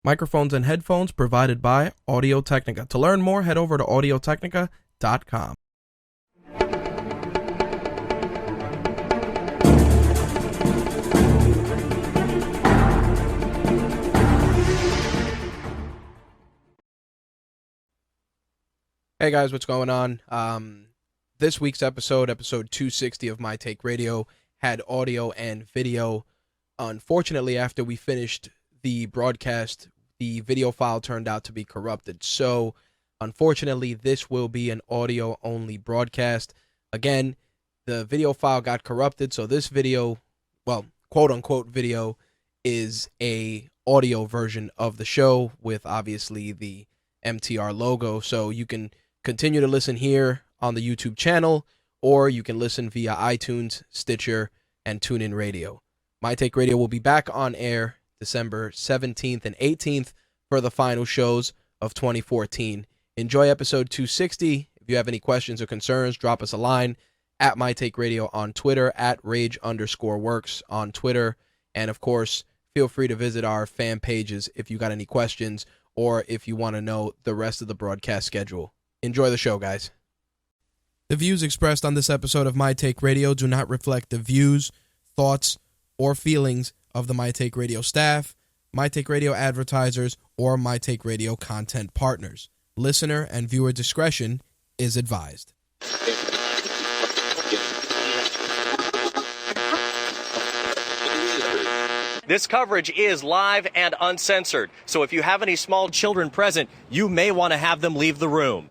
Microphones and headphones provided by Audio-Technica. To learn more, head over to audiotechnica.com. Hey guys, what's going on? This week's episode 260 of My Take Radio, had audio and video. Unfortunately, after we finished the broadcast, the video file turned out to be corrupted. So, unfortunately, this will be an audio-only broadcast. Again, the video file got corrupted, so this video, well, quote-unquote video, is a audio version of the show with, obviously, the MTR logo. So, you can continue to listen here on the YouTube channel, or you can listen via iTunes, Stitcher, and TuneIn Radio. My Take Radio will be back on air December 17th and 18th for the final shows of 2014. Enjoy episode 260. If you have any questions or concerns, drop us a line at My Take Radio on Twitter, at Rage_Works on Twitter. And of course, feel free to visit our fan pages if you got any questions or if you want to know the rest of the broadcast schedule. Enjoy the show, guys. The views expressed on this episode of My Take Radio do not reflect the views, thoughts, or feelings of the My Take Radio staff, My Take Radio advertisers, or My Take Radio content partners. Listener and viewer discretion is advised. This coverage is live and uncensored, so if you have any small children present, you may want to have them leave the room.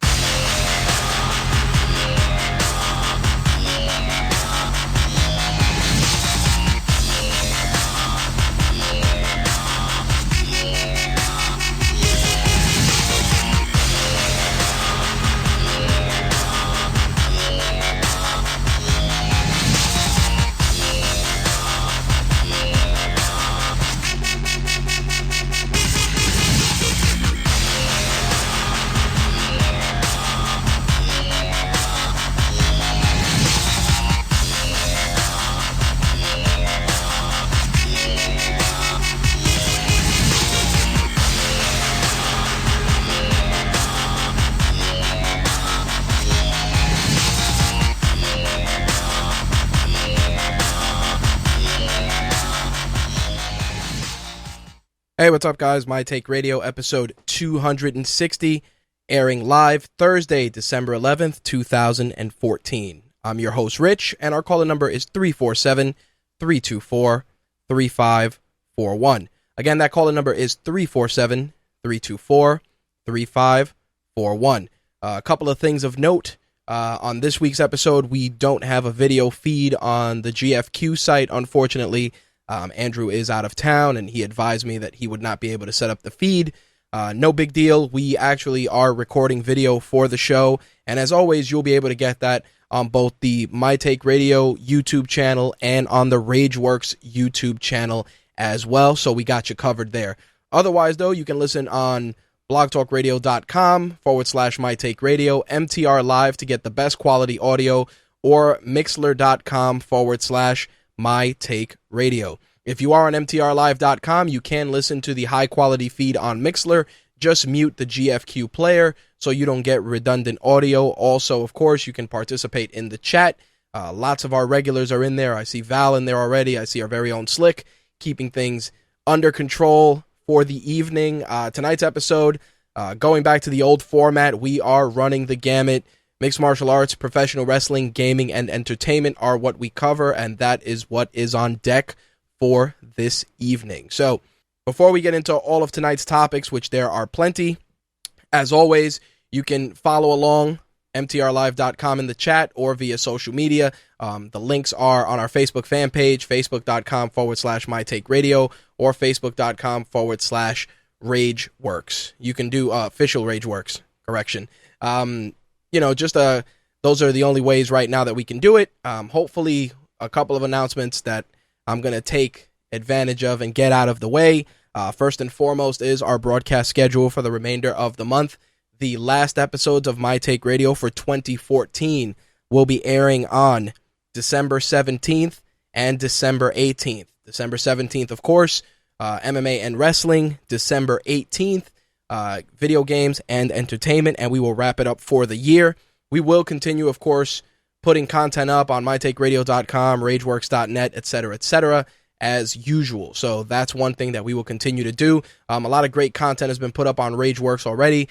Hey, what's up, guys? My Take Radio, episode 260, airing live Thursday, December 11th, 2014. I'm your host, Rich, and our caller number is 347-324-3541. Again, that caller number is 347-324-3541. A couple of things of note. On this week's episode, we don't have a video feed on the GFQ site, unfortunately. Andrew is out of town, and he advised me that he would not be able to set up the feed. No big deal. We actually are recording video for the show, and as always, you'll be able to get that on both the My Take Radio YouTube channel and on the Rageworks YouTube channel as well, so we got you covered there. Otherwise, though, you can listen on blogtalkradio.com/My Take Radio, MTR Live to get the best quality audio, or mixler.com/My Take Radio. If you are on mtrlive.com, you can listen to the high-quality feed on Mixler. Just mute the GFQ player so you don't get redundant audio. Also, of course, you can participate in the chat. Lots of our regulars are in there. I see Val in there already. I see our very own Slick, keeping things under control for the evening. Tonight's episode, going back to the old format, we are running the gamut. Mixed martial arts, professional wrestling, gaming, and entertainment are what we cover, and that is what is on deck for this evening. So, before we get into all of tonight's topics, which there are plenty, as always, you can follow along mtrlive.com in the chat or via social media. The links are on our Facebook fan page, facebook.com/My Take Radio, or facebook.com/Rageworks. You can do official Rageworks, correction. Those are the only ways right now that we can do it. Hopefully, a couple of announcements that I'm going to take advantage of and get out of the way. First and foremost is our broadcast schedule for the remainder of the month. The last episodes of My Take Radio for 2014 will be airing on December 17th and December 18th. December 17th, of course, MMA and wrestling, December 18th, video games and entertainment, and we will wrap it up for the year. We will continue, of course, putting content up on mytakeradio.com, rageworks.net, etc., as usual. So that's one thing that we will continue to do. A lot of great content has been put up on Rageworks already.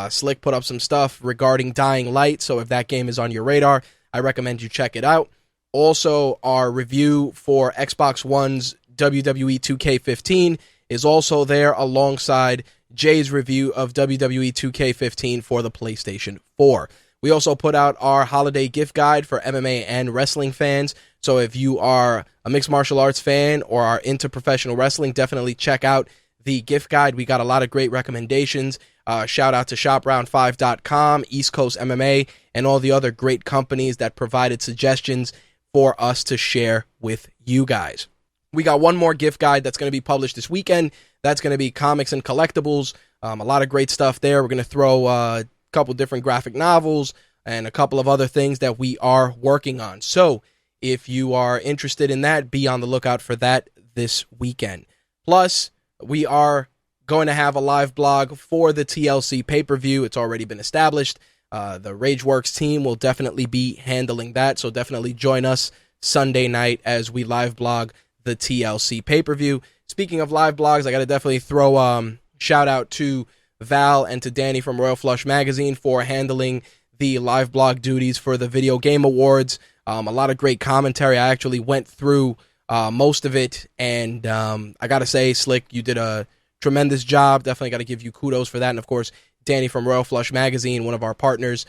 Slick put up some stuff regarding Dying Light, so if that game is on your radar, I recommend you check it out. Also, our review for Xbox One's WWE 2K15 is also there alongside Jay's review of WWE 2K15 for the PlayStation 4. We also put out our holiday gift guide for MMA and wrestling fans. So if you are a mixed martial arts fan or are into professional wrestling, definitely check out the gift guide. We got a lot of great recommendations. Shout out to shopround5.com, East Coast MMA, and all the other great companies that provided suggestions for us to share with you guys. We got one more gift guide that's going to be published this weekend. That's going to be comics and collectibles. A lot of great stuff there. We're going to throw a couple different graphic novels and a couple of other things that we are working on. So if you are interested in that, be on the lookout for that this weekend. Plus, we are going to have a live blog for the TLC pay-per-view. It's already been established. The Rageworks team will definitely be handling that, so definitely join us Sunday night as we live blog the TLC pay-per-view. Speaking of live blogs, I got to definitely throw shout out to Val and to Danny from Royal Flush Magazine for handling the live blog duties for the Video Game Awards. A lot of great commentary. I actually went through most of it, and I got to say, Slick, you did a tremendous job. Definitely got to give you kudos for that. And, of course, Danny from Royal Flush Magazine, one of our partners,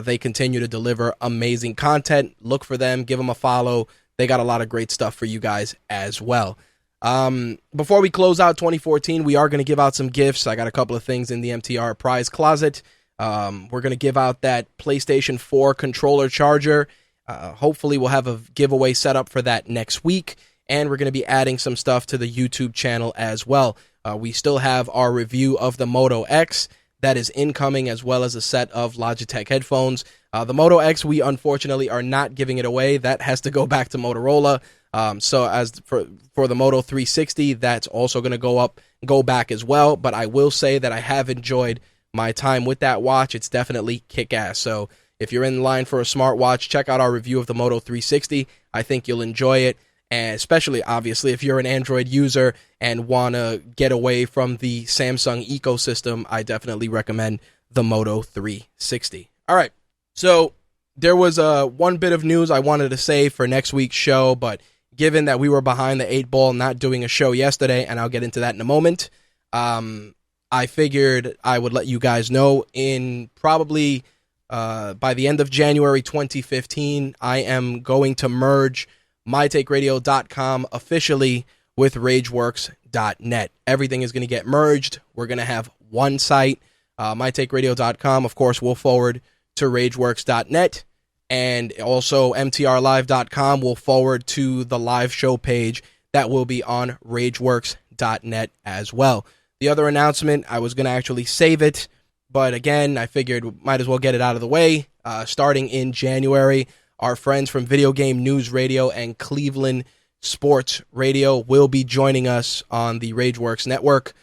they continue to deliver amazing content. Look for them. Give them a follow. They got a lot of great stuff for you guys as well. Before we close out 2014, we are going to give out some gifts. I got a couple of things in the MTR prize closet. We're going to give out that PlayStation 4 controller charger. Hopefully we'll have a giveaway set up for that next week, and we're going to be adding some stuff to the YouTube channel as well. We still have our review of the Moto X that is incoming, as well as a set of Logitech headphones. The Moto X, we unfortunately are not giving it away. That has to go back to Motorola. So as for the Moto 360, that's also going to go back as well. But I will say that I have enjoyed my time with that watch. It's definitely kick-ass. So if you're in line for a smartwatch, check out our review of the Moto 360. I think you'll enjoy it, and especially, obviously, if you're an Android user and want to get away from the Samsung ecosystem, I definitely recommend the Moto 360. All right, so there was one bit of news I wanted to say for next week's show, but given that we were behind the 8 ball not doing a show yesterday, and I'll get into that in a moment, I figured I would let you guys know in probably by the end of January 2015, I am going to merge mytakeradio.com officially with rageworks.net. Everything is going to get merged. We're going to have one site. mytakeradio.com, of course, will forward to rageworks.net. And also mtrlive.com will forward to the live show page that will be on rageworks.net as well. The other announcement, I was going to actually save it, but again, I figured might as well get it out of the way. Starting in January, our friends from Video Game News Radio and Cleveland Sports Radio will be joining us on the Rageworks Network.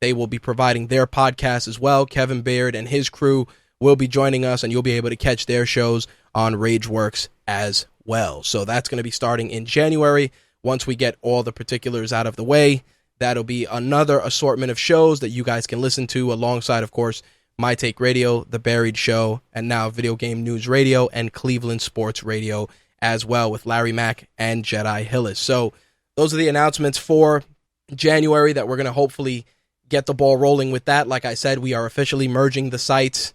They will be providing their podcast as well. Kevin Baird and his crew will be joining us, and you'll be able to catch their shows on Rageworks as well. So that's going to be starting in January. Once we get all the particulars out of the way, that'll be another assortment of shows that you guys can listen to alongside, of course, My Take Radio, The Buried Show, and now Video Game News Radio and Cleveland Sports Radio as well with Larry Mack and Jedi Hillis. So those are the announcements for January that we're going to hopefully get the ball rolling with that. Like I said, we are officially merging the sites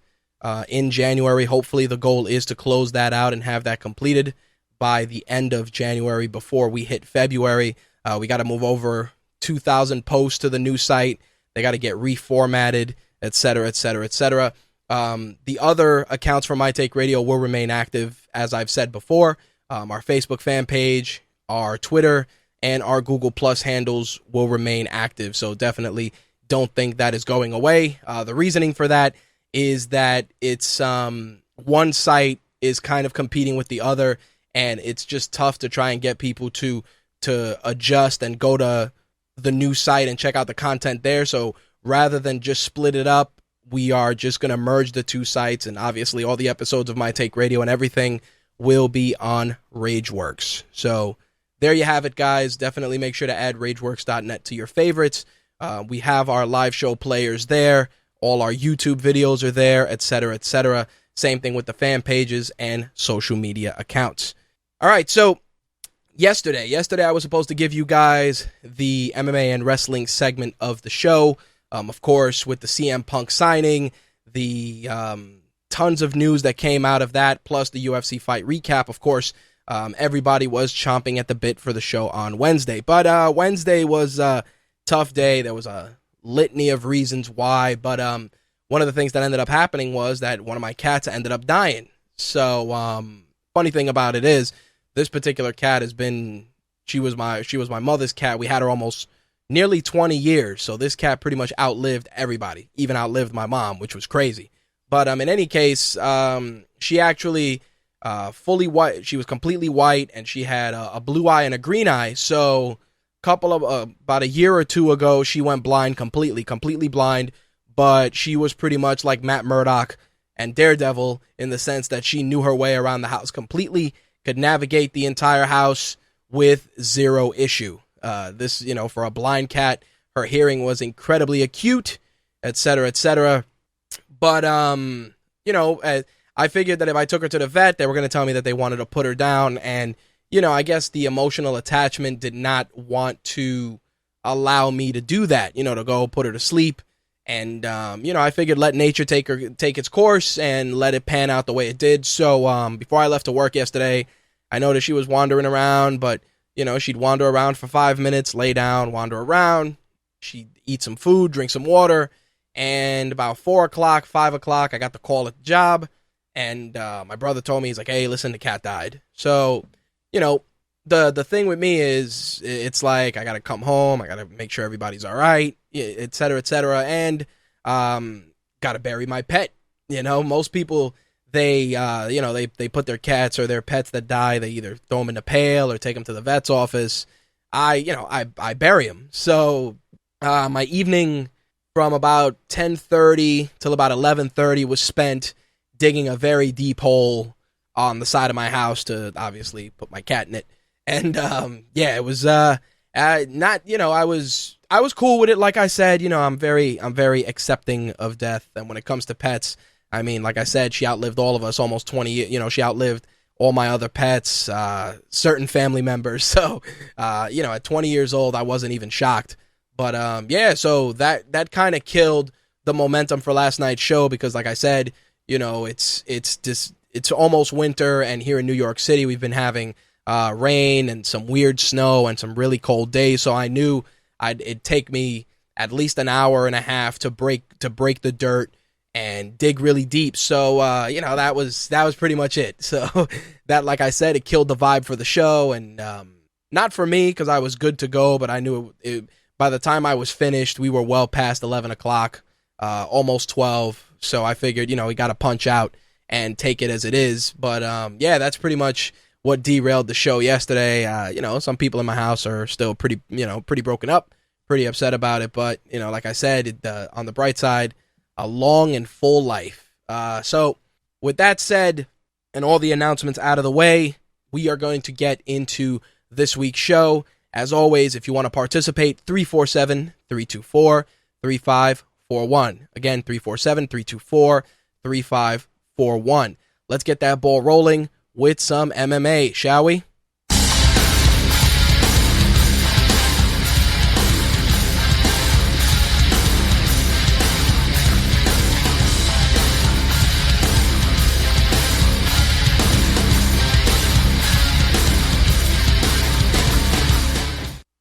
in January. Hopefully the goal is to close that out and have that completed by the end of January before we hit February. We got to move over 2,000 posts to the new site. They got to get reformatted, etc., etc., etc. The other accounts for My Take Radio will remain active, as I've said before. Our Facebook fan page, our Twitter, and our Google Plus handles will remain active. So definitely don't think that is going away. The reasoning for that is that it's one site is kind of competing with the other, and it's just tough to try and get people to adjust and go to the new site and check out the content there. So rather than just split it up, we are just going to merge the two sites, and obviously all the episodes of My Take Radio and everything will be on Rageworks. So there you have it, guys. Definitely make sure to add rageworks.net to your favorites. We have our live show players there. All our YouTube videos are there, etc., etc. Same thing with the fan pages and social media accounts. All right, so yesterday I was supposed to give you guys the MMA and wrestling segment of the show. Of course, with the CM Punk signing, the tons of news that came out of that, plus the UFC fight recap. Of course, everybody was chomping at the bit for the show on Wednesday. But Wednesday was a tough day. There was a litany of reasons why. But one of the things that ended up happening was that one of my cats ended up dying. So funny thing about it is, this particular cat has been, she was my mother's cat. We had her almost nearly 20 years. So this cat pretty much outlived everybody, even outlived my mom, which was crazy. But in any case, she actually fully white. She was completely white, and she had a blue eye and a green eye. So about a year or two ago, she went blind completely blind. But she was pretty much like Matt Murdock and Daredevil in the sense that she knew her way around the house completely, could navigate the entire house with zero issue. This, for a blind cat, her hearing was incredibly acute, etc., etc. But, I figured that if I took her to the vet, they were going to tell me that they wanted to put her down. And, I guess the emotional attachment did not want to allow me to do that, to go put her to sleep. And, I figured let nature take its course and let it pan out the way it did. So before I left to work yesterday, I noticed she was wandering around, but, she'd wander around for 5 minutes, lay down, wander around. She'd eat some food, drink some water. And about 4 o'clock, 5 o'clock, I got the call at the job. And my brother told me, he's like, hey, listen, the cat died. So, the thing with me is, it's like, I got to come home, I got to make sure everybody's all right, et cetera, and got to bury my pet. Most people, they put their cats or their pets that die, they either throw them in the pail or take them to the vet's office. I bury them. So my evening from about 10:30 till about 11:30 was spent digging a very deep hole on the side of my house to obviously put my cat in it. And it was not, I was cool with it. Like I said, I'm very accepting of death. And when it comes to pets, I mean, like I said, she outlived all of us, almost 20 years. She outlived all my other pets, certain family members. So, at 20 years old, I wasn't even shocked. But so that kind of killed the momentum for last night's show because, like I said, it's almost winter, and here in New York City, we've been having rain and some weird snow and some really cold days. So I knew it'd take me at least an hour and a half to break the dirt and dig really deep. So that was pretty much it. So that, like I said, it killed the vibe for the show, and not for me because I was good to go, but I knew it by the time I was finished, we were well past 11 o'clock, almost 12. So I figured, we got to punch out and take it as it is. But that's pretty much what derailed the show yesterday. Some people in my house are still pretty broken up, pretty upset about it. But, like I said, on the bright side, a long and full life. So with that said, and all the announcements out of the way, we are going to get into this week's show. As always, if you want to participate, 347-324-3541. Again, 347-324-3541. Let's get that ball rolling with some MMA, shall we?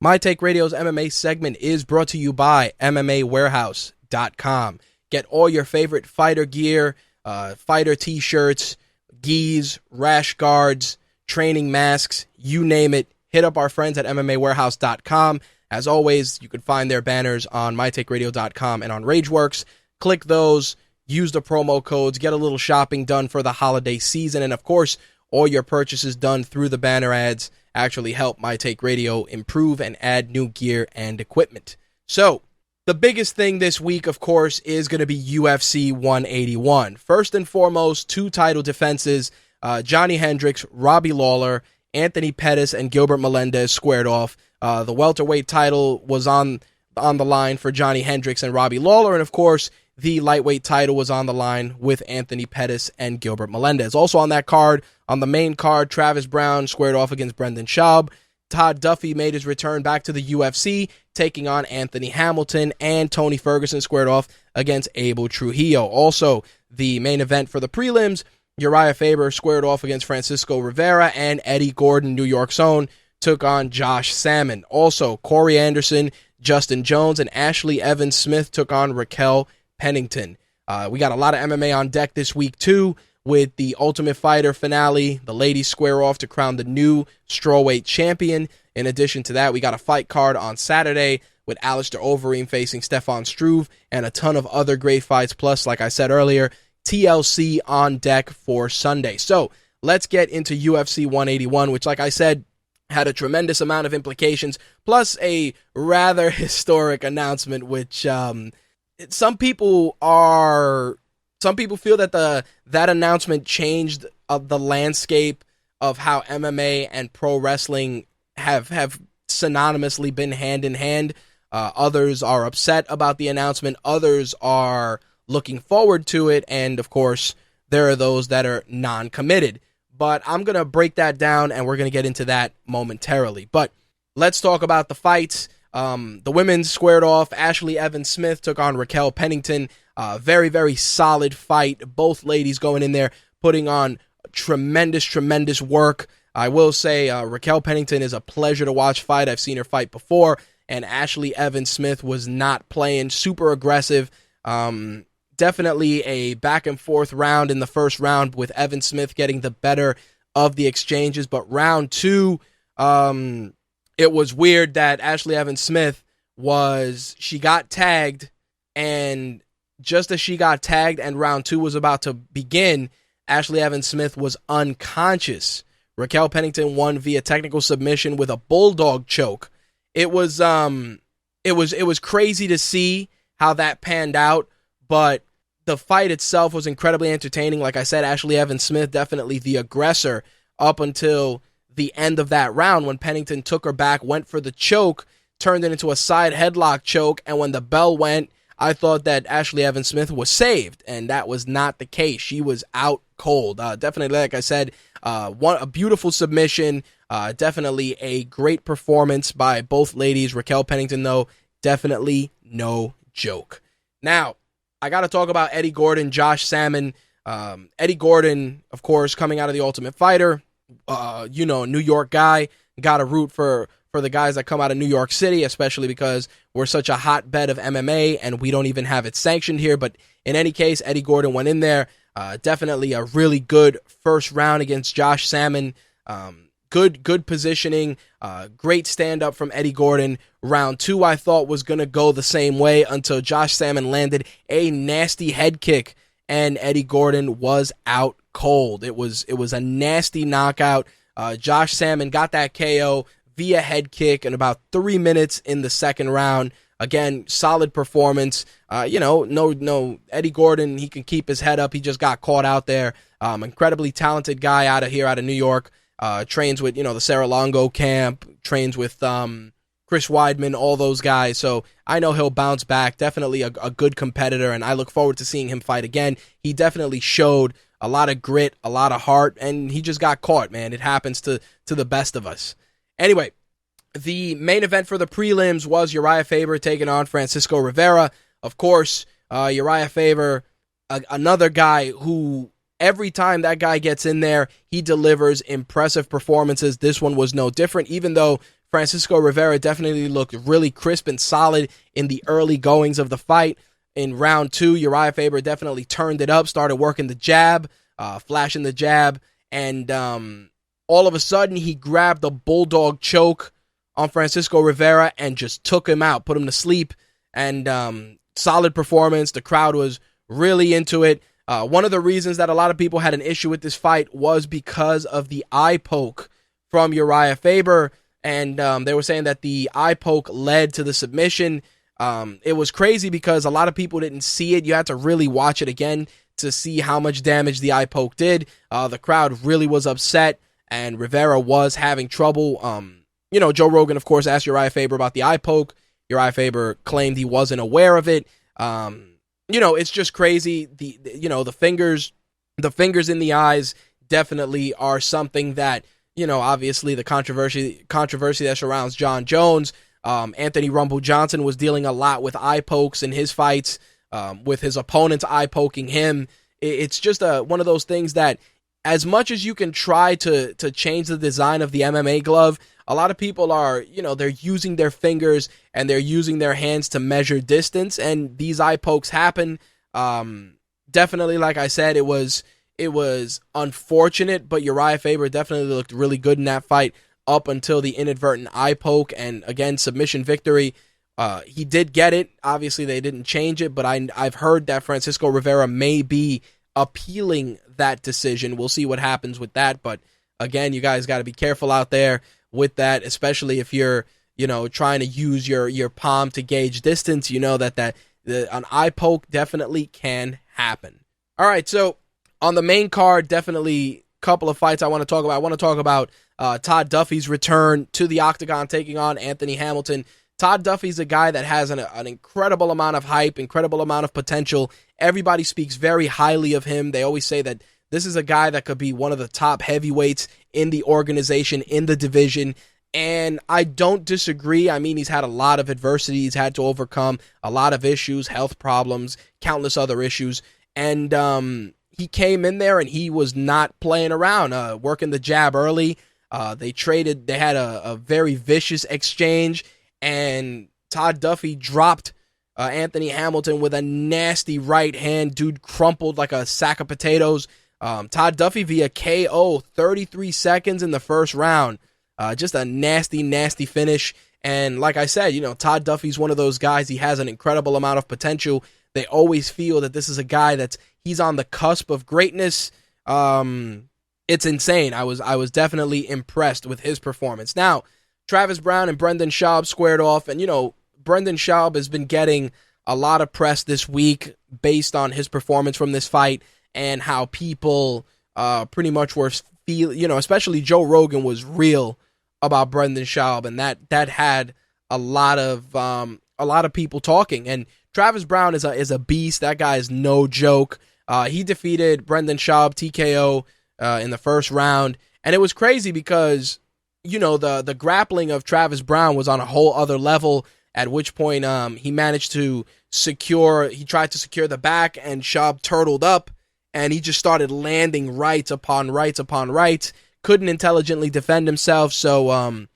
My Take Radio's MMA segment is brought to you by MMA-Warehouse.com. Get all your favorite fighter gear, fighter t-shirts, gis, rash guards, training masks, you name it. Hit up our friends at MMA-Warehouse.com. As always, you can find their banners on MyTakeRadio.com and on Rageworks. Click those, use the promo codes, get a little shopping done for the holiday season, and of course, all your purchases done through the banner ads actually help My Take Radio improve and add new gear and equipment. So, the biggest thing this week, of course, is going to be UFC 181. First and foremost, 2 title defenses. Johnny Hendricks, Robbie Lawler, Anthony Pettis, and Gilbert Melendez squared off. The welterweight title was on the line for Johnny Hendricks and Robbie Lawler, and of course, the lightweight title was on the line with Anthony Pettis and Gilbert Melendez. Also on that card, on the main card, Travis Brown squared off against Brendan Schaub. Todd Duffy made his return back to the UFC, taking on Anthony Hamilton, and Tony Ferguson squared off against Abel Trujillo. Also, the main event for the prelims, Uriah Faber squared off against Francisco Rivera, and Eddie Gordon, New York's own, took on Josh Salmon. Also, Corey Anderson, Justin Jones, and Ashley Evans Smith took on Raquel Pennington. We got a lot of MMA on deck this week, too, with the Ultimate Fighter finale. The ladies square off to crown the new strawweight champion. In addition to that, we got a fight card on Saturday with Alistair Overeem facing Stefan Struve, and a ton of other great fights. Plus, like I said earlier, TLC on deck for Sunday. So, let's get into UFC 181, which, like I said, had a tremendous amount of implications, plus a rather historic announcement, which some people feel that that announcement changed the landscape of how MMA and pro wrestling have synonymously been hand in hand. Others are upset about the announcement. Others are looking forward to it. And of course, there are those that are non-committed. But I'm going to break that down, and we're going to get into that momentarily. But let's talk about the fights. The women squared off. Ashley Evans Smith took on Raquel Pennington. Very, very solid fight. Both ladies going in there, putting on tremendous work. I will say Raquel Pennington is a pleasure to watch fight. I've seen her fight before, and Ashley Evans Smith was not playing, super aggressive. Definitely a back and forth round in the first round, with Evans Smith getting the better of the exchanges. But round 2, it was weird that Ashley Evans Smith she got tagged, and just as she got tagged and round 2 was about to begin, Ashley Evans Smith was unconscious. Raquel Pennington won via technical submission with a bulldog choke. It was crazy to see how that panned out, but the fight itself was incredibly entertaining. Like I said, Ashley Evans Smith definitely the aggressor up until the end of that round, when Pennington took her back, went for the choke, turned it into a side headlock choke, and when the bell went, I thought that Ashley Evans Smith was saved, and that was not the case. She was out cold. Definitely, like I said, a beautiful submission. Definitely a great performance by both ladies. Raquel Pennington, though, definitely no joke. Now, I got to talk about Eddie Gordon, Josh Salmon. Eddie Gordon, of course, coming out of the Ultimate Fighter, New York guy. Got to root for the guys that come out of New York City, especially because we're such a hotbed of MMA and we don't even have it sanctioned here. But in any case, Eddie Gordon went in there. Definitely a really good first round against Josh Salmon. Good positioning. Great stand-up from Eddie Gordon. Round 2, I thought, was going to go the same way until Josh Salmon landed a nasty head kick, and Eddie Gordon was out cold. It was a nasty knockout. Josh Salmon got that KO via head kick in about 3 minutes in the second round. Again, solid performance. No Eddie Gordon, he can keep his head up. He just got caught out there. Incredibly talented guy out of New York. Trains with, the Sarah Longo camp, trains with Chris Weidman, all those guys. So I know he'll bounce back. Definitely a good competitor, and I look forward to seeing him fight again. He definitely showed a lot of grit, a lot of heart, and he just got caught, man. It happens to the best of us. Anyway, the main event for the prelims was Uriah Faber taking on Francisco Rivera. Of course, Uriah Faber, another guy who every time that guy gets in there, he delivers impressive performances. This one was no different, even though Francisco Rivera definitely looked really crisp and solid in the early goings of the fight. In round 2, Uriah Faber definitely turned it up, started working the jab, flashing the jab, and all of a sudden he grabbed the bulldog choke on Francisco Rivera and just took him out, put him to sleep, and solid performance. The crowd was really into it. One of the reasons that a lot of people had an issue with this fight was because of the eye poke from Uriah Faber, and they were saying that the eye poke led to the submission. It was crazy because a lot of people didn't see it. You had to really watch it again to see how much damage the eye poke did. The crowd really was upset, and Rivera was having trouble. Joe Rogan, of course, asked Uriah Faber about the eye poke. Uriah Faber claimed he wasn't aware of it. It's just crazy. The fingers in the eyes definitely are something that, obviously the controversy that surrounds John Jones. Anthony Rumble Johnson was dealing a lot with eye pokes in his fights, with his opponents eye poking him. It's just one of those things that, as much as you can try to change the design of the MMA glove, a lot of people are, they're using their fingers and they're using their hands to measure distance, and these eye pokes happen. Definitely, like I said, it was unfortunate, but Uriah Faber definitely looked really good in that fight up until the inadvertent eye poke, and again, submission victory. He did get it. Obviously, they didn't change it, but I've heard that Francisco Rivera may be appealing that decision. We'll see what happens with that, but again, you guys got to be careful out there with that, especially if you're, trying to use your palm to gauge distance. That an eye poke definitely can happen. All right, so on the main card, definitely a couple of fights I want to talk about. I want to talk about Todd Duffy's return to the octagon, taking on Anthony Hamilton. Todd Duffy's a guy that has an incredible amount of hype, incredible amount of potential. Everybody speaks very highly of him. They always say that this is a guy that could be one of the top heavyweights in the organization, in the division, and I don't disagree. I mean, he's had a lot of adversity. He's had to overcome a lot of issues, health problems, countless other issues, and he came in there and he was not playing around, working the jab early. They had a very vicious exchange, and Todd Duffy dropped Anthony Hamilton with a nasty right hand. Dude crumpled like a sack of potatoes. Todd Duffy via KO, 33 seconds in the first round. Just a nasty, nasty finish. And like I said, Todd Duffy's one of those guys. He has an incredible amount of potential. They always feel that this is a guy he's on the cusp of greatness. It's insane. I was definitely impressed with his performance. Now, Travis Browne and Brendan Schaub squared off, and Brendan Schaub has been getting a lot of press this week based on his performance from this fight and how people pretty much were especially Joe Rogan was real about Brendan Schaub, and that had a lot of people talking. And Travis Browne is a beast. That guy is no joke. He defeated Brendan Schaub TKO in the first round, and it was crazy because the grappling of Travis Browne was on a whole other level. At which point he managed to tried to secure the back, and Schaub turtled up, and he just started landing rights upon rights upon rights. Couldn't intelligently defend himself, so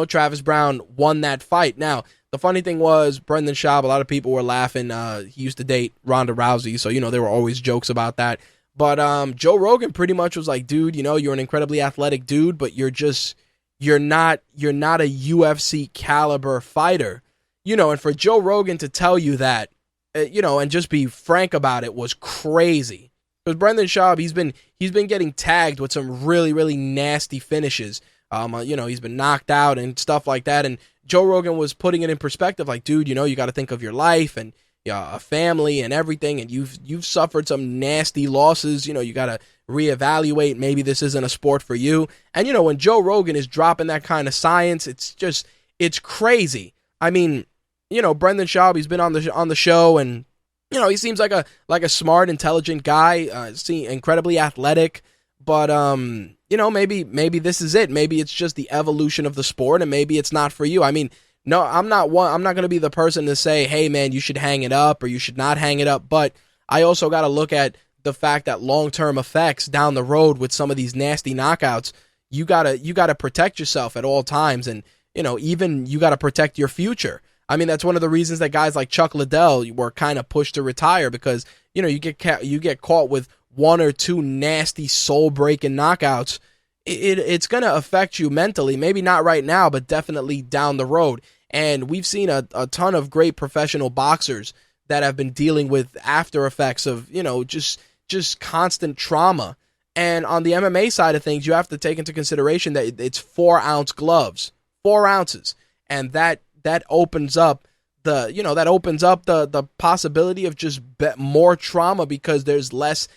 Travis Browne won that fight. Now, the funny thing was, Brendan Schaub, a lot of people were laughing. He used to date Ronda Rousey, so there were always jokes about that. But Joe Rogan pretty much was like, dude, you're an incredibly athletic dude, but you're not a UFC caliber fighter. And for Joe Rogan to tell you that, and just be frank about it was crazy. Because Brendan Schaub, he's been getting tagged with some really, really nasty finishes. He's been knocked out and stuff like that. And Joe Rogan was putting it in perspective, like, dude, you got to think of your life and a family and everything. And you've suffered some nasty losses. You got to reevaluate. Maybe this isn't a sport for you. And when Joe Rogan is dropping that kind of science, it's crazy. I mean, Brendan Schaub, he's been on the show, and he seems like a smart, intelligent guy, incredibly athletic, but maybe this is it. Maybe it's just the evolution of the sport, and maybe it's not for you. I mean, no, I'm not going to be the person to say, hey man, you should hang it up or you should not hang it up, but I also got to look at the fact that long-term effects down the road with some of these nasty knockouts, you got to protect yourself at all times, and even you got to protect your future. I mean, that's one of the reasons that guys like Chuck Liddell were kind of pushed to retire, because you get caught with one or two nasty soul-breaking knockouts. It's going to affect you mentally. Maybe not right now, but definitely down the road. And we've seen a ton of great professional boxers that have been dealing with after effects of just just constant trauma. And on the MMA side of things, you have to take into consideration that it's 4-ounce gloves, 4 ounces. And that opens up the possibility of just more trauma because there's less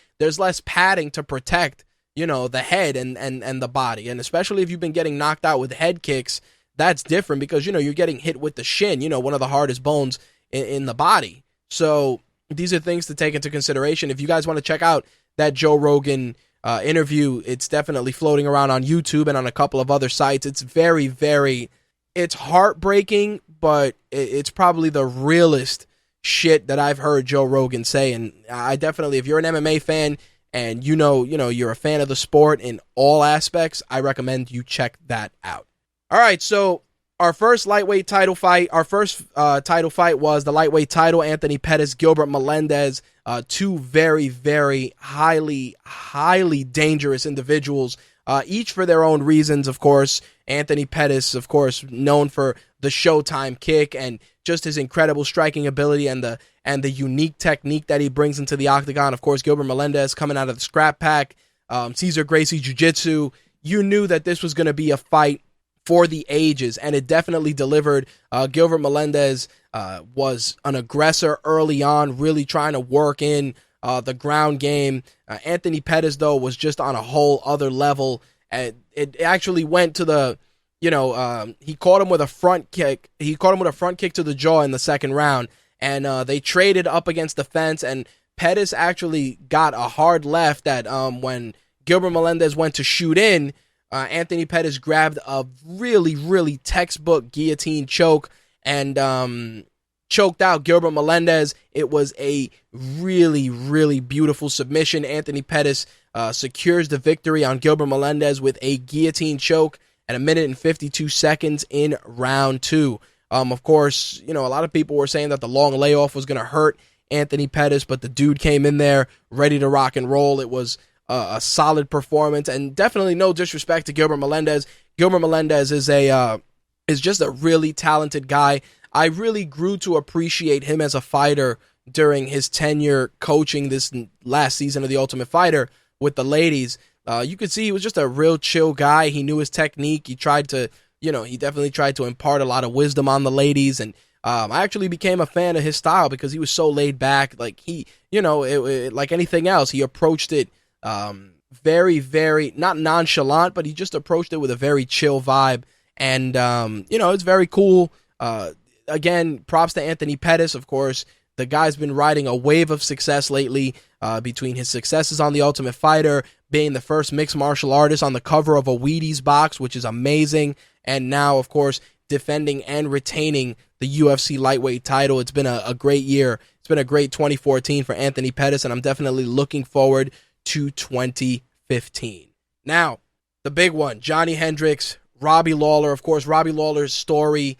padding to protect, the head and the body. And especially if you've been getting knocked out with head kicks, that's different because, you're getting hit with the shin, one of the hardest bones in the body. So these are things to take into consideration. If you guys want to check out that Joe Rogan interview, it's definitely floating around on YouTube and on a couple of other sites. It's very, very, it's heartbreaking, but it's probably the realest shit that I've heard Joe Rogan say. And I definitely, if you're an MMA fan and you're a fan of the sport in all aspects, I recommend you check that out. All right, so our first lightweight title fight, title fight was the lightweight title, Anthony Pettis, Gilbert Melendez, two very, very highly, highly dangerous individuals, each for their own reasons, of course. Anthony Pettis, of course, known for the Showtime kick and just his incredible striking ability and the unique technique that he brings into the octagon. Of course, Gilbert Melendez coming out of the scrap pack, Cesar Gracie Jiu-Jitsu. You knew that this was going to be a fight for the ages, and it definitely delivered. Gilbert Melendez was an aggressor early on, really trying to work in the ground game. Anthony Pettis, though, was just on a whole other level. And it actually went to the, he caught him with a front kick. He caught him with a front kick to the jaw in the second round, and they traded up against the fence, and Pettis actually got a hard left that when Gilbert Melendez went to shoot in, Anthony Pettis grabbed a really, really textbook guillotine choke and choked out Gilbert Melendez. It was a really, really beautiful submission. Anthony Pettis secures the victory on Gilbert Melendez with a guillotine choke at 1 minute and 52 seconds in round 2. Of course, a lot of people were saying that the long layoff was going to hurt Anthony Pettis, but the dude came in there ready to rock and roll. It was a solid performance, and definitely no disrespect to Gilbert Melendez. Gilbert Melendez is just a really talented guy. I really grew to appreciate him as a fighter during his tenure coaching this last season of The Ultimate Fighter with the ladies. You could see he was just a real chill guy. He knew his technique. He tried to, he definitely tried to impart a lot of wisdom on the ladies, and I actually became a fan of his style because he was so laid back. Like he, like anything else, he approached it very, very, not nonchalant, but he just approached it with a very chill vibe. And, it's very cool. Again, props to Anthony Pettis, of course. The guy's been riding a wave of success lately, between his successes on The Ultimate Fighter, being the first mixed martial artist on the cover of a Wheaties box, which is amazing. And now, of course, defending and retaining the UFC lightweight title. It's been a great year. It's been a great 2014 for Anthony Pettis, and I'm definitely looking forward to 2015. Now, the big one, Johnny Hendricks, Robbie Lawler. Of course, Robbie Lawler's story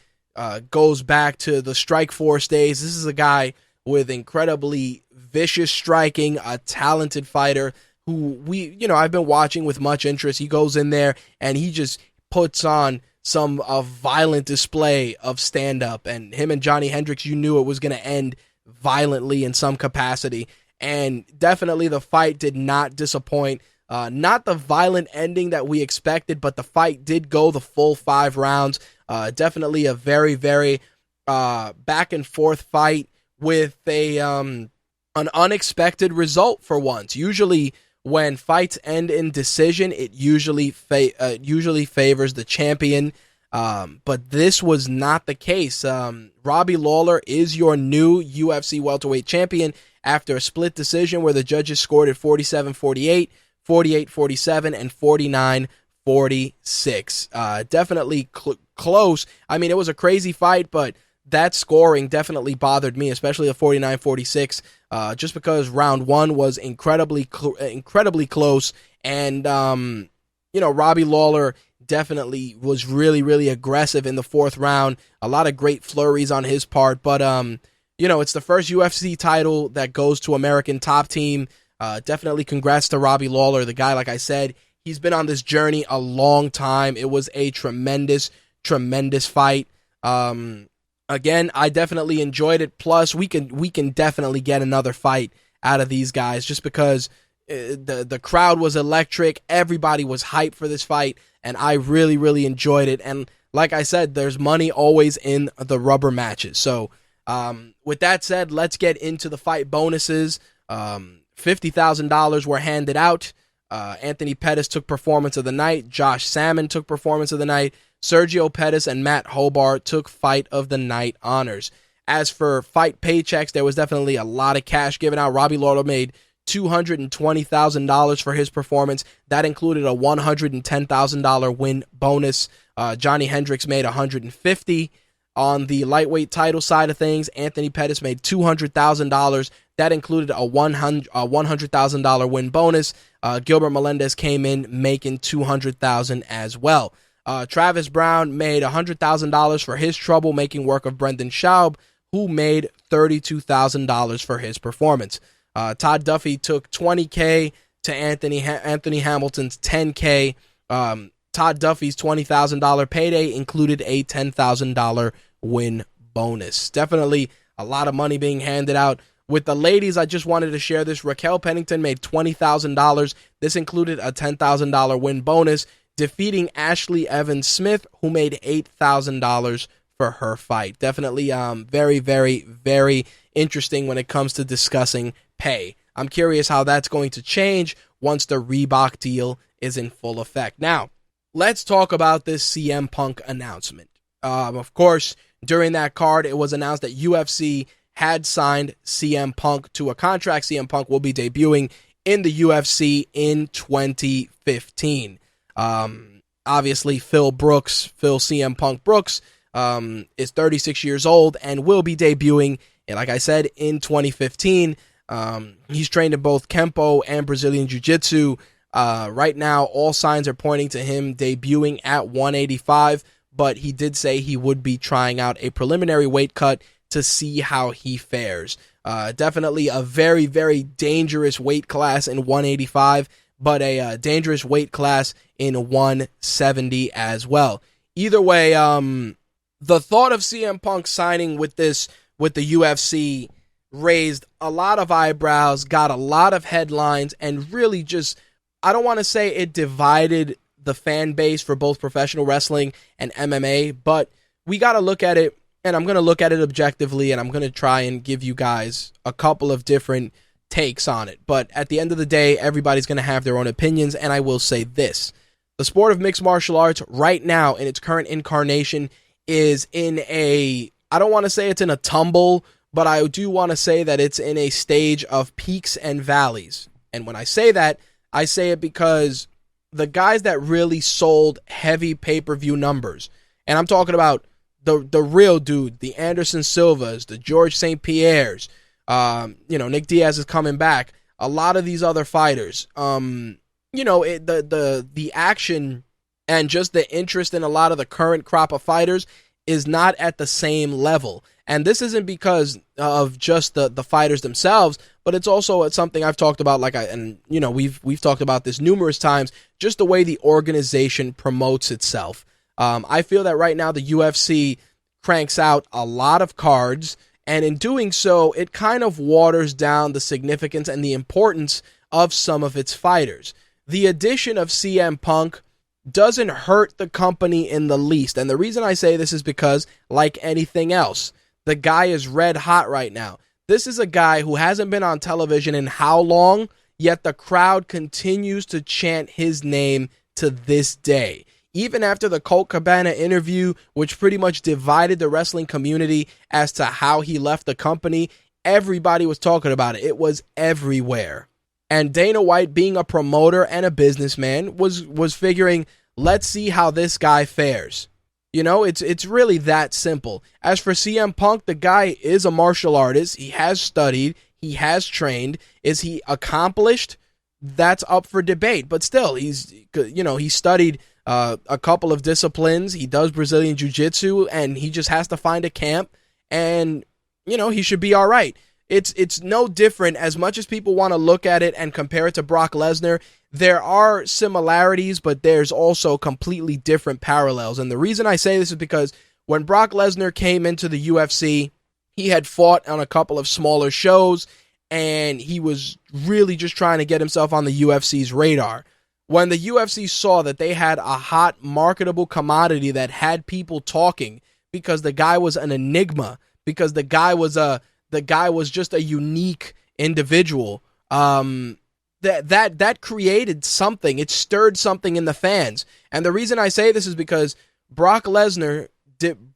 goes back to the Strikeforce days. This is a guy with incredibly vicious striking, a talented fighter who I've been watching with much interest. He goes in there and he just puts on some violent display of stand-up, and him and Johnny Hendricks, you knew it was going to end violently in some capacity. And definitely the fight did not disappoint. Not the violent ending that we expected, but the fight did go the full 5 rounds. Definitely a very, very back and forth fight with an unexpected result for once. Usually when fights end in decision, it usually favors the champion. But this was not the case. Robbie Lawler is your new UFC welterweight champion after a split decision where the judges scored at 47-48, 48-47, and 49-46. Definitely close. I mean, it was a crazy fight, but that scoring definitely bothered me, especially the 49-46, just because round 1 was incredibly close. And, Robbie Lawler definitely was really, really aggressive in the 4th round. A lot of great flurries on his part, but, it's the first UFC title that goes to American Top Team. Definitely congrats to Robbie Lawler. The guy, like I said, he's been on this journey a long time. It was a tremendous, tremendous fight. Again, I definitely enjoyed it. Plus, we can definitely get another fight out of these guys just because the crowd was electric. Everybody was hyped for this fight, and I really, really enjoyed it. And like I said, there's money always in the rubber matches. So with that said, let's get into the fight bonuses. $50,000 were handed out. Anthony Pettis took Performance of the Night. Josh Salmon took Performance of the Night. Sergio Pettis and Matt Hobart took Fight of the Night honors. As for fight paychecks, there was definitely a lot of cash given out. Robbie Lawler made $220,000 for his performance. That included a $110,000 win bonus. Johnny Hendricks made $150,000. On the lightweight title side of things, Anthony Pettis made $200,000. That included a $100,000 win bonus. Gilbert Melendez came in making $200,000 as well. Travis Brown made $100,000 for his trouble making work of Brendan Schaub, who made $32,000 for his performance. Todd Duffy took $20K to Anthony Hamilton's $10K. Todd Duffy's $20,000 payday included a $10,000 win bonus. Definitely a lot of money being handed out. With the ladies, I just wanted to share this. Raquel Pennington made $20,000. This included a $10,000 win bonus, defeating Ashley Evans Smith, who made $8,000 for her fight. Definitely very, very, very interesting when it comes to discussing pay. I'm curious how that's going to change once the Reebok deal is in full effect. Now, let's talk about this CM Punk announcement. Of course, during that card, it was announced that UFC had signed CM Punk to a contract. CM Punk will be debuting in the UFC in 2015. Obviously, Phil CM Punk Brooks, is 36 years old and will be debuting, like I said, in 2015. He's trained in both Kempo and Brazilian Jiu-Jitsu. Right now, all signs are pointing to him debuting at 185, but he did say he would be trying out a preliminary weight cut to see how he fares. Definitely a very, very dangerous weight class in 185, but a dangerous weight class in 170 as well. Either way, the thought of CM Punk signing with the UFC raised a lot of eyebrows, got a lot of headlines, and really just, I don't want to say it divided the fan base for both professional wrestling and MMA, but we got to look at it, and I'm going to look at it objectively, and I'm going to try and give you guys a couple of different takes on it. But at the end of the day, everybody's going to have their own opinions, and I will say this. The sport of mixed martial arts right now in its current incarnation is in a, I don't want to say it's in a tumble, but I do want to say that it's in a stage of peaks and valleys. And when I say that, I say it because the guys that really sold heavy pay-per-view numbers, and I'm talking about the real dude, the Anderson Silvas, the George St. Pierres, Nick Diaz is coming back, a lot of these other fighters, the action and just the interest in a lot of the current crop of fighters is not at the same level. And this isn't because of just the fighters themselves, but it's also something I've talked about, we've talked about this numerous times, just the way the organization promotes itself. I feel that right now the UFC cranks out a lot of cards, and in doing so, it kind of waters down the significance and the importance of some of its fighters. The addition of CM Punk doesn't hurt the company in the least, and the reason I say this is because, like anything else, the guy is red hot right now. This is a guy who hasn't been on television in how long, yet the crowd continues to chant his name to this day. Even after the Colt Cabana interview, which pretty much divided the wrestling community as to how he left the company, everybody was talking about it. It was everywhere. And Dana White, being a promoter and a businessman, was figuring, let's see how this guy fares. It's really that simple. As for CM Punk, the guy is a martial artist. He has studied. He has trained. Is he accomplished? That's up for debate. But still, he studied a couple of disciplines. He does Brazilian Jiu-Jitsu, and he just has to find a camp, and, he should be all right. It's no different. As much as people want to look at it and compare it to Brock Lesnar, there are similarities, but there's also completely different parallels. And the reason I say this is because when Brock Lesnar came into the UFC, he had fought on a couple of smaller shows, and he was really just trying to get himself on the UFC's radar. When the UFC saw that they had a hot, marketable commodity that had people talking because the guy was an enigma, because the guy was just a unique individual, that created something. It stirred something in the fans. And the reason I say this is because Brock Lesnar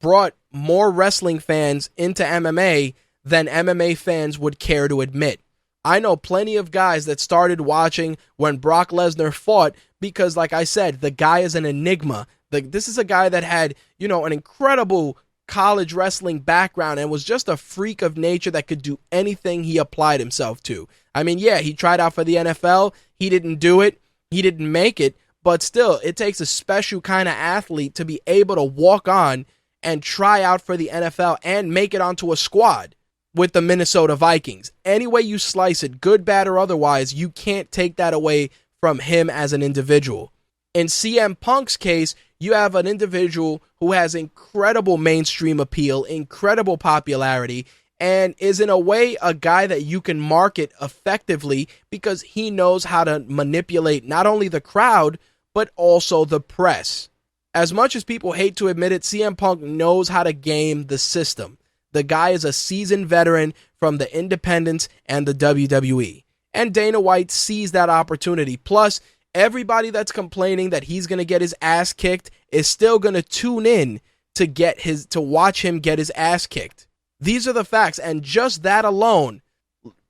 brought more wrestling fans into MMA than MMA fans would care to admit. I know plenty of guys that started watching when Brock Lesnar fought because, like I said, the guy is an enigma. This is a guy that had, an incredible college wrestling background and was just a freak of nature that could do anything he applied himself to. I mean, yeah, he tried out for the NFL. He didn't do it. He didn't make it. But still, it takes a special kind of athlete to be able to walk on and try out for the NFL and make it onto a squad with the Minnesota Vikings. Any way you slice it, good, bad, or otherwise, you can't take that away from him as an individual. In CM Punk's case, you have an individual who has incredible mainstream appeal, incredible popularity, and is in a way a guy that you can market effectively because he knows how to manipulate not only the crowd, but also the press. As much as people hate to admit it, CM Punk knows how to game the system. The guy is a seasoned veteran from the independents and the WWE. And Dana White sees that opportunity. Plus, everybody that's complaining that he's going to get his ass kicked is still going to tune in to watch him get his ass kicked. These are the facts. And just that alone,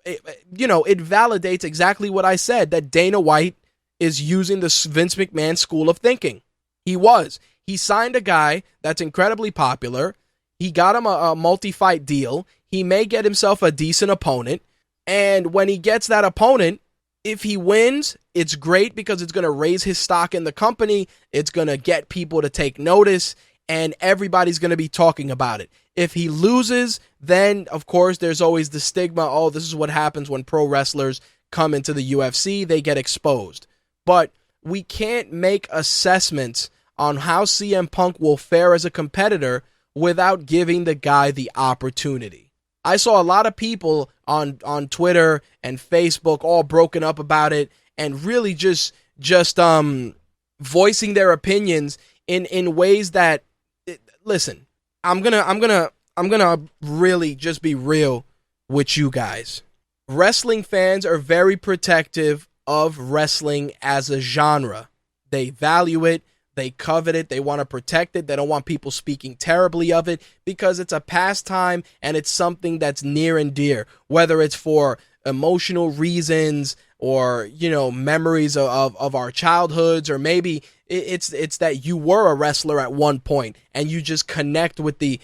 it validates exactly what I said, that Dana White is using the Vince McMahon school of thinking. He was. He signed a guy that's incredibly popular. He got him a multi-fight deal. He may get himself a decent opponent. And when he gets that opponent, if he wins, it's great because it's going to raise his stock in the company. It's going to get people to take notice, and everybody's going to be talking about it. If he loses, then, of course, there's always the stigma, oh, this is what happens when pro wrestlers come into the UFC. They get exposed. But we can't make assessments on how CM Punk will fare as a competitor without giving the guy the opportunity. I saw a lot of people on Twitter and Facebook all broken up about it and really just voicing their opinions in ways that, listen, I'm gonna really just be real with you guys. Wrestling fans are very protective of wrestling as a genre. They value it. They covet it. They want to protect it. They don't want people speaking terribly of it because it's a pastime and it's something that's near and dear, whether it's for emotional reasons or, memories of our childhoods, or maybe it's that you were a wrestler at one point and you just connect with the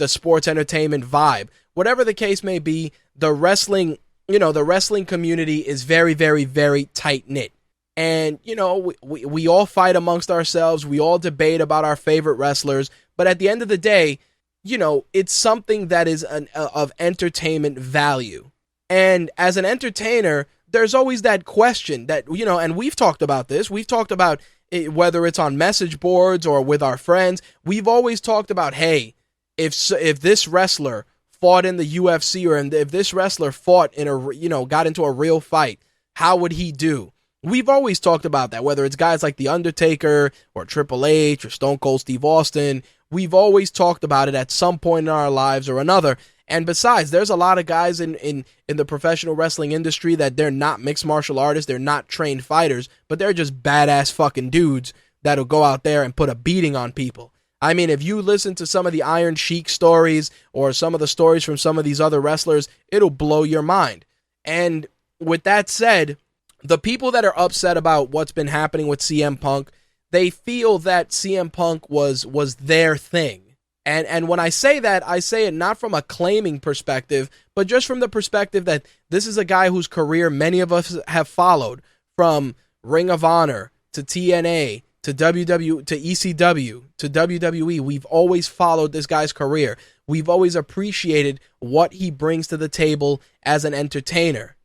sports entertainment vibe. Whatever the case may be, the wrestling community is very, very, very tight-knit. And, we all fight amongst ourselves. We all debate about our favorite wrestlers. But at the end of the day, it's something that is of entertainment value. And as an entertainer, there's always that question that, and we've talked about this. We've talked about it, whether it's on message boards or with our friends. We've always talked about, hey, if this wrestler fought in the UFC, or if this wrestler fought got into a real fight, how would he do? We've always talked about that, whether it's guys like The Undertaker or Triple H or Stone Cold Steve Austin. We've always talked about it at some point in our lives or another. And besides, there's a lot of guys in the professional wrestling industry that they're not mixed martial artists, they're not trained fighters, but they're just badass fucking dudes that'll go out there and put a beating on people. I mean, if you listen to some of the Iron Sheik stories or some of the stories from some of these other wrestlers, it'll blow your mind. And with that said, the people that are upset about what's been happening with CM Punk, they feel that CM Punk was their thing. And when I say that, I say it not from a claiming perspective, but just from the perspective that this is a guy whose career many of us have followed, from Ring of Honor to TNA to WW to ECW to WWE. We've always followed this guy's career. We've always appreciated what he brings to the table as an entertainer.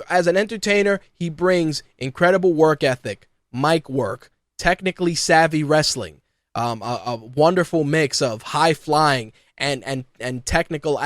As an entertainer, he brings incredible work ethic, mic work, technically savvy wrestling, a wonderful mix of high flying and technical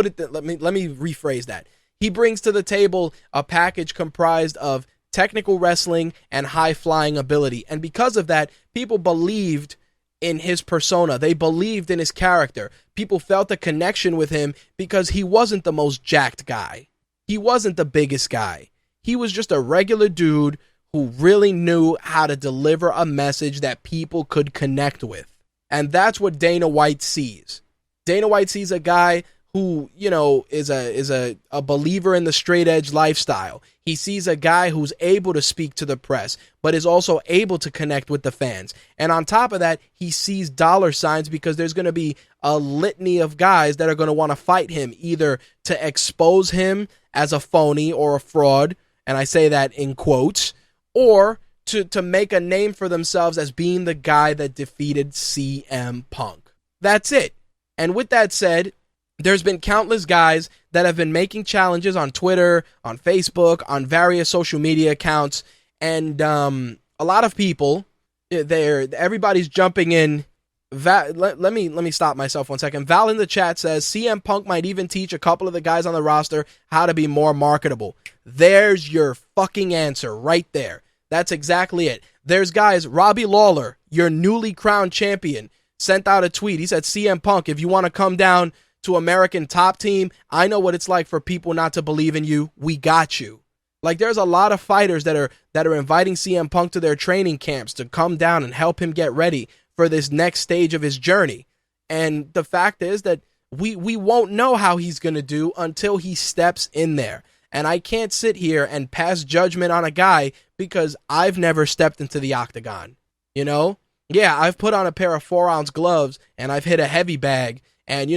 Let me rephrase that. He brings to the table a package comprised of technical wrestling and high-flying ability. And because of that, people believed in his persona. They believed in his character. People felt a connection with him because he wasn't the most jacked guy. He wasn't the biggest guy. He was just a regular dude who really knew how to deliver a message that people could connect with. And that's what Dana White sees. Dana White sees a guy who, is a believer in the straight edge lifestyle. He sees a guy who's able to speak to the press, but is also able to connect with the fans. And on top of that, he sees dollar signs because there's going to be a litany of guys that are going to want to fight him, either to expose him as a phony or a fraud, and I say that in quotes, or to make a name for themselves as being the guy that defeated CM Punk. That's it. And with that said, there's been countless guys that have been making challenges on Twitter, on Facebook, on various social media accounts, and a lot of people, everybody's jumping in. Let me stop myself 1 second. Val in the chat says CM Punk might even teach a couple of the guys on the roster how to be more marketable. There's your fucking answer right there. That's exactly it. There's guys, Robbie Lawler, your newly crowned champion, sent out a tweet. He said, CM Punk, if you want to come down to American Top Team, I know what it's like for people not to believe in you. We got you. Like, there's a lot of fighters that are inviting CM Punk to their training camps to come down and help him get ready for this next stage of his journey. And the fact is that we won't know how he's going to do until he steps in there. And I can't sit here and pass judgment on a guy because I've never stepped into the octagon. Yeah, I've put on a pair of 4-ounce gloves and I've hit a heavy bag. And,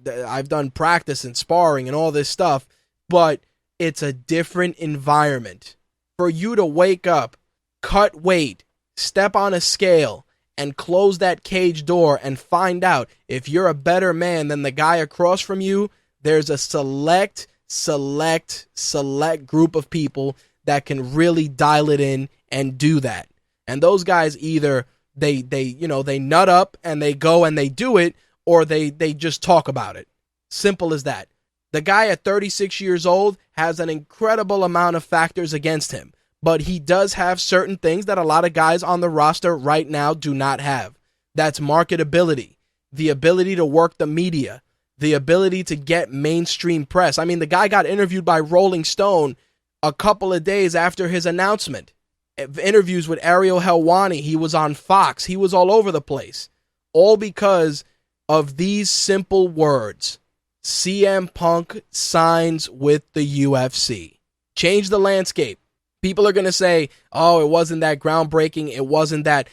I've done practice and sparring and all this stuff, but it's a different environment. For you to wake up, cut weight, step on a scale, and close that cage door and find out if you're a better man than the guy across from you, there's a select group of people that can really dial it in and do that. And those guys either they nut up and they go and they do it, or they just talk about it. Simple as that. The guy at 36 years old has an incredible amount of factors against him, but he does have certain things that a lot of guys on the roster right now do not have. That's marketability, the ability to work the media, the ability to get mainstream press. I mean, the guy got interviewed by Rolling Stone a couple of days after his announcement. Interviews with Ariel Helwani. He was on Fox. He was all over the place. All because of these simple words. CM Punk signs with the UFC. Change the landscape. People are going to say, oh, it wasn't that groundbreaking. It wasn't that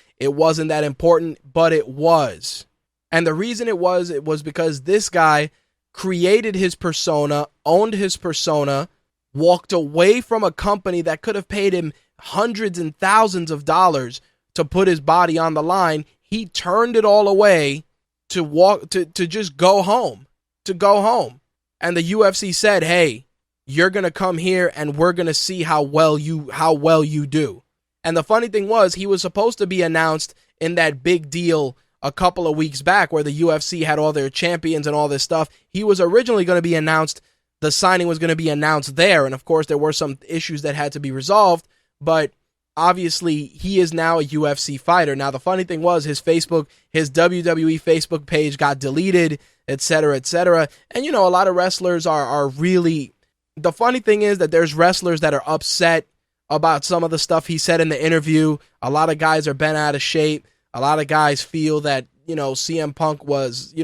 important, but it was. And the reason it was because this guy created his persona, owned his persona, walked away from a company that could have paid him hundreds and thousands of dollars to put his body on the line. He turned it all away to just go home, And the UFC said, hey, you're going to come here and we're going to see how well you do. And the funny thing was, he was supposed to be announced in that big deal a couple of weeks back where the UFC had all their champions and all this stuff. He was originally going to be announced. The signing was going to be announced there. And of course, there were some issues that had to be resolved, but obviously, he is now a UFC fighter. Now, the funny thing was his WWE Facebook page got deleted, etc., etc. And, a lot of wrestlers are really... The funny thing is that there's wrestlers that are upset about some of the stuff he said in the interview. A lot of guys are bent out of shape. A lot of guys feel that, CM Punk was,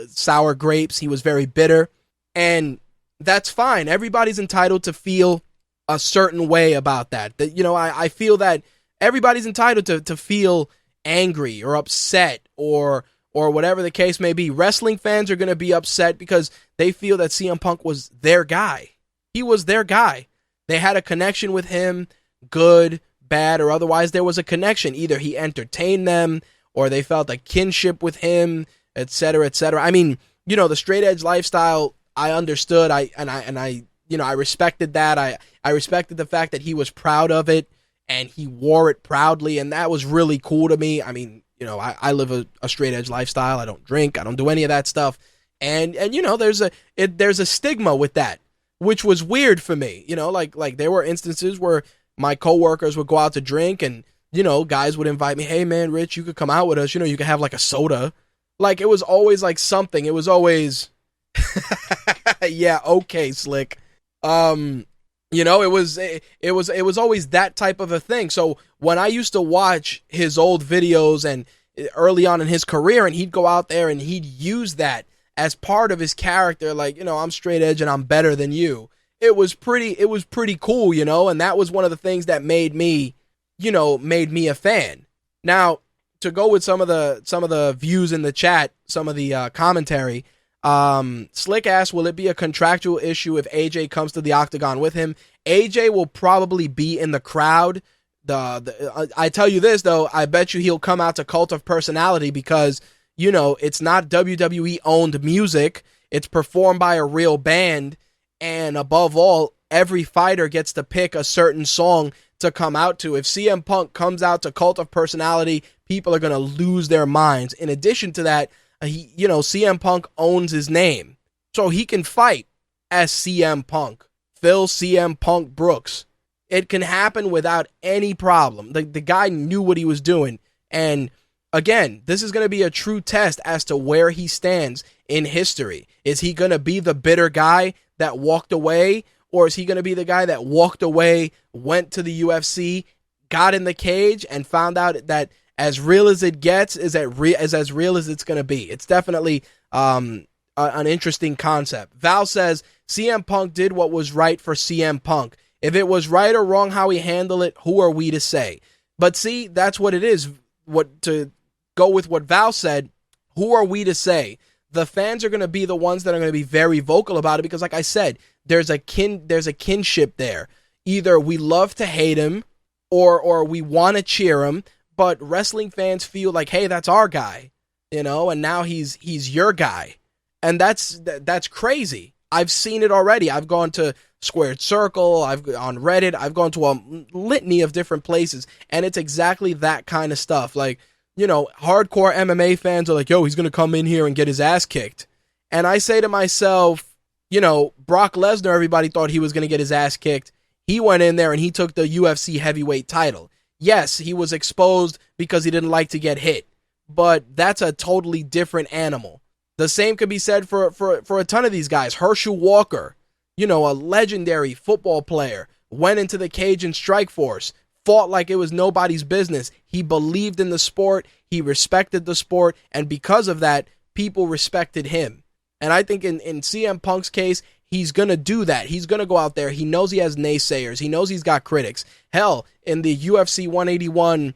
sour grapes. He was very bitter. And that's fine. Everybody's entitled to feel a certain way about that. I feel that everybody's entitled to feel angry or upset or whatever the case may be. Wrestling fans are going to be upset because they feel that CM Punk was their guy. He was their guy. They had a connection with him, good, bad, or otherwise there was a connection. Either he entertained them or they felt a kinship with him, etc., etc. I mean, the straight edge lifestyle, I understood. I respected that. I respected the fact that he was proud of it and he wore it proudly, and that was really cool to me. I mean, I live a straight edge lifestyle. I don't drink. I don't do any of that stuff. And you know, there's a stigma with that, which was weird for me. You know, like there were instances where my coworkers would go out to drink, and you know, guys would invite me, hey man, Rich, you could come out with us. You know, you could have like a soda. Like it was always like something. It was always, yeah, okay, Slick. You know, it was always that type of a thing. So when I used to watch his old videos and early on in his career, and he'd go out there and he'd use that as part of his character, like, you know, I'm straight edge and I'm better than you. It was pretty cool, you know, and that was one of the things that made me a fan. Now, to go with some of the views in the chat, some of the commentary, Slick asked, will it be a contractual issue if AJ comes to the octagon with him? AJ will probably be in the crowd. I tell you this, though, I bet you he'll come out to Cult of Personality because, you know, it's not WWE-owned music. It's performed by a real band. And above all, every fighter gets to pick a certain song to come out to. If CM Punk comes out to Cult of Personality, people are going to lose their minds. In addition to that, CM Punk owns his name. So he can fight as CM Punk. Phil CM Punk Brooks. It can happen without any problem. The guy knew what he was doing. And again, this is going to be a true test as to where he stands in history. Is he going to be the bitter guy that walked away? Or is he going to be the guy that walked away, went to the UFC, got in the cage, and found out that as real as it gets is as real as it's going to be? It's definitely an interesting concept. Val says, CM Punk did what was right for CM Punk. If it was right or wrong how he handled it, who are we to say? But see, that's what it is. What to go with what Val said, who are we to say? The fans are going to be the ones that are going to be very vocal about it because, like I said, there's a kinship there. Either we love to hate him or we want to cheer him, but wrestling fans feel like, hey, that's our guy, you know, and now he's your guy. And that's crazy. I've seen it already. I've gone to Squared Circle, on Reddit, I've gone to a litany of different places, and it's exactly that kind of stuff. Like, you know, hardcore MMA fans are like, yo, he's going to come in here and get his ass kicked. And I say to myself, you know, Brock Lesnar, everybody thought he was going to get his ass kicked. He went in there and he took the UFC heavyweight title. Yes, he was exposed because he didn't like to get hit, but that's a totally different animal. The same could be said for a ton of these guys. Herschel Walker, you know, a legendary football player, went into the Cajun Strike Force, fought like it was nobody's business. He believed in the sport, he respected the sport, and because of that, people respected him. And I think in CM Punk's case, he's going to do that. He's going to go out there. He knows he has naysayers. He knows he's got critics. Hell, in the UFC 181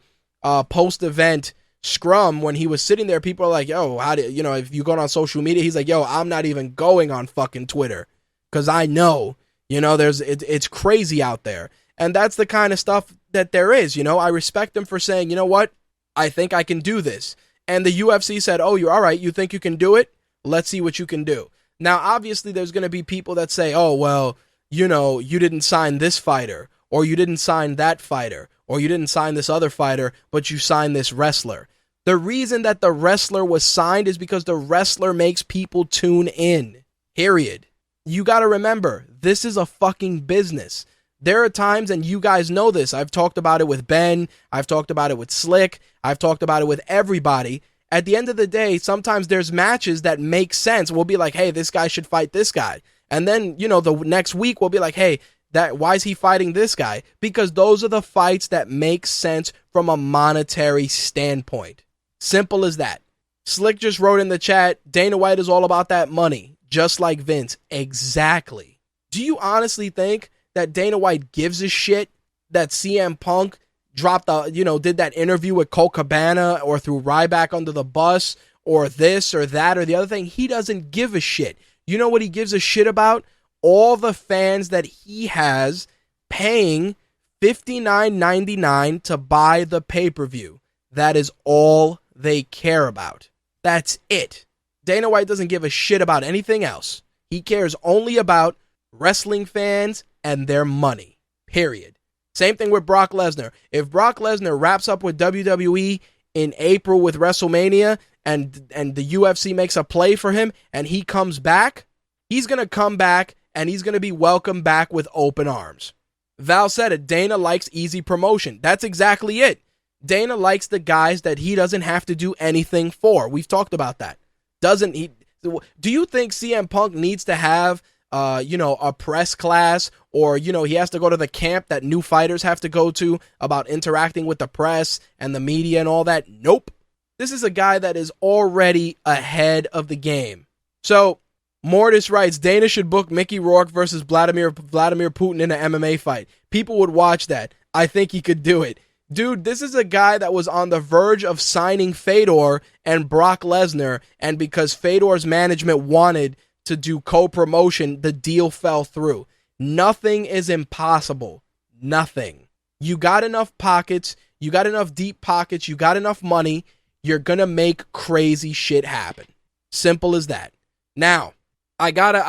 post-event scrum, when he was sitting there, people are like, yo, if you go on social media, he's like, yo, I'm not even going on fucking Twitter because I know, you know, it's crazy out there. And that's the kind of stuff that there is, you know. I respect him for saying, you know what, I think I can do this. And the UFC said, oh, you're all right, you think you can do it? Let's see what you can do. Now, obviously, there's going to be people that say, oh, well, you know, you didn't sign this fighter, or you didn't sign that fighter, or you didn't sign this other fighter, but you signed this wrestler. The reason that the wrestler was signed is because the wrestler makes people tune in. Period. You got to remember, this is a fucking business. There are times, and you guys know this, I've talked about it with Ben, I've talked about it with Slick, I've talked about it with everybody. At the end of the day, sometimes there's matches that make sense. We'll be like, hey, this guy should fight this guy. And then, you know, the next week we'll be like, hey, why is he fighting this guy? Because those are the fights that make sense from a monetary standpoint. Simple as that. Slick just wrote in the chat, Dana White is all about that money, just like Vince. Exactly. Do you honestly think that Dana White gives a shit that CM Punk did that interview with Colt Cabana or threw Ryback under the bus or this or that or the other thing? He doesn't give a shit. You know what he gives a shit about? All the fans that he has paying $59.99 to buy the pay-per-view. That is all they care about. That's it. Dana White doesn't give a shit about anything else. He cares only about wrestling fans and their money. Period. Same thing with Brock Lesnar. If Brock Lesnar wraps up with WWE in April with WrestleMania and the UFC makes a play for him and he comes back, he's going to come back and he's going to be welcomed back with open arms. Val said it. Dana likes easy promotion. That's exactly it. Dana likes the guys that he doesn't have to do anything for. We've talked about that. Doesn't he? Do you think CM Punk needs to have, a press class, or, he has to go to the camp that new fighters have to go to about interacting with the press and the media and all that? Nope. This is a guy that is already ahead of the game. So, Mortis writes, Dana should book Mickey Rourke versus Vladimir Putin in an MMA fight. People would watch that. I think he could do it. Dude, this is a guy that was on the verge of signing Fedor and Brock Lesnar, and because Fedor's management wanted to do co-promotion, the deal fell through. Nothing is impossible. Nothing. You got enough pockets, you got enough deep pockets, you got enough money, you're gonna make crazy shit happen. Simple as that. Now, I gotta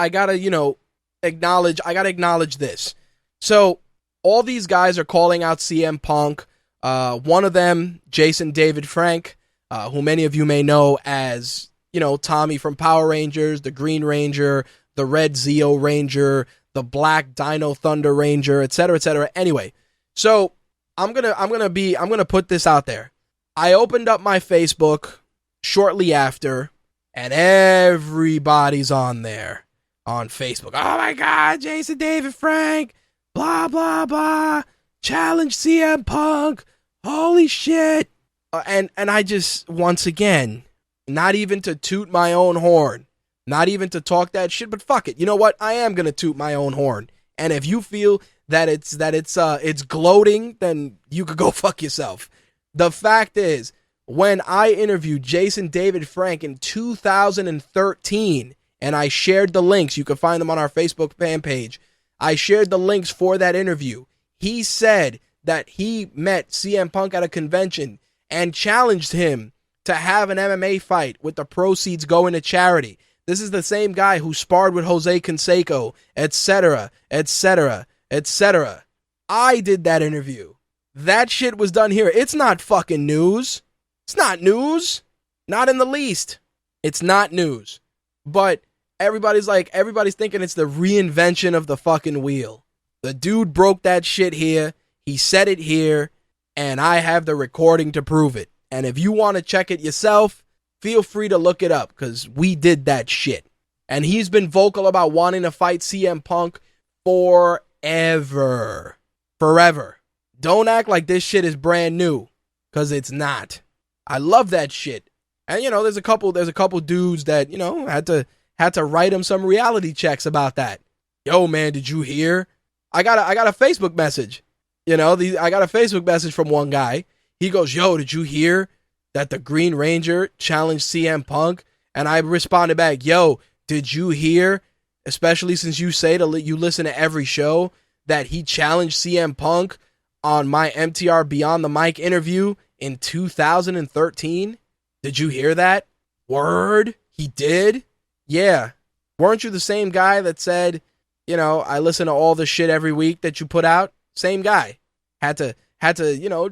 acknowledge this. So, all these guys are calling out CM Punk. One of them, Jason David Frank, who many of you may know as, Tommy from Power Rangers, the Green Ranger, the Red Zeo Ranger, the Black Dino Thunder Ranger, etc., etc. Anyway, so I'm gonna put this out there. I opened up my Facebook shortly after, and everybody's on there on Facebook. Oh my God, Jason David Frank, blah blah blah, challenge CM Punk. Holy shit. And I just, once again, not even to toot my own horn, not even to talk that shit, but fuck it. You know what? I am going to toot my own horn. And if you feel that it's gloating, then you could go fuck yourself. The fact is, when I interviewed Jason David Frank in 2013, and I shared the links, you can find them on our Facebook fan page. I shared the links for that interview. He said that he met CM Punk at a convention and challenged him to have an MMA fight with the proceeds going to charity. This is the same guy who sparred with Jose Canseco, etc., etc., etc. I did that interview. That shit was done here. It's not fucking news. It's not news. Not in the least. It's not news. But everybody's thinking it's the reinvention of the fucking wheel. The dude broke that shit here. He said it here, and I have the recording to prove it. And if you want to check it yourself, feel free to look it up, because we did that shit. And he's been vocal about wanting to fight CM Punk forever. Forever. Don't act like this shit is brand new, because it's not. I love that shit. And, there's a couple dudes that, had to write him some reality checks about that. Yo, man, did you hear? I got a Facebook message. I got a Facebook message from one guy. He goes, yo, did you hear that the Green Ranger challenged CM Punk? And I responded back, yo, did you hear, especially since you say you listen to every show, that he challenged CM Punk on my MTR Beyond the Mic interview in 2013? Did you hear that? Word? He did? Yeah. Weren't you the same guy that said, I listen to all the shit every week that you put out? Same guy. Had to,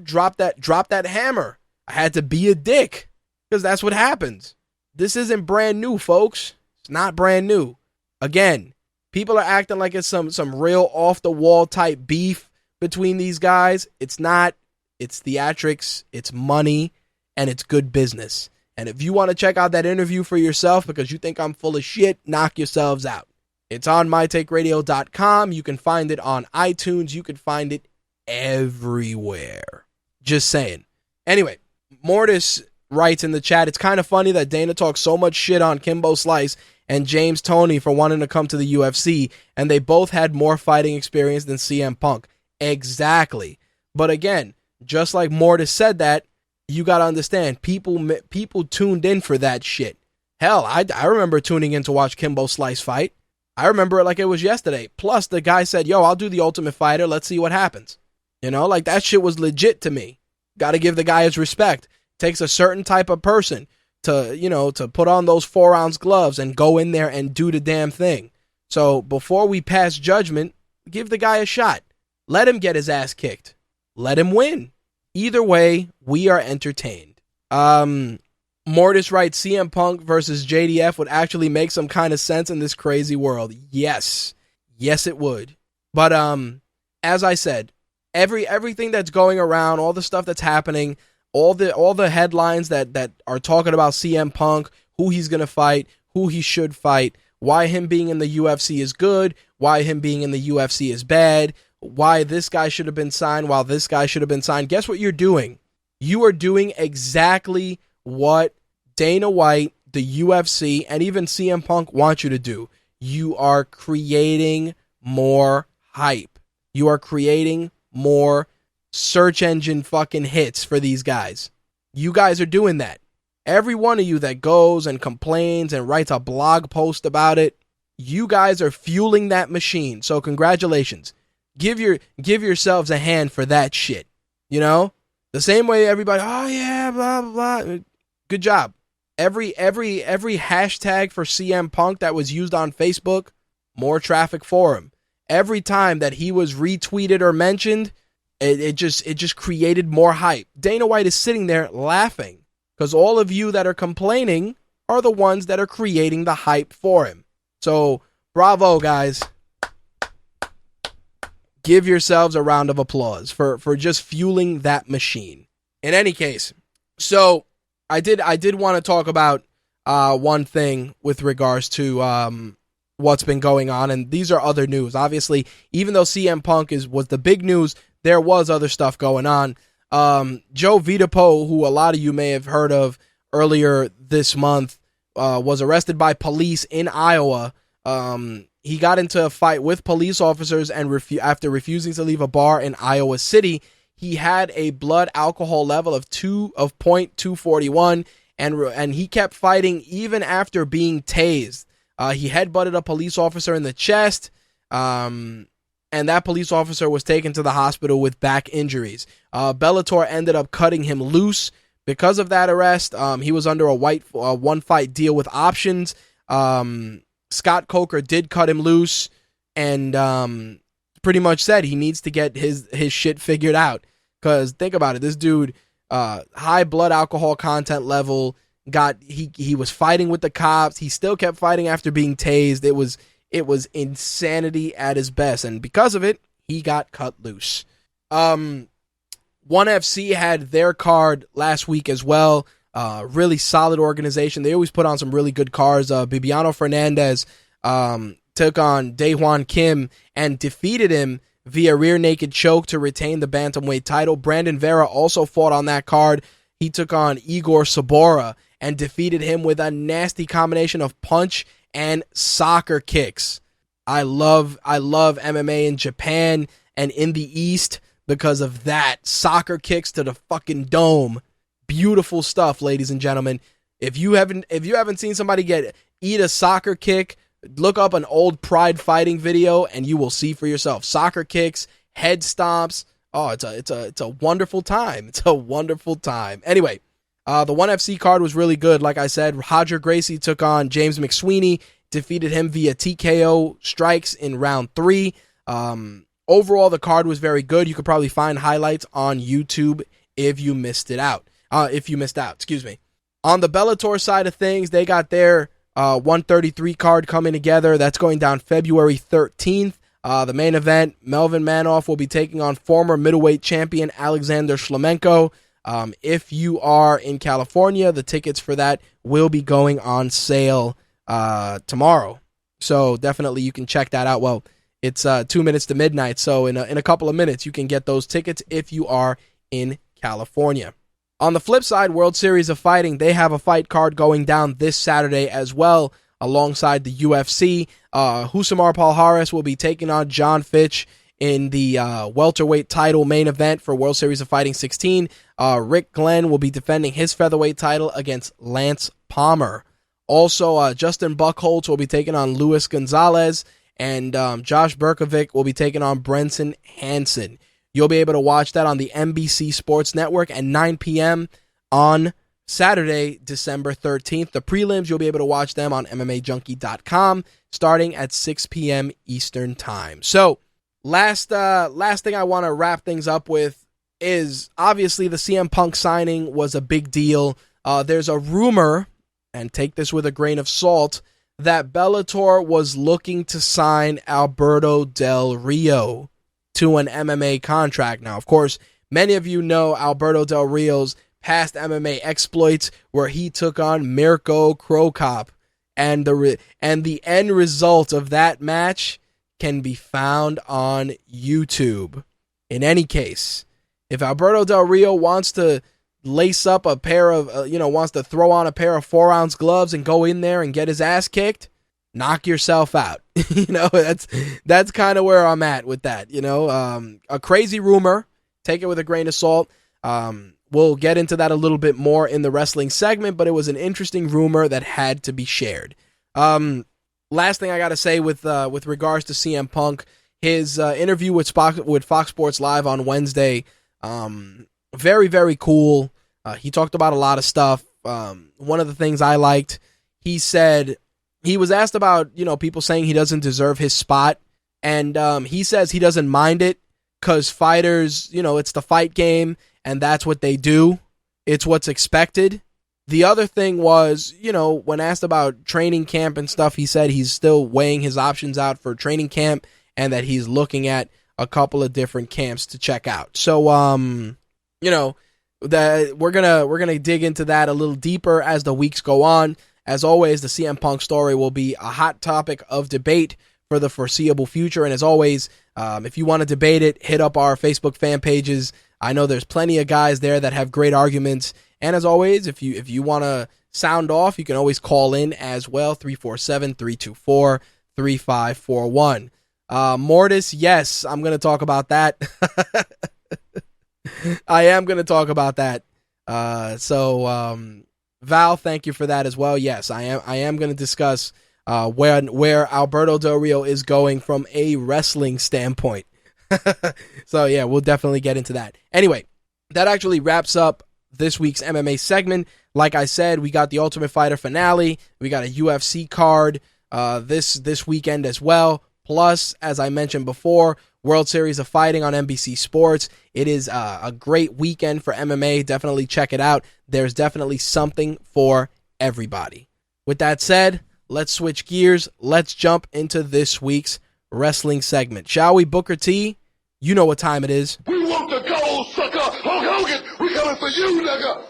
drop that hammer. I had to be a dick, because that's what happens. This isn't brand new, folks. It's not brand new. Again, people are acting like it's some real off the wall type beef between these guys. It's not. It's theatrics, it's money, and it's good business. And if you want to check out that interview for yourself because you think I'm full of shit, knock yourselves out. It's on mytakeradio.com. You can find it on iTunes. You can find it everywhere. Just saying. Anyway, Mortis writes in the chat, it's kind of funny that Dana talks so much shit on Kimbo Slice and James Toney for wanting to come to the UFC, and they both had more fighting experience than CM Punk. Exactly. But again, just like Mortis said that, you got to understand, people tuned in for that shit. Hell, I remember tuning in to watch Kimbo Slice fight. I remember it like it was yesterday. Plus, the guy said, yo, I'll do the Ultimate Fighter. Let's see what happens. That shit was legit to me. Got to give the guy his respect. Takes a certain type of person to put on those 4-ounce gloves and go in there and do the damn thing. So before we pass judgment, give the guy a shot. Let him get his ass kicked. Let him win. Either way, we are entertained. Mortis writes, CM Punk versus JDF would actually make some kind of sense in this crazy world. Yes. Yes, it would. But as I said, everything that's going around, all the stuff that's happening, all the headlines that are talking about CM Punk, who he's going to fight, who he should fight, why him being in the UFC is good, why him being in the UFC is bad, why this guy should have been signed while this guy should have been signed. Guess what you're doing? You are doing exactly what Dana White, the UFC, and even CM Punk want you to do. You are creating more hype. You are creating more search engine fucking hits for these guys. You guys are doing that. Every one of you that goes and complains and writes a blog post about it, you guys are fueling that machine. So congratulations. Give yourselves a hand for that shit. You know? The same way everybody, oh yeah, blah, blah, blah. Good job. Every hashtag for CM Punk that was used on Facebook, more traffic for him. Every time that he was retweeted or mentioned, it just created more hype. Dana White is sitting there laughing because all of you that are complaining are the ones that are creating the hype for him. So, bravo, guys. Give yourselves a round of applause for just fueling that machine. In any case, so I did want to talk about one thing with regards to what's been going on, and these are other news. Obviously, even though CM Punk was the big news, there was other stuff going on. Joe Vedepo, who a lot of you may have heard of earlier this month, was arrested by police in Iowa. He got into a fight with police officers, and after refusing to leave a bar in Iowa City, he had a blood alcohol level of 0.241, and he kept fighting even after being tased. He headbutted a police officer in the chest, and that police officer was taken to the hospital with back injuries. Bellator ended up cutting him loose because of that arrest. He was under a one-fight deal with options. Scott Coker did cut him loose and pretty much said he needs to get his shit figured out. Because think about it, this dude, high blood alcohol content level, he was fighting with the cops. He still kept fighting after being tased. It was insanity at his best, and because of it, he got cut loose. ONE FC had their card last week as well. Really solid organization. They always put on some really good cards. Bibiano Fernandez took on Daehwan Kim and defeated him via rear naked choke to retain the bantamweight title. Brandon Vera also fought on that card. He took on Igor Sabora and defeated him with a nasty combination of punch and soccer kicks. I love MMA in Japan and in the East because of that. Soccer kicks to the fucking dome. Beautiful stuff, ladies and gentlemen. If you haven't seen somebody eat a soccer kick, look up an old Pride fighting video and you will see for yourself. Soccer kicks, head stomps. Oh, it's a wonderful time. It's a wonderful time. Anyway, the ONE FC card was really good. Like I said, Roger Gracie took on James McSweeney, defeated him via TKO strikes in round 3. Overall, the card was very good. You could probably find highlights on YouTube if you missed out, excuse me. On the Bellator side of things, they got their 133 card coming together. That's going down February 13th. The main event, Melvin Manoff will be taking on former middleweight champion Alexander Shlemenko. If you are in California, the tickets for that will be going on sale tomorrow. So definitely you can check that out. Well, it's 2 minutes to midnight, so in a couple of minutes you can get those tickets if you are in California. On the flip side, World Series of Fighting, they have a fight card going down this Saturday as well, alongside the UFC. Husamar Palhares will be taking on John Fitch in the welterweight title main event for World Series of Fighting 16. Rick Glenn will be defending his featherweight title against Lance Palmer. Also, Justin Buchholz will be taking on Luis Gonzalez, and Josh Berkovic will be taking on Brenson Hansen. You'll be able to watch that on the NBC Sports Network at 9 p.m. on Saturday, December 13th. The prelims, you'll be able to watch them on MMAJunkie.com starting at 6 p.m. Eastern Time. So, last thing I want to wrap things up with is obviously the CM Punk signing was a big deal. there's a rumor, and take this with a grain of salt, that Bellator was looking to sign Alberto Del Rio to an MMA contract. Now, of course, many of you know Alberto Del Rio's past MMA exploits where he took on Mirko Cro Cop, and the end result of that match can be found on YouTube. In any case, if Alberto Del Rio wants to lace up a pair of, wants to throw on a pair of 4-ounce gloves and go in there and get his ass kicked, knock yourself out. That's kind of where I'm at with that. A crazy rumor. Take it with a grain of salt. We'll get into that a little bit more in the wrestling segment, but it was an interesting rumor that had to be shared. Last thing I got to say with regards to CM Punk, his interview with Fox Sports Live on Wednesday, very, very cool. He talked about a lot of stuff. One of the things I liked, he said, he was asked about, people saying he doesn't deserve his spot, and he says he doesn't mind it because fighters, it's the fight game, and that's what they do. It's what's expected. The other thing was, when asked about training camp and stuff, he said he's still weighing his options out for training camp and that he's looking at a couple of different camps to check out. So, that we're gonna dig into that a little deeper as the weeks go on. As always, the CM Punk story will be a hot topic of debate for the foreseeable future. And as always, if you want to debate it, hit up our Facebook fan pages. I know there's plenty of guys there that have great arguments. And as always, if you want to sound off, you can always call in as well, 347-324-3541. Mortis, yes, I'm going to talk about that. I am going to talk about that. Val, thank you for that as well. Yes, I am going to discuss where Alberto Del Rio is going from a wrestling standpoint. So yeah, we'll definitely get into that. Anyway, that actually wraps up this week's MMA segment. Like I said, we got the Ultimate Fighter finale. We got a UFC card this weekend as well. Plus, as I mentioned before, World Series of Fighting on NBC Sports. It is a great weekend for MMA. Definitely check it out. There's definitely something for everybody. With that said, let's switch gears. Let's jump into this week's wrestling segment. Shall we, Booker T? You know what time it is. We want the gold, sucker. Hulk Hogan, we coming for you, nigga.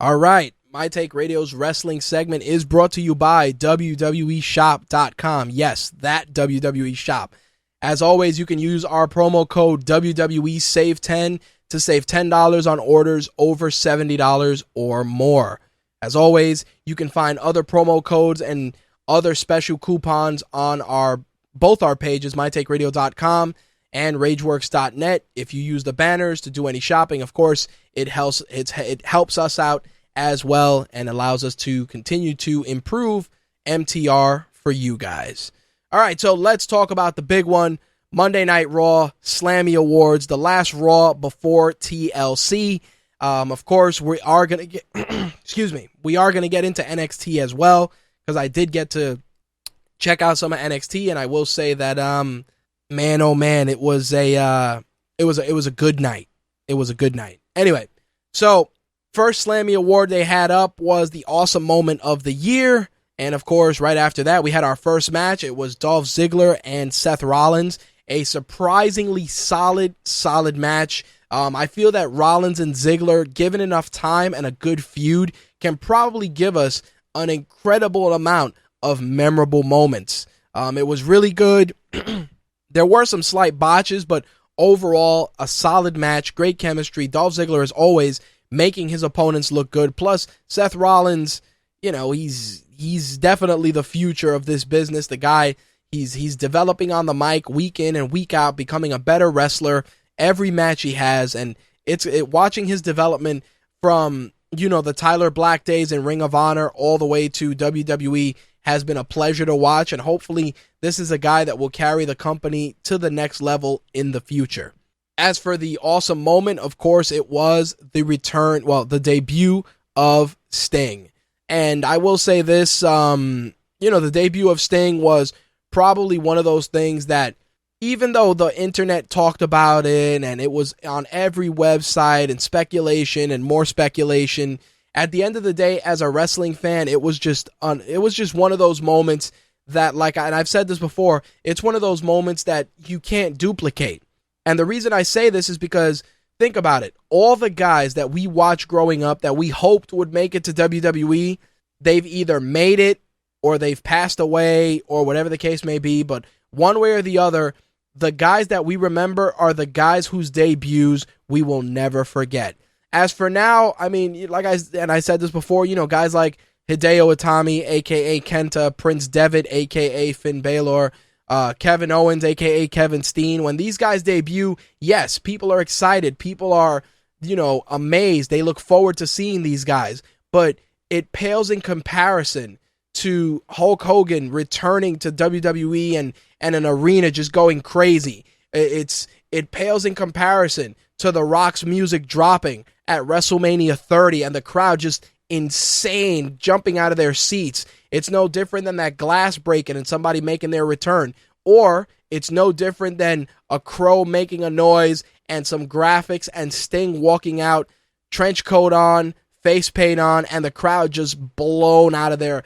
All right, My Take Radio's wrestling segment is brought to you by WWE Shop.com. Yes, that WWE Shop. As always, you can use our promo code WWE Save 10 to save $10 on orders over $70 or more. As always, you can find other promo codes and other special coupons on both our pages, mytakeradio.com and rageworks.net. If you use the banners to do any shopping, of course, it helps us out as well and allows us to continue to improve MTR for you guys. All right, so let's talk about the big one, Monday Night Raw Slammy Awards, the last Raw before TLC. Of course, we are going to get, we are going to get into NXT as well, because I did get to check out some of NXT, and I will say that, man, oh man, it was a good night. It was a good night. Anyway, so first Slammy Award they had up was the Awesome Moment of the Year. And of course, right after that, we had our first match. It was Dolph Ziggler and Seth Rollins. A surprisingly solid match. I feel that Rollins and Ziggler, given enough time and a good feud, can probably give us an incredible amount of memorable moments. It was really good. There were some slight botches, but overall, a solid match, great chemistry. Dolph Ziggler, as always, making his opponents look good. Plus, Seth Rollins, he's definitely the future of this business. The guy, he's developing on the mic week in and week out, becoming a better wrestler every match he has. And watching his development from, the Tyler Black days in Ring of Honor all the way to WWE has been a pleasure to watch. And hopefully this is a guy that will carry the company to the next level in the future. As for the awesome moment, of course, it was the debut of Sting. And I will say this, the debut of Sting was probably one of those things that, even though the internet talked about it and it was on every website and speculation and more speculation, at the end of the day, as a wrestling fan, it was just one of those moments that, and I've said this before, it's one of those moments that you can't duplicate. And the reason I say this is because, think about it, all the guys that we watched growing up that we hoped would make it to WWE, they've either made it or they've passed away or whatever the case may be, but one way or the other, the guys that we remember are the guys whose debuts we will never forget. As for now, I mean, I said this before, guys like Hideo Itami, a.k.a. Kenta, Prince Devitt, a.k.a. Finn Balor, Kevin Owens, a.k.a. Kevin Steen. When these guys debut, yes, people are excited. People are, amazed. They look forward to seeing these guys. But it pales in comparison to Hulk Hogan returning to WWE and an arena just going crazy. It pales in comparison to The Rock's music dropping at WrestleMania 30 and the crowd just insane, jumping out of their seats. It's no different than that glass breaking and somebody making their return. Or it's no different than a crow making a noise and some graphics and Sting walking out, trench coat on, face paint on, and the crowd just blown out of their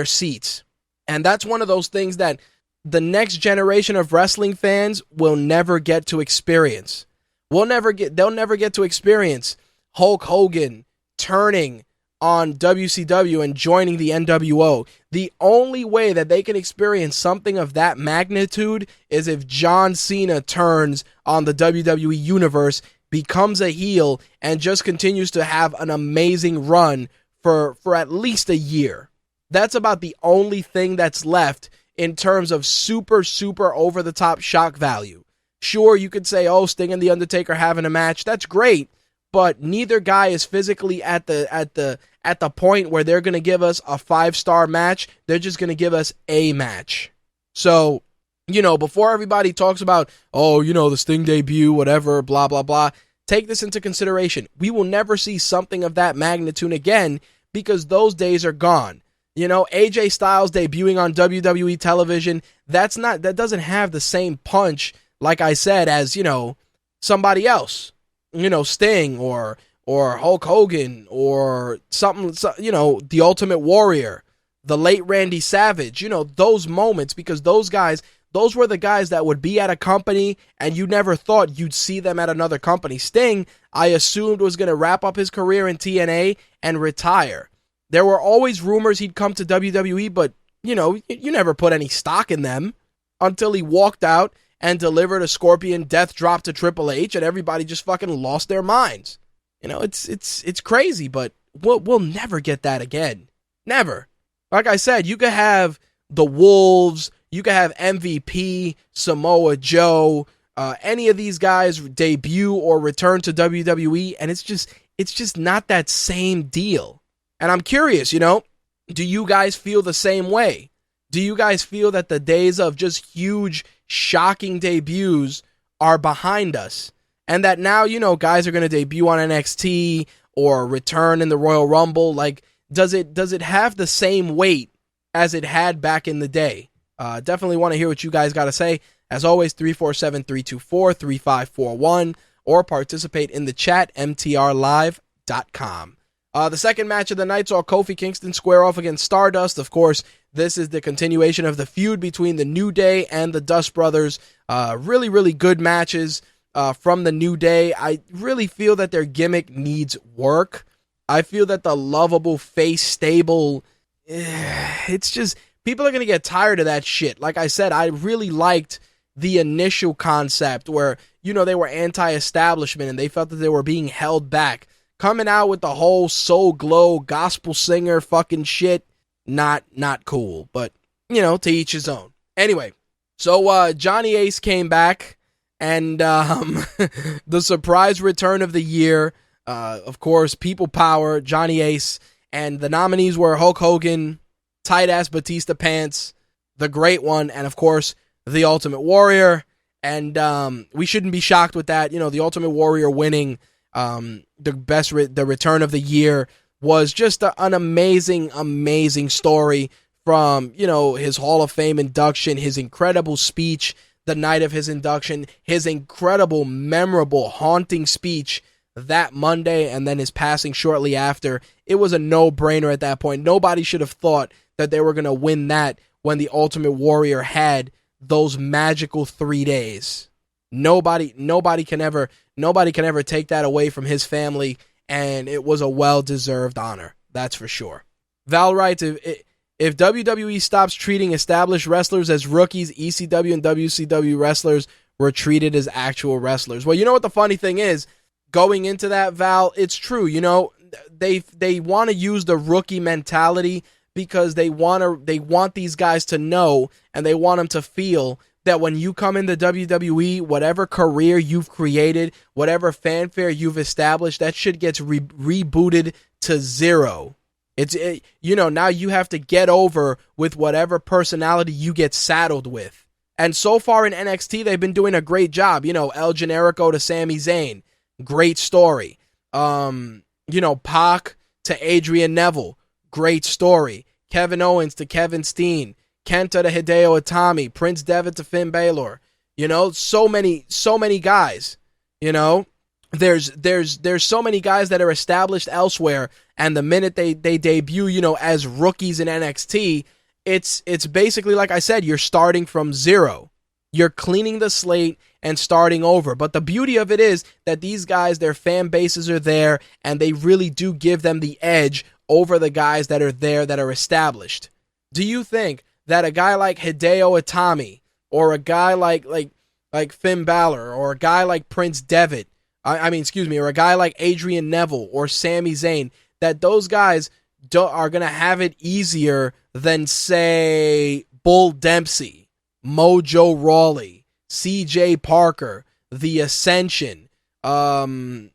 seats. And that's one of those things that the next generation of wrestling fans will never get to experience. They'll never get to experience Hulk Hogan turning on WCW and joining the NWO. The only way that they can experience something of that magnitude is if John Cena turns on the WWE Universe, becomes a heel, and just continues to have an amazing run for at least a year. That's about the only thing that's left in terms of super, super over-the-top shock value. Sure, you could say, oh, Sting and The Undertaker having a match. That's great, but neither guy is physically at the point where they're going to give us a 5-star match. They're just going to give us a match. So, before everybody talks about, oh, the Sting debut, whatever, blah, blah, blah, take this into consideration. We will never see something of that magnitude again because those days are gone. AJ Styles debuting on WWE television, that doesn't have the same punch, like I said, as, somebody else. Sting or Hulk Hogan or something, the Ultimate Warrior, the late Randy Savage, those moments, because those were the guys that would be at a company and you never thought you'd see them at another company. Sting, I assumed, was going to wrap up his career in TNA and retire. There were always rumors he'd come to WWE, but, you never put any stock in them until he walked out and delivered a Scorpion death drop to Triple H, and everybody just fucking lost their minds. It's crazy, but we'll never get that again. Never. Like I said, you could have the Wolves, you could have MVP, Samoa Joe, any of these guys debut or return to WWE, and it's just not that same deal. And I'm curious, do you guys feel the same way? Do you guys feel that the days of just huge, shocking debuts are behind us? And that now, guys are going to debut on NXT or return in the Royal Rumble? Like, does it have the same weight as it had back in the day? Definitely want to hear what you guys got to say. As always, 347-324-3541 or participate in the chat, mtrlive.com. The second match of the night saw Kofi Kingston square off against Stardust. Of course, this is the continuation of the feud between the New Day and the Dust Brothers. Really, really good matches from the New Day. I really feel that their gimmick needs work. I feel that the lovable face stable, it's just, people are going to get tired of that shit. Like I said, I really liked the initial concept where, they were anti-establishment and they felt that they were being held back. Coming out with the whole Soul Glow gospel singer fucking shit, not cool. But, to each his own. Anyway, so Johnny Ace came back, and the surprise return of the year, of course, People Power, Johnny Ace, and the nominees were Hulk Hogan, tight-ass Batista Pants, the Great One, and of course, the Ultimate Warrior. And we shouldn't be shocked with that. You know, the Ultimate Warrior winning the return of the year was just an amazing, amazing story from, you know, his Hall of Fame induction, his incredible speech the night of his induction, his incredible, memorable, haunting speech that Monday, and then his passing shortly after. It was a no-brainer at that point. Nobody should have thought that they were going to win that when the Ultimate Warrior had those magical 3 days. Nobody can ever take that away from his family, and it was a well-deserved honor. That's for sure. Val writes, if WWE stops treating established wrestlers as rookies, ECW and WCW wrestlers were treated as actual wrestlers. Well, you know what the funny thing is? Going into that, Val, it's true. You know, they want to use the rookie mentality because they want these guys to know, and they want them to feel that when you come into WWE, whatever career you've created, whatever fanfare you've established, that shit gets rebooted to zero. Now you have to get over with whatever personality you get saddled with. And so far in NXT, they've been doing a great job. You know, El Generico to Sami Zayn, great story. Pac to Adrian Neville, great story. Kevin Owens to Kevin Steen, Kenta to Hideo Itami, Prince Devitt to Finn Balor. You know, so many guys. You know, there's so many guys that are established elsewhere, and the minute they debut, you know, as rookies in NXT, it's basically, like I said, you're starting from zero. You're cleaning the slate and starting over. But the beauty of it is that these guys, their fan bases are there, and they really do give them the edge over the guys that are there that are established. Do you think that a guy like Hideo Itami, or a guy like Finn Balor, or a guy like Prince Devitt, or a guy like Adrian Neville or Sami Zayn, that those guys are going to have it easier than, say, Bull Dempsey, Mojo Rawley, CJ Parker, The Ascension, even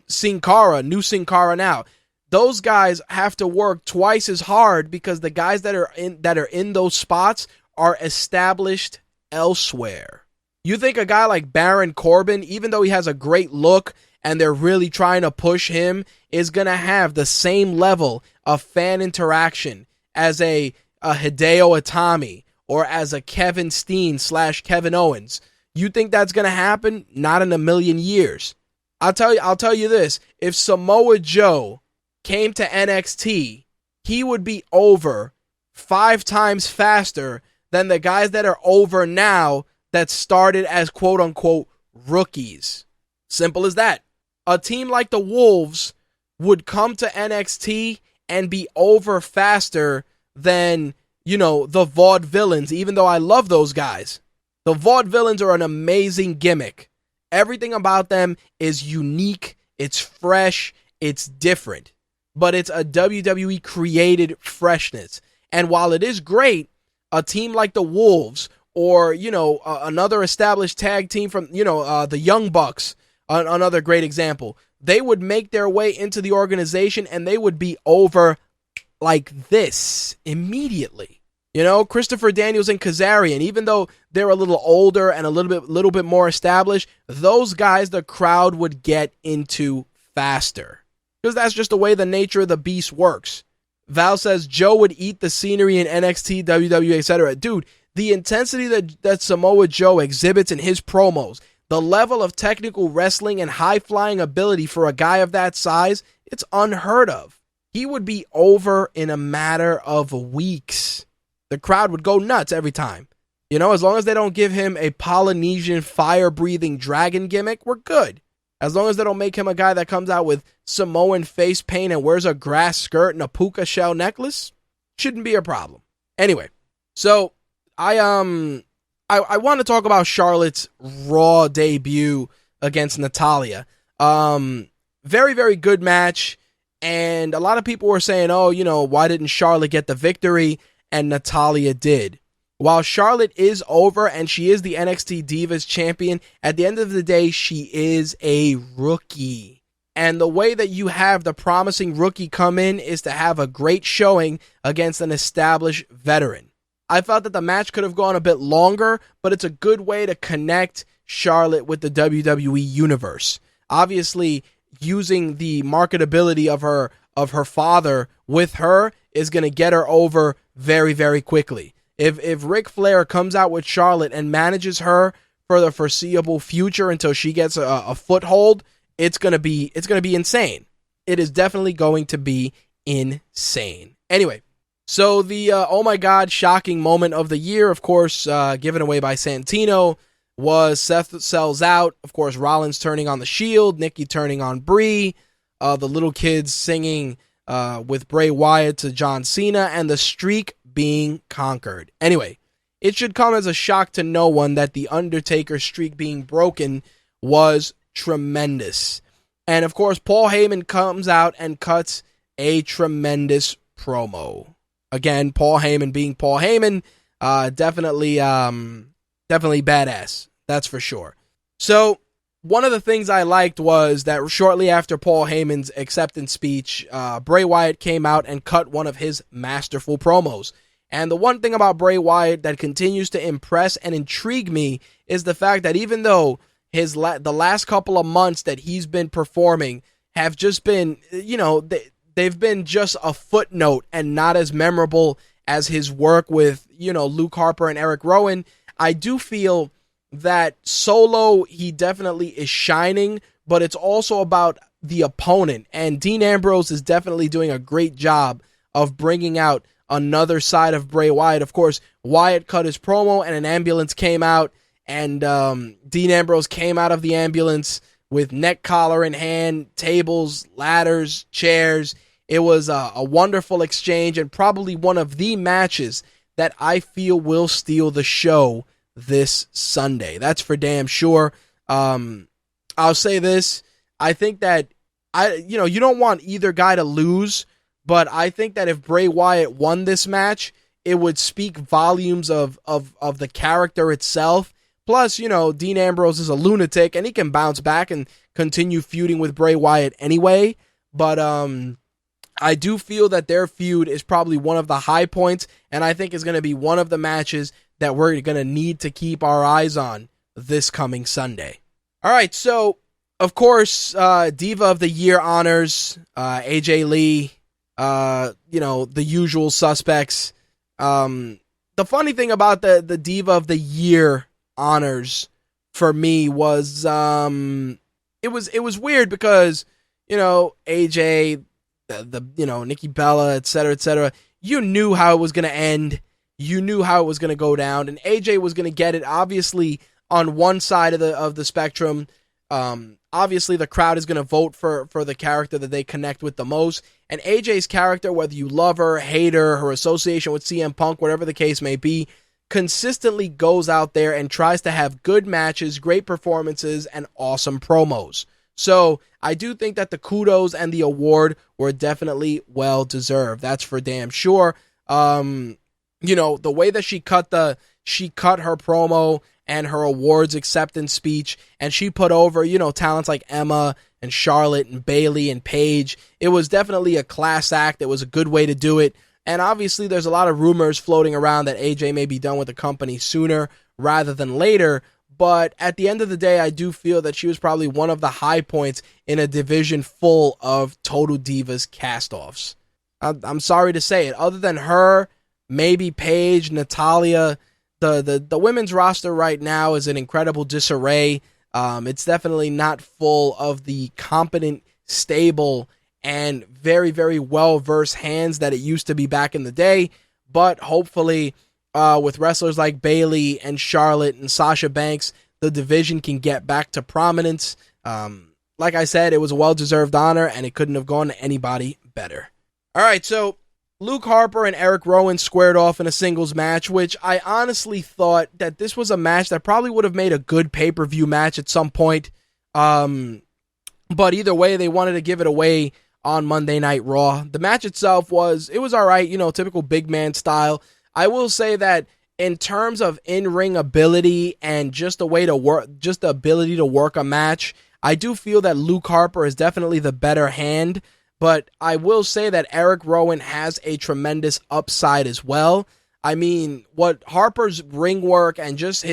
Sin Cara, new Sin Cara now. Those guys have to work twice as hard because the guys that are in those spots are established elsewhere. You think a guy like Baron Corbin, even though he has a great look and they're really trying to push him, is going to have the same level of fan interaction as a Hideo Itami or as a Kevin Steen / Kevin Owens? You think that's going to happen? Not in a million years. I'll tell you this. If Samoa Joe came to NXT, he would be over 5 times faster than the guys that are over now that started as quote-unquote rookies. Simple as that. A team like the Wolves would come to NXT and be over faster than, you know, the Vaudevillains, even though I love those guys. The Vaudevillains are an amazing gimmick. Everything about them is unique, it's fresh, it's different. But it's a WWE created freshness. And while it is great, a team like the Wolves, or, you know, another established tag team from, you know, the Young Bucks, another great example, they would make their way into the organization and they would be over like this immediately. You know, Christopher Daniels and Kazarian, even though they're a little older and a little bit more established, those guys the crowd would get into faster. Because that's just the way the nature of the beast works. Val says Joe would eat the scenery in NXT, WWE, etc. Dude, the intensity that Samoa Joe exhibits in his promos, the level of technical wrestling and high-flying ability for a guy of that size, it's unheard of. He would be over in a matter of weeks. The crowd would go nuts every time. You know, as long as they don't give him a Polynesian fire-breathing dragon gimmick, we're good. As long as they don't make him a guy that comes out with Samoan face paint and wears a grass skirt and a puka shell necklace, shouldn't be a problem. Anyway, so I want to talk about Charlotte's Raw debut against Natalya. Very, very good match. And a lot of people were saying, oh, you know, why didn't Charlotte get the victory? And Natalya did. While Charlotte is over and she is the NXT Divas champion, at the end of the day, she is a rookie. And the way that you have the promising rookie come in is to have a great showing against an established veteran. I felt that the match could have gone a bit longer, but it's a good way to connect Charlotte with the WWE universe. Obviously, using the marketability of her father with her is going to get her over very, very quickly. If Ric Flair comes out with Charlotte and manages her for the foreseeable future until she gets a foothold, it's gonna be insane. It is definitely going to be insane. Anyway, so the oh my god shocking moment of the year, of course, given away by Santino, was Seth sells out. Of course, Rollins turning on the Shield, Nikki turning on Brie, the little kids singing with Bray Wyatt to John Cena, and the streak being conquered. Anyway, it should come as a shock to no one that the Undertaker streak being broken was tremendous. And of course, Paul Heyman comes out and cuts a tremendous promo. Again, Paul Heyman being Paul Heyman, definitely badass. That's for sure. So, one of the things I liked was that shortly after Paul Heyman's acceptance speech, Bray Wyatt came out and cut one of his masterful promos. And the one thing about Bray Wyatt that continues to impress and intrigue me is the fact that even though the last couple of months that he's been performing have just been, they've been just a footnote and not as memorable as his work with, Luke Harper and Eric Rowan, I do feel that solo, he definitely is shining, but it's also about the opponent. And Dean Ambrose is definitely doing a great job of bringing out another side of Bray Wyatt. Of course, Wyatt cut his promo and an ambulance came out, and Dean Ambrose came out of the ambulance with neck collar in hand, tables, ladders, chairs. It was a wonderful exchange and probably one of the matches that I feel will steal the show this Sunday. That's for damn sure. I'll say this. I think that you don't want either guy to lose, but I think that if Bray Wyatt won this match, it would speak volumes of the character itself. Plus, Dean Ambrose is a lunatic and he can bounce back and continue feuding with Bray Wyatt anyway. But I do feel that their feud is probably one of the high points, and I think is going to be one of the matches that we're going to need to keep our eyes on this coming Sunday. All right, so, of course, Diva of the Year honors, AJ Lee, the usual suspects. The funny thing about the Diva of the Year honors for me was, it was weird because, AJ, Nikki Bella, etc., you knew how it was going to end. You knew how it was going to go down, and AJ was going to get it. Obviously, on one side of the spectrum, obviously the crowd is going to vote for the character that they connect with the most. And AJ's character, whether you love her, hate her, her association with CM Punk, whatever the case may be, consistently goes out there and tries to have good matches, great performances, and awesome promos. So I do think that the kudos and the award were definitely well deserved. That's for damn sure. The way that she cut her promo and her awards acceptance speech, and she put over, talents like Emma and Charlotte and Bayley and Paige. It was definitely a class act. It was a good way to do it. And obviously there's a lot of rumors floating around that AJ may be done with the company sooner rather than later. But at the end of the day, I do feel that she was probably one of the high points in a division full of Total Divas cast-offs. I'm sorry to say it. Other than her, maybe Paige, Natalya, the women's roster right now is in incredible disarray. It's definitely not full of the competent, stable, and very, very well-versed hands that it used to be back in the day. But hopefully, with wrestlers like Bayley and Charlotte and Sasha Banks, the division can get back to prominence. Like I said, it was a well-deserved honor, and it couldn't have gone to anybody better. All right, so Luke Harper and Eric Rowan squared off in a singles match, which I honestly thought that this was a match that probably would have made a good pay-per-view match at some point. But either way, they wanted to give it away on Monday Night Raw. The match itself was all right, typical big man style. I will say that in terms of in-ring ability and just the ability to work a match, I do feel that Luke Harper is definitely the better hand. But I will say that Eric Rowan has a tremendous upside as well. I mean, what Harper's ring work and just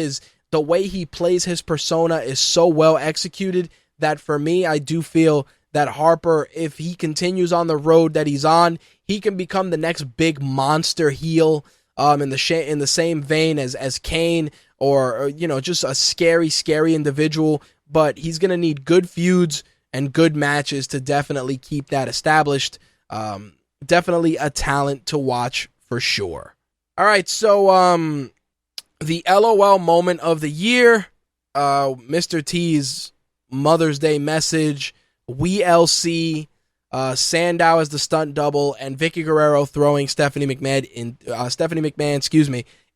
the way he plays his persona is so well executed that for me, I do feel that Harper, if he continues on the road that he's on, he can become the next big monster heel in the same vein as Kane or just a scary individual. But he's going to need good feuds and good matches to definitely keep that established. Definitely a talent to watch for sure. All right, so the LOL moment of the year, Mr. T's Mother's Day message, WLC, Sandow as the stunt double, and Vicky Guerrero throwing Stephanie McMahon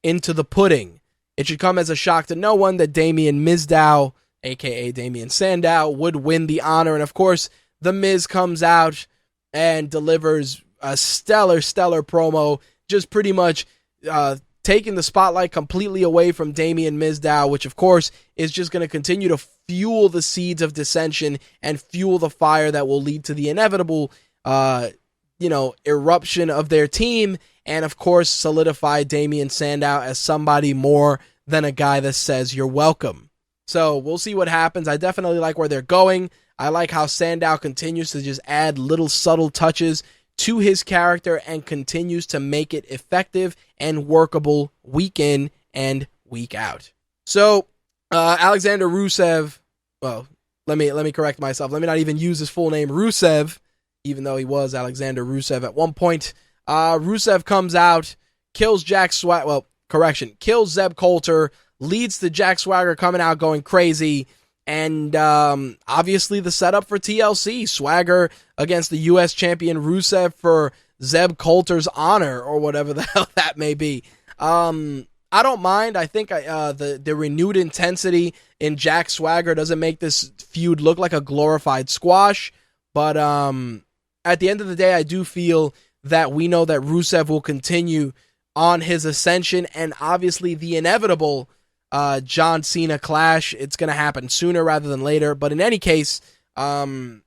into the pudding. It should come as a shock to no one that Damien Mizdow, aka Damien Sandow, would win the honor. And of course, The Miz comes out and delivers a stellar promo, just pretty much taking the spotlight completely away from Damien Mizdow, which of course is just going to continue to fuel the seeds of dissension and fuel the fire that will lead to the inevitable, eruption of their team, and of course solidify Damien Sandow as somebody more than a guy that says you're welcome. So we'll see what happens. I definitely like where they're going. I like how Sandow continues to just add little subtle touches to his character and continues to make it effective and workable week in and week out. So, Alexander Rusev, well, let me correct myself. Let me not even use his full name, Rusev, even though he was Alexander Rusev at one point. Rusev comes out, kills kills Zeb Coulter, leads to Jack Swagger coming out going crazy, and obviously the setup for TLC, Swagger against the U.S. champion Rusev for Zeb Coulter's honor, or whatever the hell that may be. I don't mind. I think the renewed intensity in Jack Swagger doesn't make this feud look like a glorified squash, but at the end of the day, I do feel that we know that Rusev will continue on his ascension, and obviously the inevitable John Cena clash. It's going to happen sooner rather than later. But in any case, I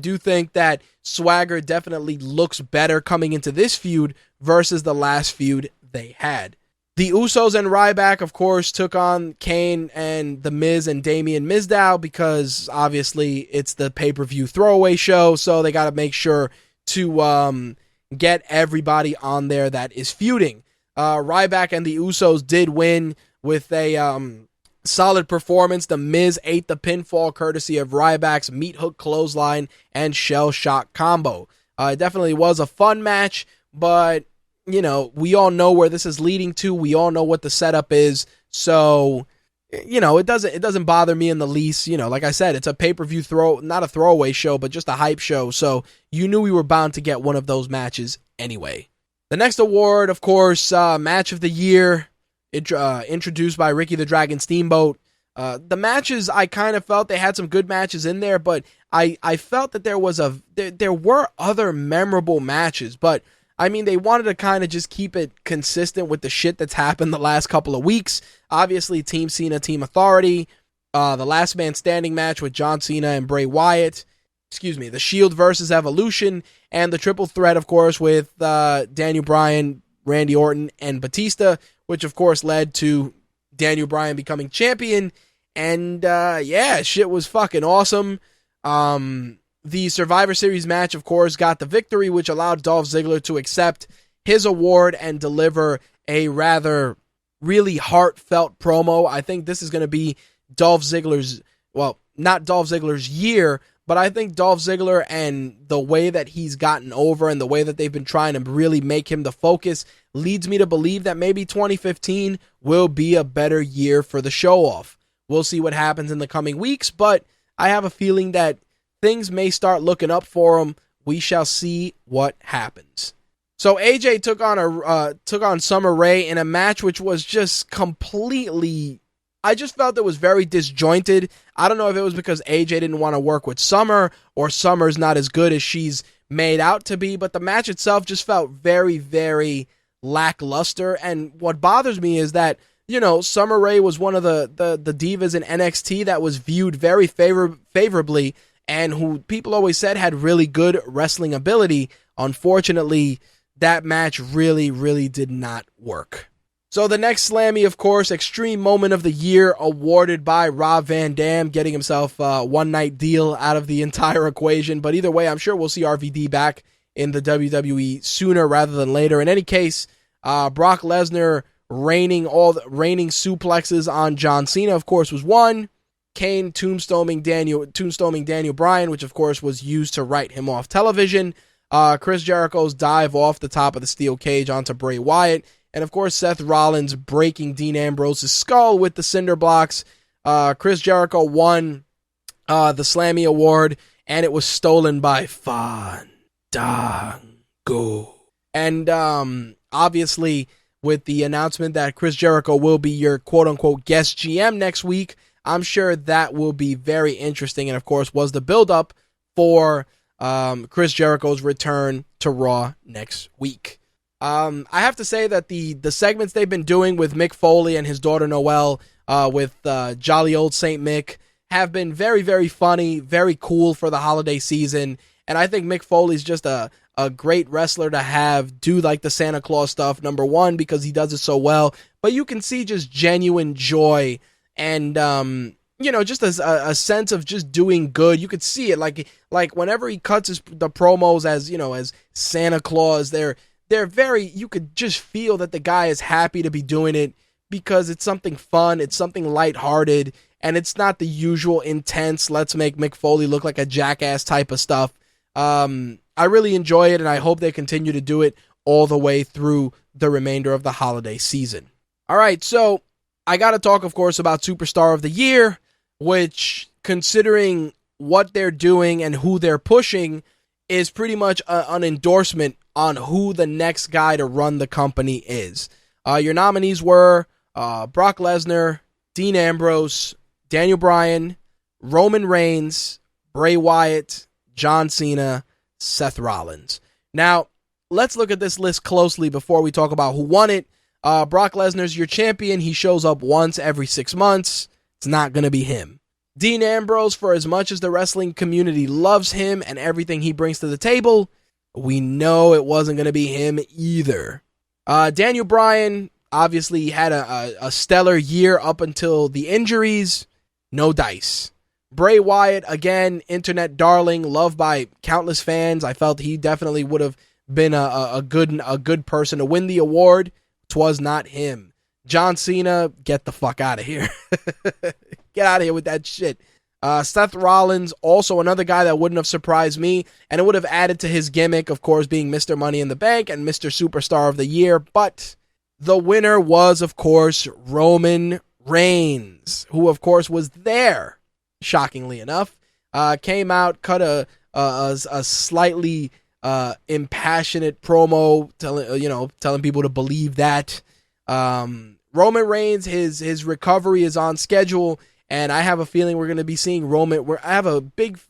do think that Swagger definitely looks better coming into this feud versus the last feud they had. The Usos and Ryback, of course, took on Kane and The Miz and Damien Mizdow because obviously it's the pay-per-view throwaway show, so they got to make sure to get everybody on there that is feuding. Ryback and the Usos did win with a solid performance. The Miz ate the pinfall courtesy of Ryback's meat hook clothesline and shell shock combo. It definitely was a fun match, but we all know where this is leading to. We all know what the setup is. So, it doesn't bother me in the least. Like I said, it's a pay-per-view not a throwaway show, but just a hype show. So you knew we were bound to get one of those matches anyway. The next award, of course, match of the year, introduced by Ricky the Dragon Steamboat. The matches, I kind of felt they had some good matches in there, but I felt that there were other memorable matches, but I mean, they wanted to kind of just keep it consistent with the shit that's happened the last couple of weeks. Obviously, Team Cena, Team Authority, the Last Man Standing match with John Cena and Bray Wyatt, the Shield versus Evolution, and the triple threat, of course, with Daniel Bryan, Randy Orton, and Batista, which, of course, led to Daniel Bryan becoming champion. And, shit was fucking awesome. The Survivor Series match, of course, got the victory, which allowed Dolph Ziggler to accept his award and deliver a rather really heartfelt promo. I think this is going to be Dolph Ziggler's, not Dolph Ziggler's year, but I think Dolph Ziggler and the way that he's gotten over and the way that they've been trying to really make him the focus leads me to believe that maybe 2015 will be a better year for the show-off. We'll see what happens in the coming weeks, but I have a feeling that things may start looking up for him. We shall see what happens. So AJ took on Summer Rae in a match which was just completely, I just felt it was very disjointed. I don't know if it was because AJ didn't want to work with Summer or Summer's not as good as she's made out to be, but the match itself just felt very, very lackluster. And what bothers me is that, Summer Rae was one of the divas in NXT that was viewed very favorably and who people always said had really good wrestling ability. Unfortunately, that match really, really did not work. So the next Slammy, of course, Extreme Moment of the Year, awarded by Rob Van Dam, getting himself a one-night deal out of the entire equation. But either way, I'm sure we'll see RVD back in the WWE sooner rather than later. In any case, Brock Lesnar raining suplexes on John Cena, of course, was one. Kane tombstoning Daniel Bryan, which of course was used to write him off television. Chris Jericho's dive off the top of the steel cage onto Bray Wyatt. And of course, Seth Rollins breaking Dean Ambrose's skull with the cinder blocks. Chris Jericho won the Slammy Award, and it was stolen by Fandango. And obviously, with the announcement that Chris Jericho will be your quote-unquote guest GM next week, I'm sure that will be very interesting, and of course was the build-up for Chris Jericho's return to Raw next week. I have to say that the segments they've been doing with Mick Foley and his daughter Noelle with Jolly Old Saint Mick have been very, very funny, very cool for the holiday season, and I think Mick Foley's just a great wrestler to have do like the Santa Claus stuff, number one, because he does it so well, but you can see just genuine joy and just as a sense of just doing good. You could see it like whenever he cuts the promos as Santa Claus, they're very, you could just feel that the guy is happy to be doing it because it's something fun, it's something lighthearted, and it's not the usual intense, let's make Mick Foley look like a jackass type of stuff. I really enjoy it, and I hope they continue to do it all the way through the remainder of the holiday season. All right, so I got to talk, of course, about Superstar of the Year, which, considering what they're doing and who they're pushing, is pretty much an endorsement on who the next guy to run the company is. Your nominees were Brock Lesnar, Dean Ambrose, Daniel Bryan, Roman Reigns, Bray Wyatt, John Cena, Seth Rollins. Now, let's look at this list closely before we talk about who won it. Brock Lesnar's your champion. He shows up once every 6 months. It's not going to be him. Dean Ambrose, for as much as the wrestling community loves him and everything he brings to the table, we know it wasn't going to be him either. Daniel Bryan obviously had a stellar year up until the injuries. No dice. Bray Wyatt, again, internet darling, loved by countless fans. I felt he definitely would have been a good person to win the award. 'Twas not him. John Cena, get the fuck out of here. Get out of here with that shit. Seth Rollins, also another guy that wouldn't have surprised me, and it would have added to his gimmick, of course, being Mr. Money in the Bank and Mr. Superstar of the Year, but the winner was, of course, Roman Reigns, who, of course, was there, shockingly enough. Came out, cut a slightly impassionate promo, telling people to believe that. Roman Reigns, his recovery is on schedule, and I have a feeling we're going to be seeing I have a big,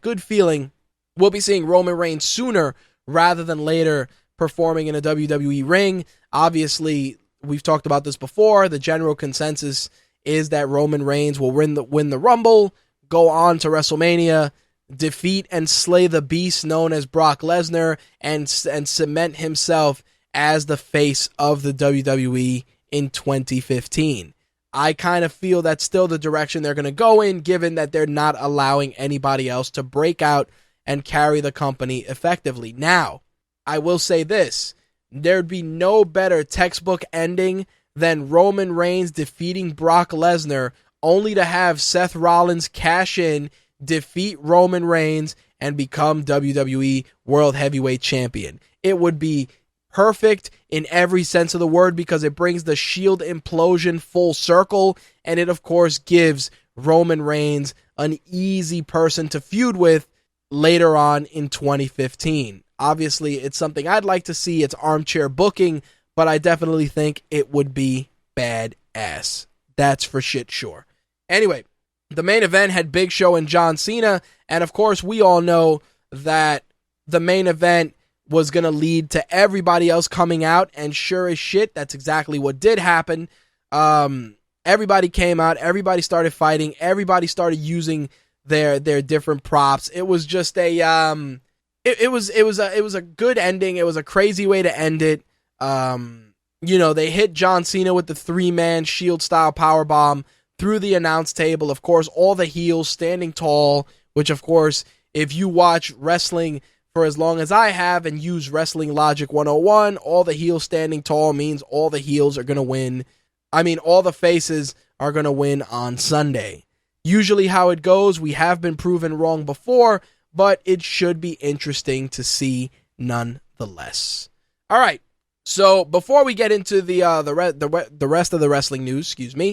good feeling we'll be seeing Roman Reigns sooner rather than later performing in a WWE ring. Obviously, we've talked about this before. The general consensus is that Roman Reigns will win the Rumble, go on to WrestleMania, defeat and slay the beast known as Brock Lesnar, and cement himself as the face of the WWE in 2015. I kind of feel that's still the direction they're going to go in, given that they're not allowing anybody else to break out and carry the company effectively. Now, I will say this. There'd be no better textbook ending than Roman Reigns defeating Brock Lesnar, only to have Seth Rollins cash in, defeat Roman Reigns, and become WWE World Heavyweight Champion. It would be perfect in every sense of the word because it brings the Shield implosion full circle, and it, of course, gives Roman Reigns an easy person to feud with later on in 2015. Obviously, it's something I'd like to see. It's armchair booking, but I definitely think it would be badass. That's for shit sure. Anyway, the main event had Big Show and John Cena, and of course, we all know that the main event was going to lead to everybody else coming out, and sure as shit, that's exactly what did happen. Everybody came out, everybody started fighting, everybody started using their different props. It was just it was a good ending. It was a crazy way to end it. They hit John Cena with the 3-man Shield style power bomb through the announce table. Of course, all the heels standing tall, which of course, if you watch wrestling for as long as I have and use Wrestling Logic 101, all the heels standing tall means all the heels are going to win. I mean, all the faces are going to win on Sunday. Usually how it goes, we have been proven wrong before, but it should be interesting to see nonetheless. All right, so before we get into the rest of the wrestling news, NXT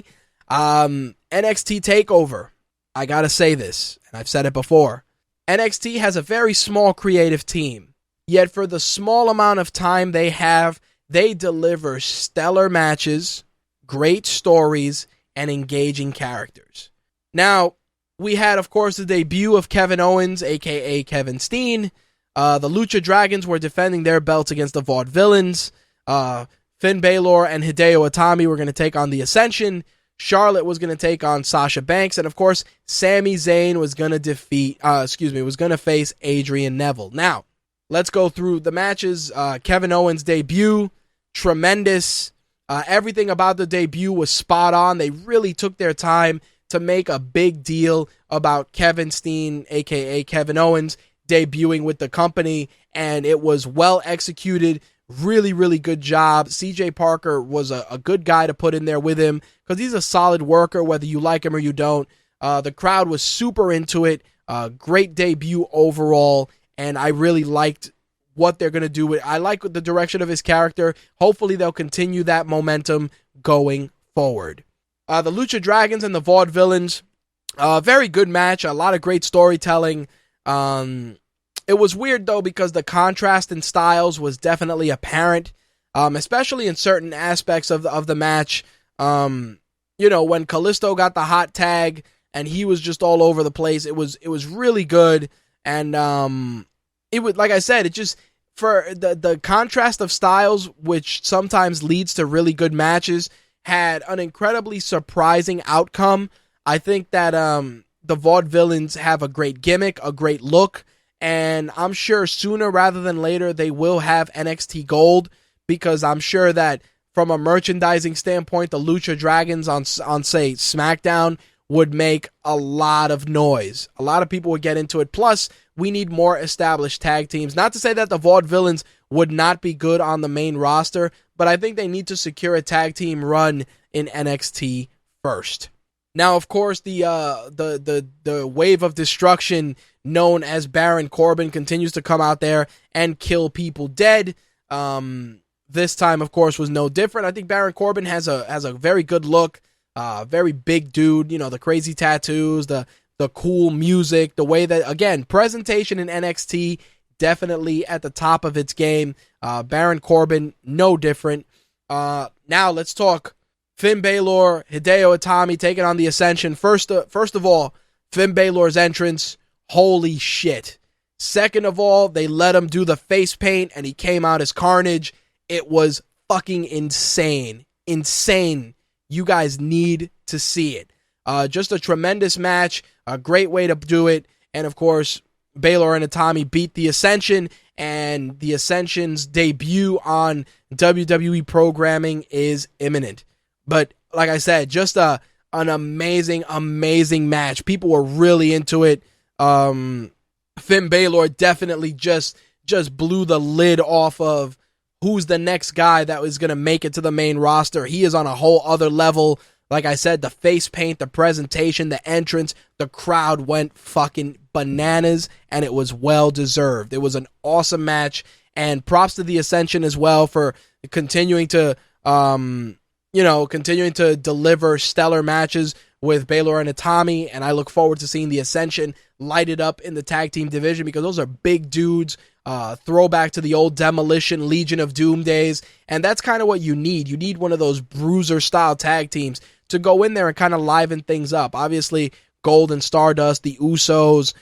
TakeOver. I gotta say this, and I've said it before. NXT has a very small creative team, yet for the small amount of time they have, they deliver stellar matches, great stories, and engaging characters. Now, we had, of course, the debut of Kevin Owens, a.k.a. Kevin Steen. The Lucha Dragons were defending their belts against the Vaudevillains. Finn Balor and Hideo Itami were going to take on the Ascension. Charlotte was going to take on Sasha Banks. And, of course, Sami Zayn was going to face Adrian Neville. Now, let's go through the matches. Kevin Owens' debut, tremendous. Everything about the debut was spot on. They really took their time to make a big deal about Kevin Steen, a.k.a. Kevin Owens, debuting with the company, and it was well executed. Really, really good job. CJ Parker was a good guy to put in there with him because he's a solid worker, whether you like him or you don't. The crowd was super into it. Great debut overall, and I really liked what they're going to do with it. I like the direction of his character. Hopefully, they'll continue that momentum going forward. The Lucha Dragons and the Vaudevillains, very good match. A lot of great storytelling. It was weird, though, because the contrast in styles was definitely apparent, especially in certain aspects of the match. When Kalisto got the hot tag and he was just all over the place, it was really good. And it would, like I said, it just, for the contrast of styles, which sometimes leads to really good matches, had an incredibly surprising outcome. I think that the Vaudevillains have a great gimmick, a great look, and I'm sure sooner rather than later they will have NXT Gold, because I'm sure that from a merchandising standpoint, the Lucha Dragons on say, SmackDown would make a lot of noise. A lot of people would get into it. Plus, we need more established tag teams. Not to say that the Vaudevillains would not be good on the main roster, but I think they need to secure a tag team run in NXT first. Now, of course, the wave of destruction known as Baron Corbin continues to come out there and kill people dead. This time, of course, was no different. I think Baron Corbin has a very good look, very big dude. The crazy tattoos, the cool music, the way that, again, presentation in NXT definitely at the top of its game. Baron Corbin, no different. Now let's talk Finn Balor, Hideo Itami taking on the Ascension. First of all, Finn Balor's entrance, holy shit. Second of all, they let him do the face paint and he came out as Carnage. It was fucking insane. Insane. You guys need to see it. Just a tremendous match, a great way to do it, and of course, Balor and Itami beat the Ascension, and the Ascension's debut on WWE programming is imminent. But like I said, just an amazing, amazing match. People were really into it. Finn Balor definitely just blew the lid off of who's the next guy that was going to make it to the main roster. He is on a whole other level. Like I said, the face paint, the presentation, the entrance, the crowd went fucking bananas, and it was well deserved. It was an awesome match, and props to the Ascension as well for continuing to deliver stellar matches with Balor and Itami, and I look forward to seeing the Ascension light it up in the tag team division because those are big dudes. Throwback to the old Demolition Legion of Doom days, and that's kind of what you need. You need one of those bruiser-style tag teams to go in there and kind of liven things up. Obviously, Gold and Stardust, the Usos,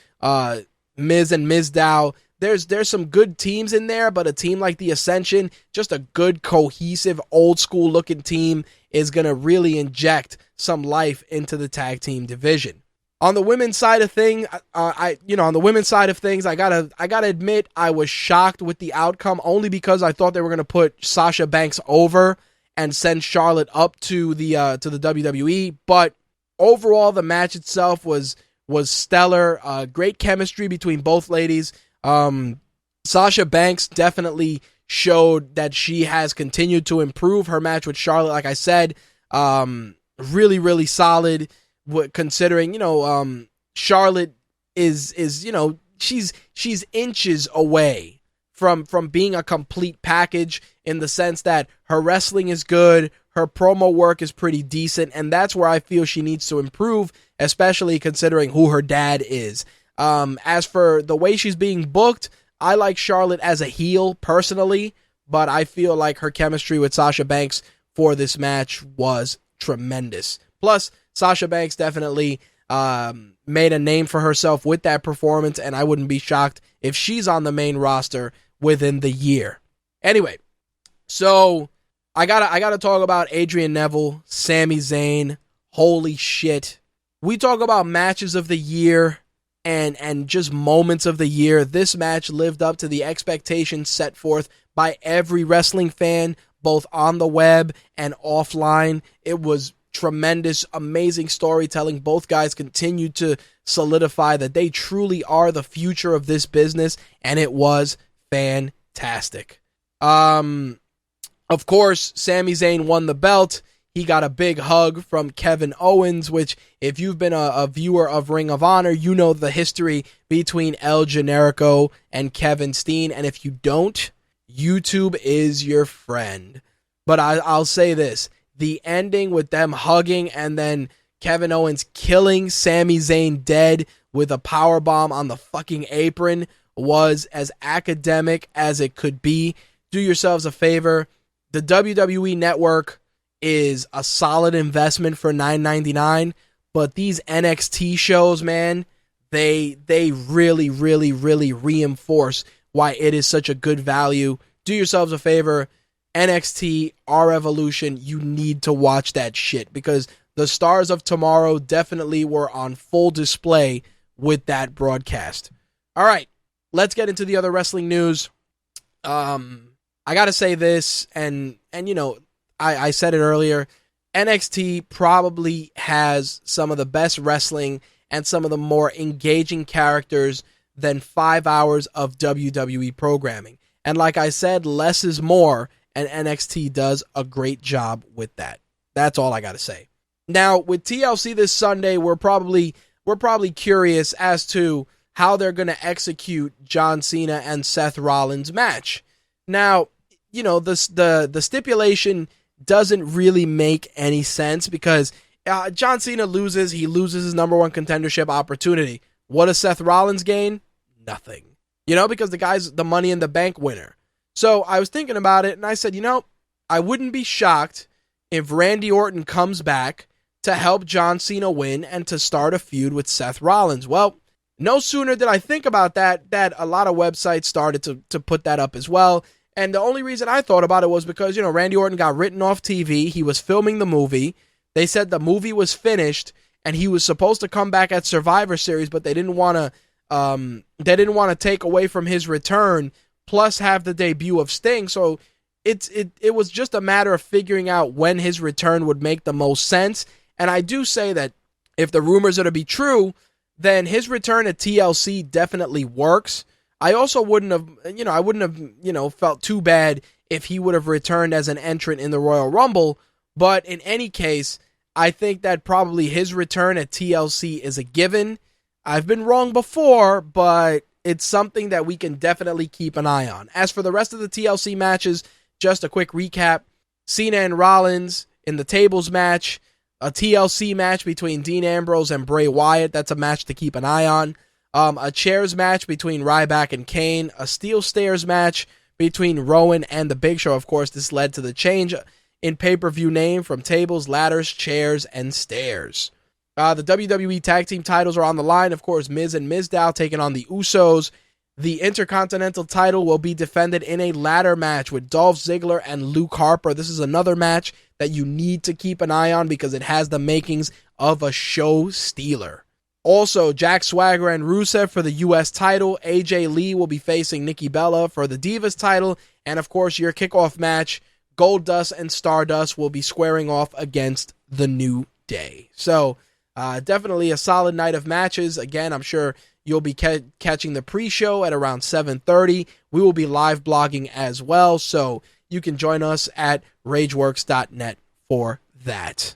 Miz and Mizdow. There's some good teams in there, but a team like the Ascension, just a good, cohesive, old-school-looking team, is going to really inject some life into the tag team division. On the women's side of things, on the women's side of things, I gotta admit I was shocked with the outcome, only because I thought they were gonna put Sasha Banks over and send Charlotte up to the WWE. But overall, the match itself was stellar. Great chemistry between both ladies. Sasha Banks definitely showed that she has continued to improve her match with Charlotte. Like I said, really, really solid. Considering, Charlotte is she's inches away from being a complete package, in the sense that her wrestling is good, her promo work is pretty decent, and that's where I feel she needs to improve, especially considering who her dad is. As for the way she's being booked, I like Charlotte as a heel personally, but I feel like her chemistry with Sasha Banks for this match was tremendous. Plus, Sasha Banks definitely made a name for herself with that performance, and I wouldn't be shocked if she's on the main roster within the year. Anyway, so I gotta talk about Adrian Neville, Sami Zayn. Holy shit. We talk about matches of the year and just moments of the year. This match lived up to the expectations set forth by every wrestling fan, both on the web and offline. It was tremendous, amazing storytelling. Both guys continued to solidify that they truly are the future of this business, and it was fantastic. Of course, Sami Zayn won the belt. He got a big hug from Kevin Owens, which, if you've been a viewer of Ring of Honor, you know the history between El Generico and Kevin Steen, and if you don't, YouTube is your friend. But I'll say this. The ending with them hugging and then Kevin Owens killing Sami Zayn dead with a powerbomb on the fucking apron was as academic as it could be. Do yourselves a favor. The WWE Network is a solid investment for $9.99, but these NXT shows, man, they really, really, really reinforce why it is such a good value. Do yourselves a favor. NXT, Our Evolution, you need to watch that shit, because the stars of tomorrow definitely were on full display with that broadcast. All right, let's get into the other wrestling news. I gotta say this, and I said it earlier, NXT probably has some of the best wrestling and some of the more engaging characters than 5 hours of WWE programming. And like I said, less is more, and NXT does a great job with that. That's all I got to say. Now, with TLC this Sunday, we're probably curious as to how they're going to execute John Cena and Seth Rollins' match. Now, the stipulation doesn't really make any sense, because John Cena loses. He loses his number one contendership opportunity. What does Seth Rollins gain? Nothing. Because the guy's the Money in the Bank winner. So I was thinking about it, and I said, I wouldn't be shocked if Randy Orton comes back to help John Cena win and to start a feud with Seth Rollins. Well, no sooner did I think about that a lot of websites started to put that up as well. And the only reason I thought about it was because, Randy Orton got written off TV. He was filming the movie. They said the movie was finished, and he was supposed to come back at Survivor Series, but they didn't want to take away from his return, plus have the debut of Sting. So it was just a matter of figuring out when his return would make the most sense. And I do say that if the rumors are to be true, then his return at TLC definitely works. I also wouldn't have felt too bad if he would have returned as an entrant in the Royal Rumble. But in any case, I think that probably his return at TLC is a given. I've been wrong before, but it's something that we can definitely keep an eye on. As for the rest of the TLC matches, just a quick recap. Cena and Rollins in the tables match. A TLC match between Dean Ambrose and Bray Wyatt. That's a match to keep an eye on. A chairs match between Ryback and Kane. A steel stairs match between Rowan and The Big Show. Of course, this led to the change in pay-per-view name from tables, ladders, chairs, and stairs. The WWE Tag Team titles are on the line. Of course, Miz and Mizdow taking on the Usos. The Intercontinental title will be defended in a ladder match with Dolph Ziggler and Luke Harper. This is another match that you need to keep an eye on because it has the makings of a show stealer. Also, Jack Swagger and Rusev for the U.S. title. AJ Lee will be facing Nikki Bella for the Divas title. And, of course, your kickoff match, Goldust and Stardust will be squaring off against The New Day. So, definitely a solid night of matches. Again, I'm sure you'll be catching the pre-show at around 7:30. We will be live blogging as well, so you can join us at rageworks.net for that.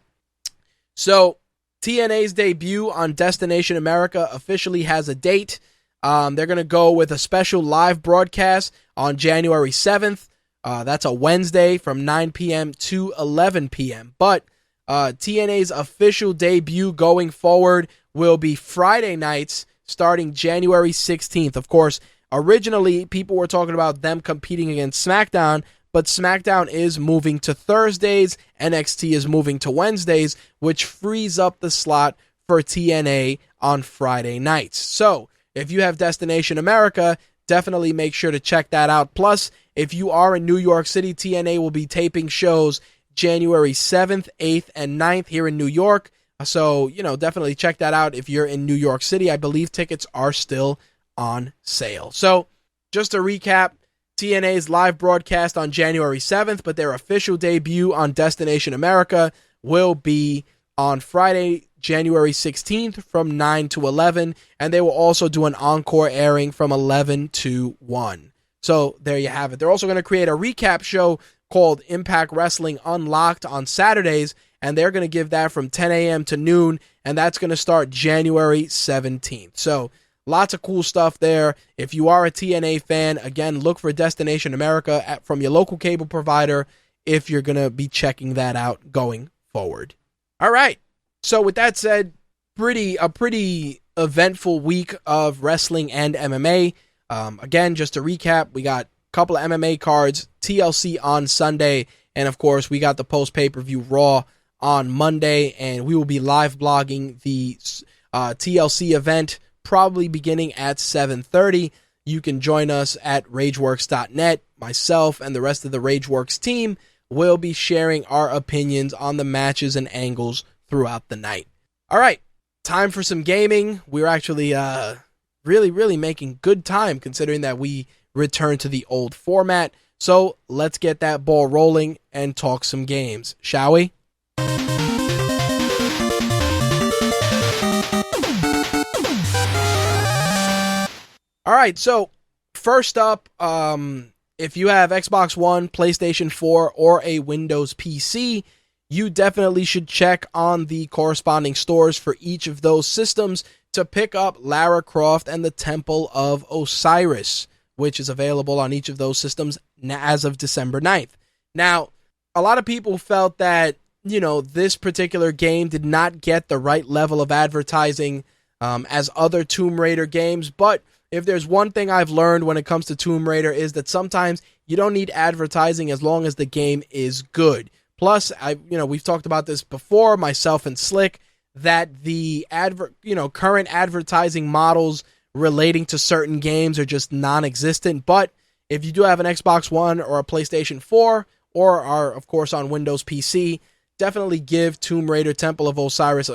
So, TNA's debut on Destination America officially has a date. They're going to go with a special live broadcast on January 7th. That's a Wednesday from 9 p.m. to 11 p.m. But TNA's official debut going forward will be Friday nights starting January 16th. Of course, originally people were talking about them competing against SmackDown, but SmackDown is moving to Thursdays, NXT is moving to Wednesdays, which frees up the slot for TNA on Friday nights. So, if you have Destination America, definitely make sure to check that out. Plus, if you are in New York City, TNA will be taping shows January 7th, 8th, and 9th here in New York. So, definitely check that out if you're in New York City. I believe tickets are still on sale. So, just to recap, TNA's live broadcast on January 7th, but their official debut on Destination America will be on Friday, January 16th from 9 to 11, and they will also do an encore airing from 11 to 1. So there you have it. They're also going to create a recap show called Impact Wrestling Unlocked on Saturdays, and they're going to give that from 10 a.m. to noon, and that's going to start January 17th. So lots of cool stuff there. If you are a TNA fan, again, look for Destination America from your local cable provider if you're going to be checking that out going forward. All right. So with that said, a pretty eventful week of wrestling and MMA. Again, just to recap, we got a couple of MMA cards, TLC on Sunday, and of course, we got the post-pay-per-view Raw on Monday, and we will be live blogging the TLC event probably beginning at 7:30. You can join us at rageworks.net. Myself and the rest of the Rageworks team will be sharing our opinions on the matches and angles throughout the night. All right, time for some gaming. We're actually really making good time considering that we returned to the old format. So let's get that ball rolling and talk some games, shall we? All right, so first up, if you have Xbox One, PlayStation 4, or a Windows PC, you definitely should check on the corresponding stores for each of those systems to pick up Lara Croft and the Temple of Osiris, which is available on each of those systems as of December 9th. Now, a lot of people felt that, this particular game did not get the right level of advertising as other Tomb Raider games, but if there's one thing I've learned when it comes to Tomb Raider is that sometimes you don't need advertising as long as the game is good. Plus, we've talked about this before, myself and Slick, that the current advertising models relating to certain games are just non-existent. But if you do have an Xbox One or a PlayStation 4 or are, of course, on Windows PC, definitely give Tomb Raider Temple of Osiris,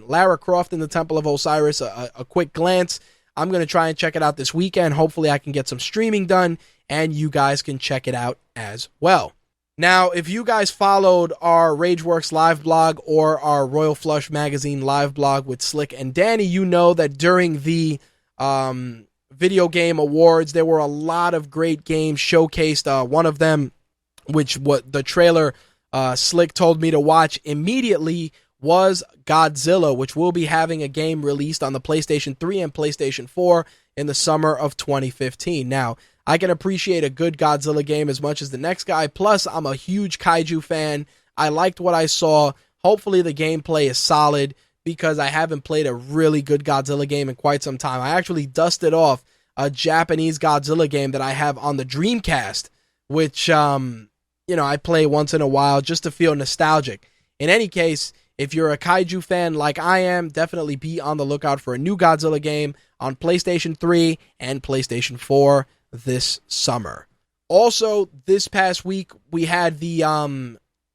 Lara Croft and the Temple of Osiris a quick glance. I'm going to try and check it out this weekend. Hopefully I can get some streaming done and you guys can check it out as well. Now, if you guys followed our Rageworks live blog or our Royal Flush Magazine live blog with Slick and Danny, you know that during the Video Game Awards, there were a lot of great games showcased. One of them, the trailer Slick told me to watch immediately, was Godzilla, which will be having a game released on the PlayStation 3 and PlayStation 4 in the summer of 2015. Now, I can appreciate a good Godzilla game as much as the next guy. Plus, I'm a huge kaiju fan. I liked what I saw. Hopefully, the gameplay is solid because I haven't played a really good Godzilla game in quite some time. I actually dusted off a Japanese Godzilla game that I have on the Dreamcast, which, I play once in a while just to feel nostalgic. In any case, if you're a kaiju fan like I am, definitely be on the lookout for a new Godzilla game on PlayStation 3 and PlayStation 4 this summer. Also, this past week, we had the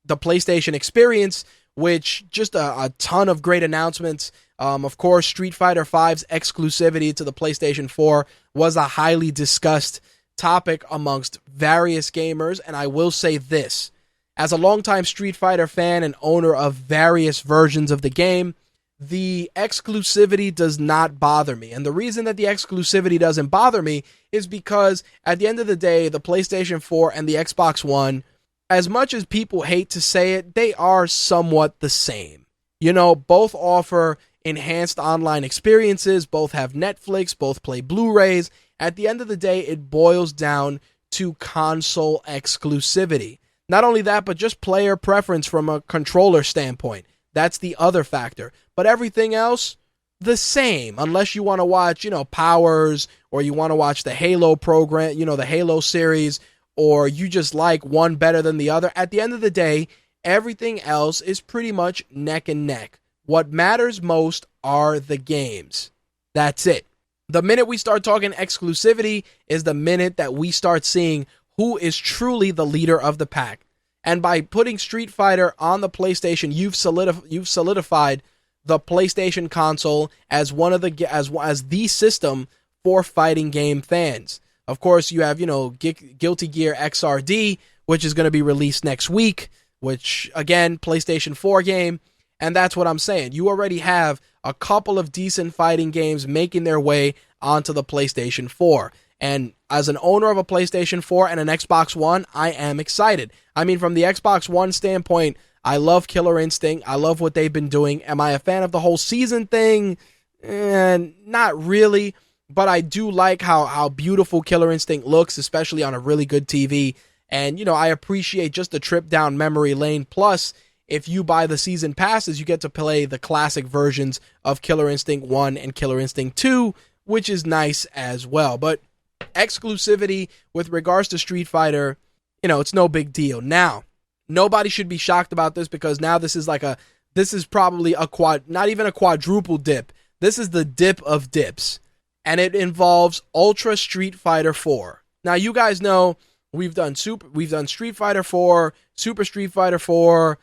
PlayStation Experience, which just a ton of great announcements. Of course, Street Fighter V's exclusivity to the PlayStation 4 was a highly discussed topic amongst various gamers, and I will say this. As a longtime Street Fighter fan and owner of various versions of the game, the exclusivity does not bother me. And the reason that the exclusivity doesn't bother me is because at the end of the day, the PlayStation 4 and the Xbox One, as much as people hate to say it, they are somewhat the same. You know, both offer enhanced online experiences, both have Netflix, both play Blu-rays. At the end of the day, it boils down to console exclusivity. Not only that, but just player preference from a controller standpoint. That's the other factor. But everything else, the same. Unless you want to watch, Powers, or you want to watch the Halo program, the Halo series, or you just like one better than the other. At the end of the day, everything else is pretty much neck and neck. What matters most are the games. That's it. The minute we start talking exclusivity is the minute that we start seeing who is truly the leader of the pack. And by putting Street Fighter on the PlayStation, you've solidified the PlayStation console as one of the as the system for fighting game fans. Of course, you have Guilty Gear XRD, which is going to be released next week, which again, PlayStation 4 game, and that's what I'm saying. You already have a couple of decent fighting games making their way onto the PlayStation 4. And as an owner of a PlayStation 4 and an Xbox One, I am excited. I mean, from the Xbox One standpoint, I love Killer Instinct. I love what they've been doing. Am I a fan of the whole season thing? Not really, but I do like how beautiful Killer Instinct looks, especially on a really good TV. And, I appreciate just the trip down memory lane. Plus, if you buy the season passes, you get to play the classic versions of Killer Instinct 1 and Killer Instinct 2, which is nice as well. But exclusivity with regards to Street Fighter, it's no big deal. Now, nobody should be shocked about this because now this is probably not even a quadruple dip. This is the dip of dips, and it involves Ultra Street Fighter 4. Now, you guys know we've done Street Fighter 4, Super Street Fighter 4,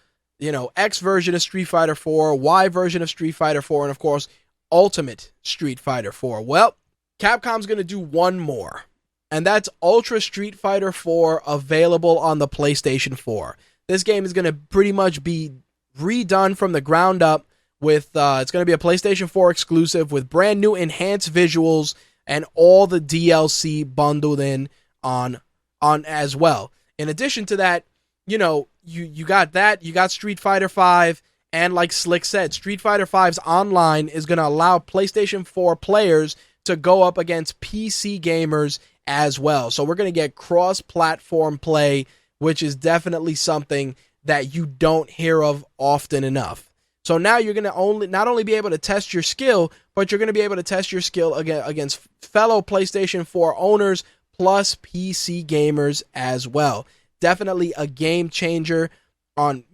X version of Street Fighter 4, Y version of Street Fighter 4, and of course, Ultimate Street Fighter 4. Well, Capcom's going to do one more, and that's Ultra Street Fighter 4 available on the PlayStation 4. This game is going to pretty much be redone from the ground up with, it's going to be a PlayStation 4 exclusive with brand new enhanced visuals and all the DLC bundled in on as well. In addition to that, you got that, you got Street Fighter 5, and like Slick said, Street Fighter 5's online is going to allow PlayStation 4 players to go up against PC gamers as well. So we're going to get cross-platform play, which is definitely something that you don't hear of often enough. So now you're going to not only be able to test your skill, but you're going to be able to test your skill against fellow PlayStation 4 owners plus PC gamers as well. Definitely a game changer on,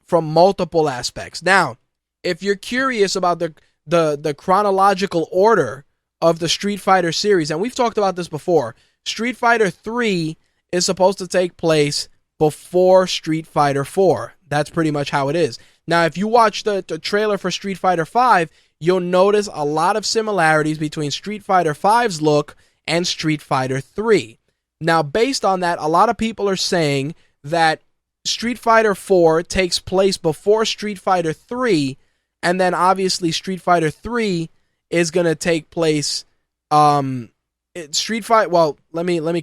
from multiple aspects. Now, if you're curious about the chronological order of the Street Fighter series, and we've talked about this before, Street Fighter 3 is supposed to take place before Street Fighter 4. That's pretty much how it is. Now, if you watch the trailer for Street Fighter 5, you'll notice a lot of similarities between Street Fighter 5's look and Street Fighter 3. Now, based on that, a lot of people are saying that Street Fighter 4 takes place before Street Fighter 3, and then obviously Street Fighter 3 is going to take place let me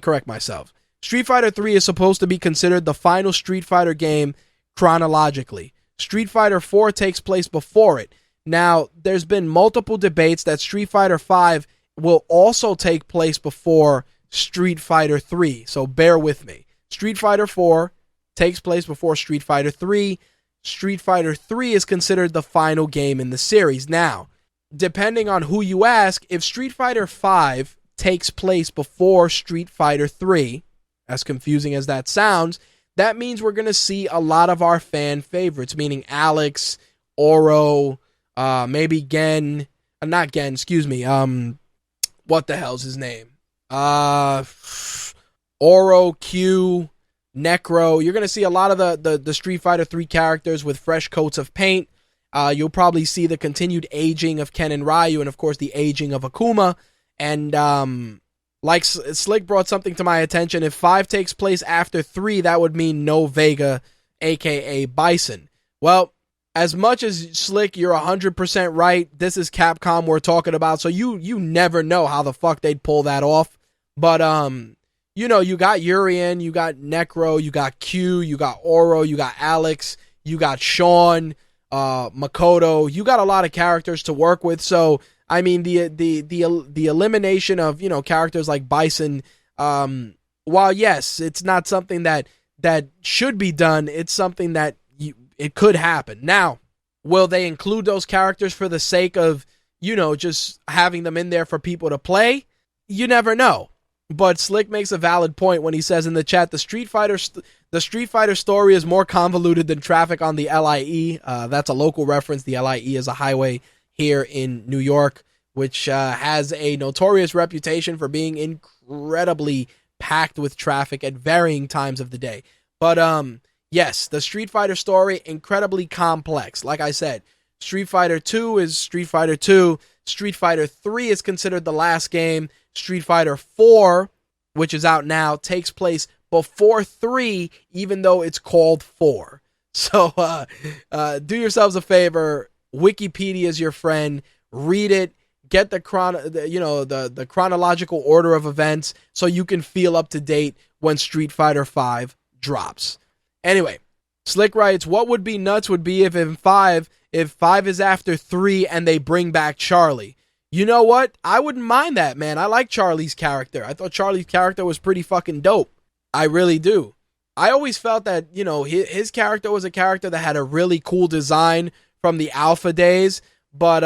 correct myself. Street Fighter 3 is supposed to be considered the final Street Fighter game chronologically. Street Fighter 4 takes place before it. Now, there's been multiple debates that Street Fighter 5 will also take place before Street Fighter 3, so bear with me. Street Fighter 4 takes place before Street Fighter 3. Street Fighter 3 is considered the final game in the series. Now, depending on who you ask, if Street Fighter 5 takes place before Street Fighter 3, as confusing as that sounds, that means we're going to see a lot of our fan favorites, meaning Alex, Oro, maybe Gen, not Gen, excuse me, what the hell's his name? Oro, Q, Necro. You're going to see a lot of the Street Fighter 3 characters with fresh coats of paint. You'll probably see the continued aging of Ken and Ryu, and of course the aging of Akuma. And like Slick brought something to my attention, if 5 takes place after 3, that would mean no Vega, aka Bison. Well, as much as Slick, you're 100% right. This is Capcom we're talking about, so you never know how the fuck they'd pull that off. But you know, you got Urien, you got Necro, you got Q, you got Oro, you got Alex, you got Sean, Makoto. You got a lot of characters to work with. So I mean, the elimination of, you know, characters like Bison, while yes, it's not something that should be done, it's something that it could happen. Now, will they include those characters for the sake of, you know, just having them in there for people to play? You never know. But Slick makes a valid point when he says in the chat, the Street Fighter story is more convoluted than traffic on the LIE. That's a local reference. The LIE is a highway here in New York, which has a notorious reputation for being incredibly packed with traffic at varying times of the day. But yes, the Street Fighter story, incredibly complex. Like I said, Street Fighter 2 is Street Fighter 2. Street Fighter 3 is considered the last game. Street Fighter 4, which is out now, takes place before 3, even though it's called 4. So do yourselves a favor. Wikipedia is your friend. Read it. Get the chronological order of events so you can feel up to date when Street Fighter 5 drops. Anyway, Slick writes, what would be nuts would be if 5 is after 3 and they bring back Charlie. You know what? I wouldn't mind that, man. I like Charlie's character. I thought Charlie's character was pretty fucking dope. I really do. I always felt that, you know, his character was a character that had a really cool design from the alpha days, but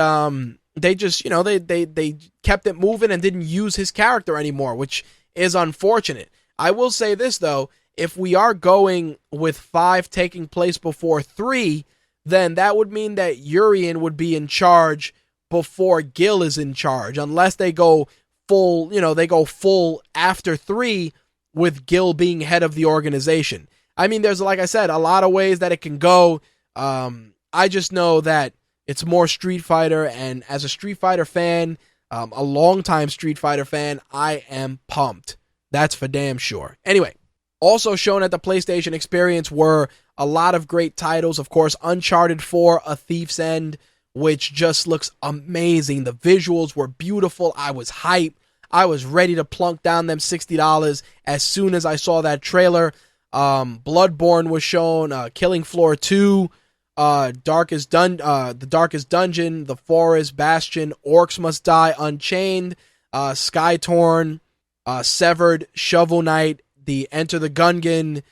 they just, you know, they kept it moving and didn't use his character anymore, which is unfortunate. I will say this, though. If we are going with 5 taking place before 3, then that would mean that Urien would be in charge before Gil is in charge, unless they go full, you know, they go full after 3 with Gil being head of the organization. I mean, there's, like I said, a lot of ways that it can go. I just know that it's more Street Fighter, and as a Street Fighter fan, a longtime Street Fighter fan, I am pumped. That's for damn sure. Anyway, also shown at the PlayStation Experience were a lot of great titles. Of course, Uncharted 4, A Thief's End, which just looks amazing. The visuals were beautiful. I was hyped. I was ready to plunk down them $60 as soon as I saw that trailer. Bloodborne was shown, Killing Floor 2, The Darkest Dungeon, The Forest, Bastion, Orcs Must Die, Unchained, Skytorn, Severed, Shovel Knight, the Enter the Gungan,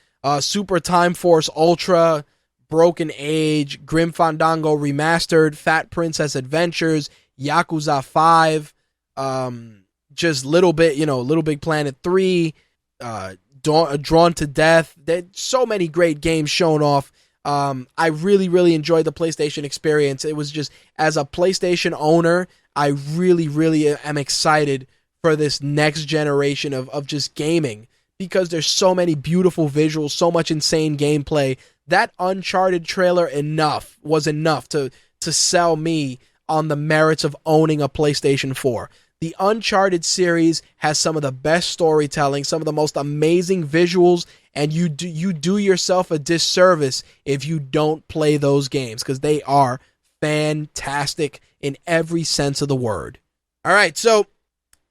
Super Time Force Ultra, Broken Age, Grim Fandango Remastered, Fat Princess Adventures, Yakuza 5, just Little Big Planet 3, Drawn to Death. There's so many great games shown off. I really, really enjoyed the PlayStation Experience. It was just, as a PlayStation owner, I really, really am excited for this next generation of just gaming, because there's so many beautiful visuals, so much insane gameplay. That Uncharted trailer was enough to sell me on the merits of owning a PlayStation 4. The Uncharted series has some of the best storytelling, some of the most amazing visuals, and you do yourself a disservice if you don't play those games, because they are fantastic in every sense of the word. All right, so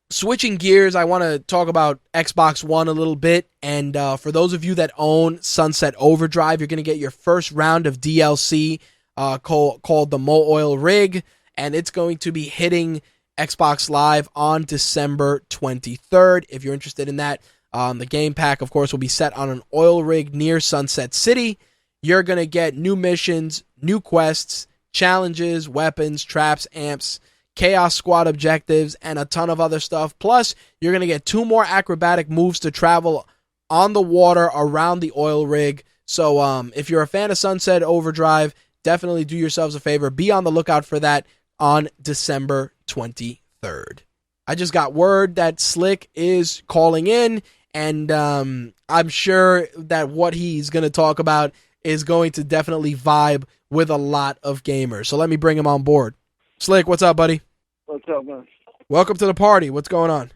switching gears, I want to talk about Xbox One a little bit, and for those of you that own Sunset Overdrive, you're going to get your first round of DLC called the Mo Oil Rig, and it's going to be hitting Xbox Live on December 23rd. If you're interested in that, the game pack, of course, will be set on an oil rig near Sunset City. You're going to get new missions, new quests, challenges, weapons, traps, amps, Chaos Squad objectives, and a ton of other stuff. Plus, you're going to get 2 more acrobatic moves to travel on the water around the oil rig. So if you're a fan of Sunset Overdrive, definitely do yourselves a favor. Be on the lookout for that on December 23rd. I just got word that Slick is calling in, And I'm sure that what he's going to talk about is going to definitely vibe with a lot of gamers. So let me bring him on board. Slick, what's up, buddy? What's up, man? Welcome to the party. What's going on?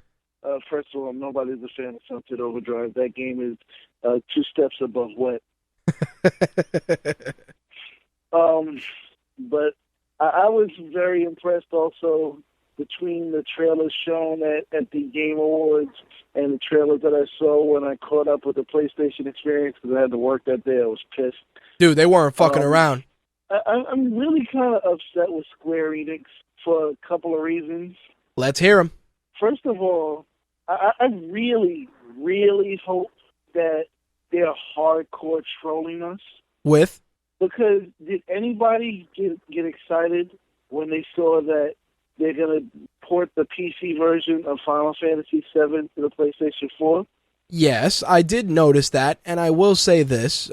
First of all, nobody's a fan of Sunset Overdrive. That game is 2 steps above wet. But I was very impressed also between the trailers shown at the Game Awards and the trailers that I saw when I caught up with the PlayStation experience because I had to work that day. I was pissed. Dude, they weren't fucking around. I'm really kind of upset with Square Enix for a couple of reasons. Let's hear them. First of all, I really, really hope that they're hardcore trolling us. With? Because did anybody get excited when they saw that they're going to port the PC version of Final Fantasy VII to the PlayStation 4? Yes, I did notice that, and I will say this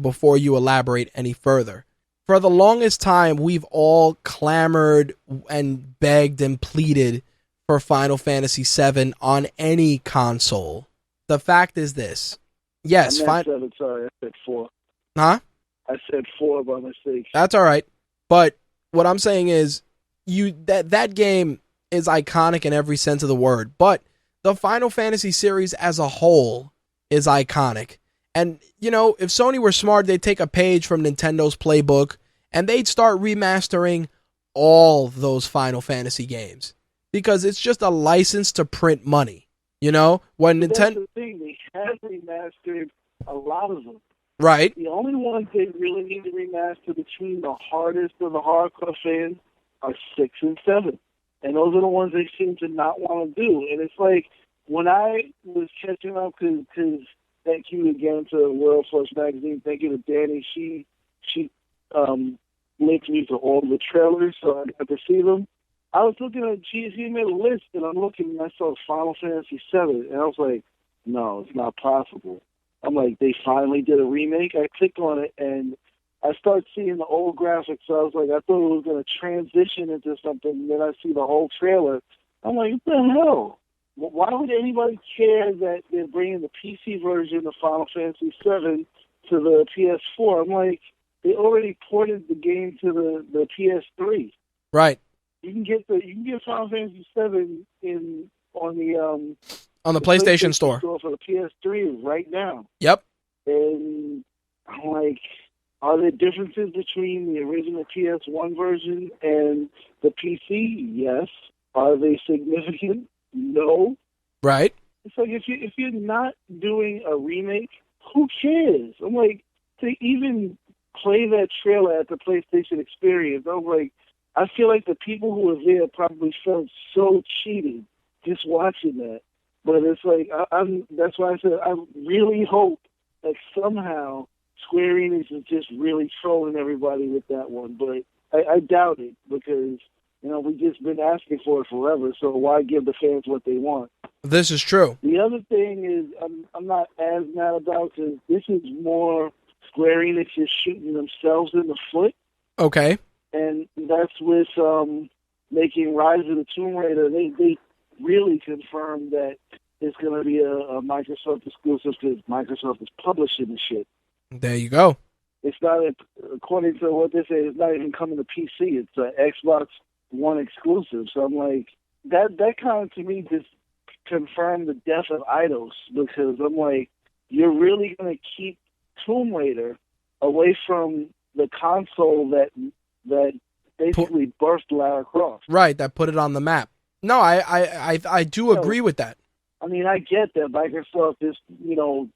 before you elaborate any further. For the longest time, we've all clamored and begged and pleaded for Final Fantasy VII on any console. The fact is this. Yes, I meant 7, sorry, I said 4. Huh? I said 4 by mistake. That's all right. But what I'm saying is that game is iconic in every sense of the word, but the Final Fantasy series as a whole is iconic. And, you know, if Sony were smart, they'd take a page from Nintendo's playbook and they'd start remastering all those Final Fantasy games. Because it's just a license to print money. You know, when Nintendo. That's the thing, they have remastered a lot of them. Right. The only ones they really need to remaster between the hardest of the hardcore fans are 6 and 7. And those are the ones they seem to not want to do. And it's like, when I was catching up, because thank you again to World First Magazine, thank you to Danny, she linked me to all the trailers so I got to see them. I was looking at, he made a list, and I'm looking, and I saw Final Fantasy VII, and I was like, no, it's not possible. I'm like, they finally did a remake? I clicked on it, and I started seeing the old graphics, so I was like, I thought it was going to transition into something, and then I see the whole trailer. I'm like, what the hell? Why would anybody care that they're bringing the PC version of Final Fantasy VII to the PS4? I'm like, they already ported the game to the PS3. Right. You can get Final Fantasy VII on the PlayStation Store for the PS3 right now. Yep. And I'm like, are there differences between the original PS1 version and the PC? Yes. Are they significant? No. Right. It's like if you're not doing a remake, who cares? I'm like, to even play that trailer at the PlayStation Experience, I was like, I feel like the people who were there probably felt so cheated just watching that. But it's like, that's why I said I really hope that somehow Square Enix is just really trolling everybody with that one. But I doubt it because, you know, we've just been asking for it forever, so why give the fans what they want? This is true. The other thing is I'm not as mad about because this is more Square Enix is shooting themselves in the foot. Okay. And that's with making Rise of the Tomb Raider. They really confirmed that it's going to be a Microsoft exclusive because Microsoft is publishing the shit. There you go. It's not, according to what they say, it's not even coming to PC. It's an Xbox One exclusive. So I'm like, that kind of to me just confirmed the death of Eidos because I'm like, you're really going to keep Tomb Raider away from the console that basically birthed Lara Croft. Right, that put it on the map. No, I do agree with that. I mean, I get that Microsoft is, you know,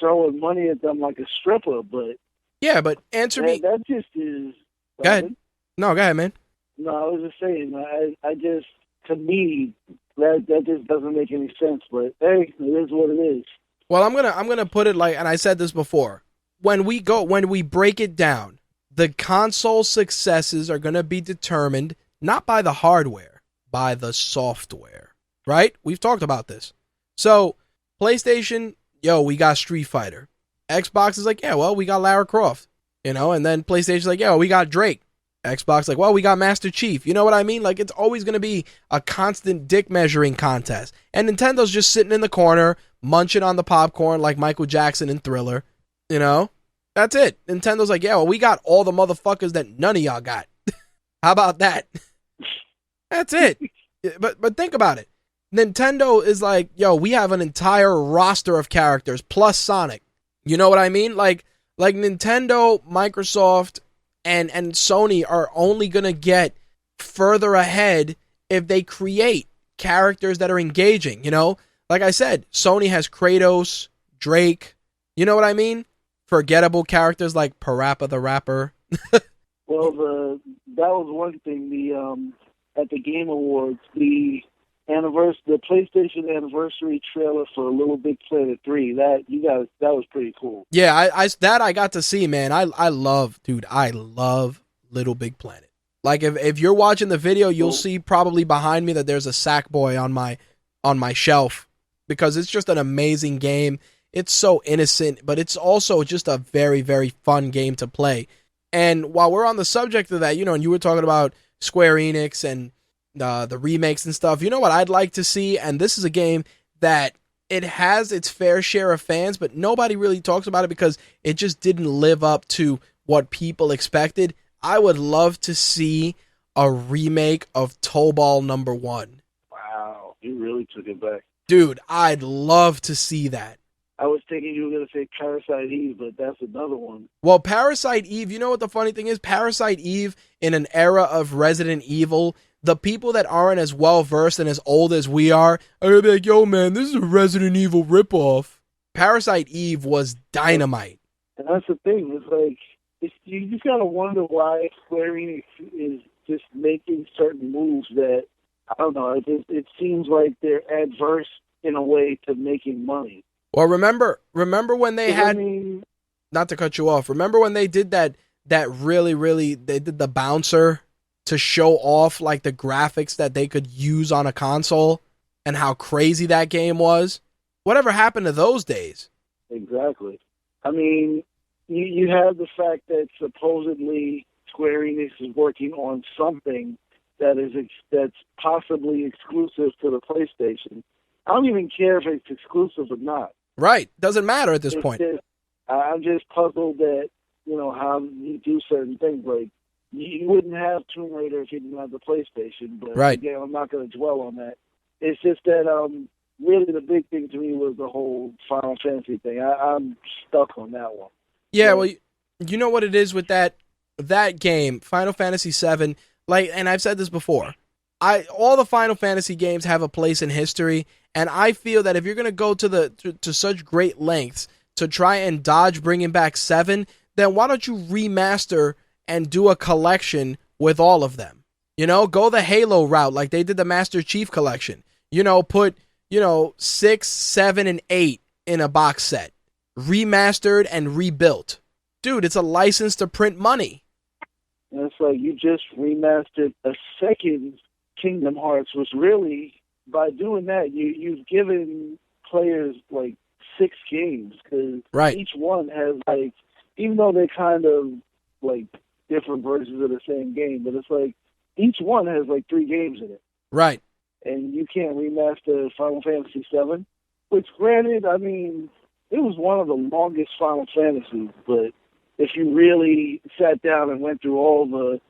throwing money at them like a stripper, but... Yeah, but answer me... That just is... Go ahead. No, go ahead, man. No, I was just saying, I just, to me, that just doesn't make any sense, but hey, it is what it is. Well, I'm gonna put it like, and I said this before, when we break it down, the console successes are gonna be determined not by the hardware, by the software, right? We've talked about this. So, PlayStation, we got Street Fighter. Xbox is like, yeah, well, we got Lara Croft, you know, and then PlayStation's like, we got Drake. Xbox, like, well, we got Master Chief. You know what I mean? Like, it's always going to be a constant dick measuring contest. And Nintendo's just sitting in the corner, munching on the popcorn like Michael Jackson in Thriller. You know? That's it. Nintendo's like, yeah, well, we got all the motherfuckers that none of y'all got. How about that? That's it. But think about it. Nintendo is like, yo, we have an entire roster of characters plus Sonic. You know what I mean? Like Nintendo, Microsoft, and Sony are only going to get further ahead if they create characters that are engaging, you know? Like I said, Sony has Kratos, Drake, you know what I mean? Forgettable characters like Parappa the Rapper. Well, that was one thing. At the Game Awards, the PlayStation anniversary trailer for Little Big Planet 3, that was pretty cool. Yeah, I got to see, man. I love Little Big Planet. Like if you're watching the video, you'll see probably behind me that there's a Sackboy on my shelf, because it's just an amazing game. It's so innocent, but it's also just a very, very fun game to play. And while we're on the subject of that, you know, and you were talking about Square Enix and the remakes and stuff, you know what I'd like to see? And this is a game that it has its fair share of fans, but nobody really talks about it because it just didn't live up to what people expected. I would love to see a remake of Toe Ball #1. Wow, you really took it back. Dude, I'd love to see that. I was thinking you were going to say Parasite Eve, but that's another one. Well, Parasite Eve, you know what the funny thing is? Parasite Eve, in an era of Resident Evil, the people that aren't as well-versed and as old as we are going to be like, yo, man, this is a Resident Evil ripoff. Parasite Eve was dynamite. And that's the thing. It's like, you just got to wonder why Square Enix is just making certain moves that, I don't know, it seems like they're adverse in a way to making money. Well, remember when they had, not to cut you off, remember when they did that really, they did the bouncer to show off like the graphics that they could use on a console and how crazy that game was? Whatever happened to those days? Exactly. I mean, you have the fact that supposedly Square Enix is working on something that's possibly exclusive to the PlayStation. I don't even care if it's exclusive or not. Right. Doesn't matter at this point. I'm just puzzled that, you know, how you do certain things. Like, you wouldn't have Tomb Raider if you didn't have the PlayStation. But right. Again, I'm not going to dwell on that. It's just that really the big thing to me was the whole Final Fantasy thing. I'm stuck on that one. Yeah, well, you know what it is with that game, Final Fantasy VII, like, and I've said this before, all the Final Fantasy games have a place in history, and I feel that if you're going to go to such great lengths to try and dodge bringing back 7, then why don't you remaster and do a collection with all of them? You know, go the Halo route like they did the Master Chief collection. You know, put, 6, 7, and 8 in a box set. Remastered and rebuilt. Dude, it's a license to print money. And it's like you just remastered a second Kingdom Hearts, was really, by doing that, you've given players like 6 games, because right. Each one has, like, even though they're kind of like different versions of the same game, but it's like each one has like 3 games in it. Right. And you can't remaster Final Fantasy VII, which, granted, I mean, it was one of the longest Final Fantasies, but if you really sat down and went through all the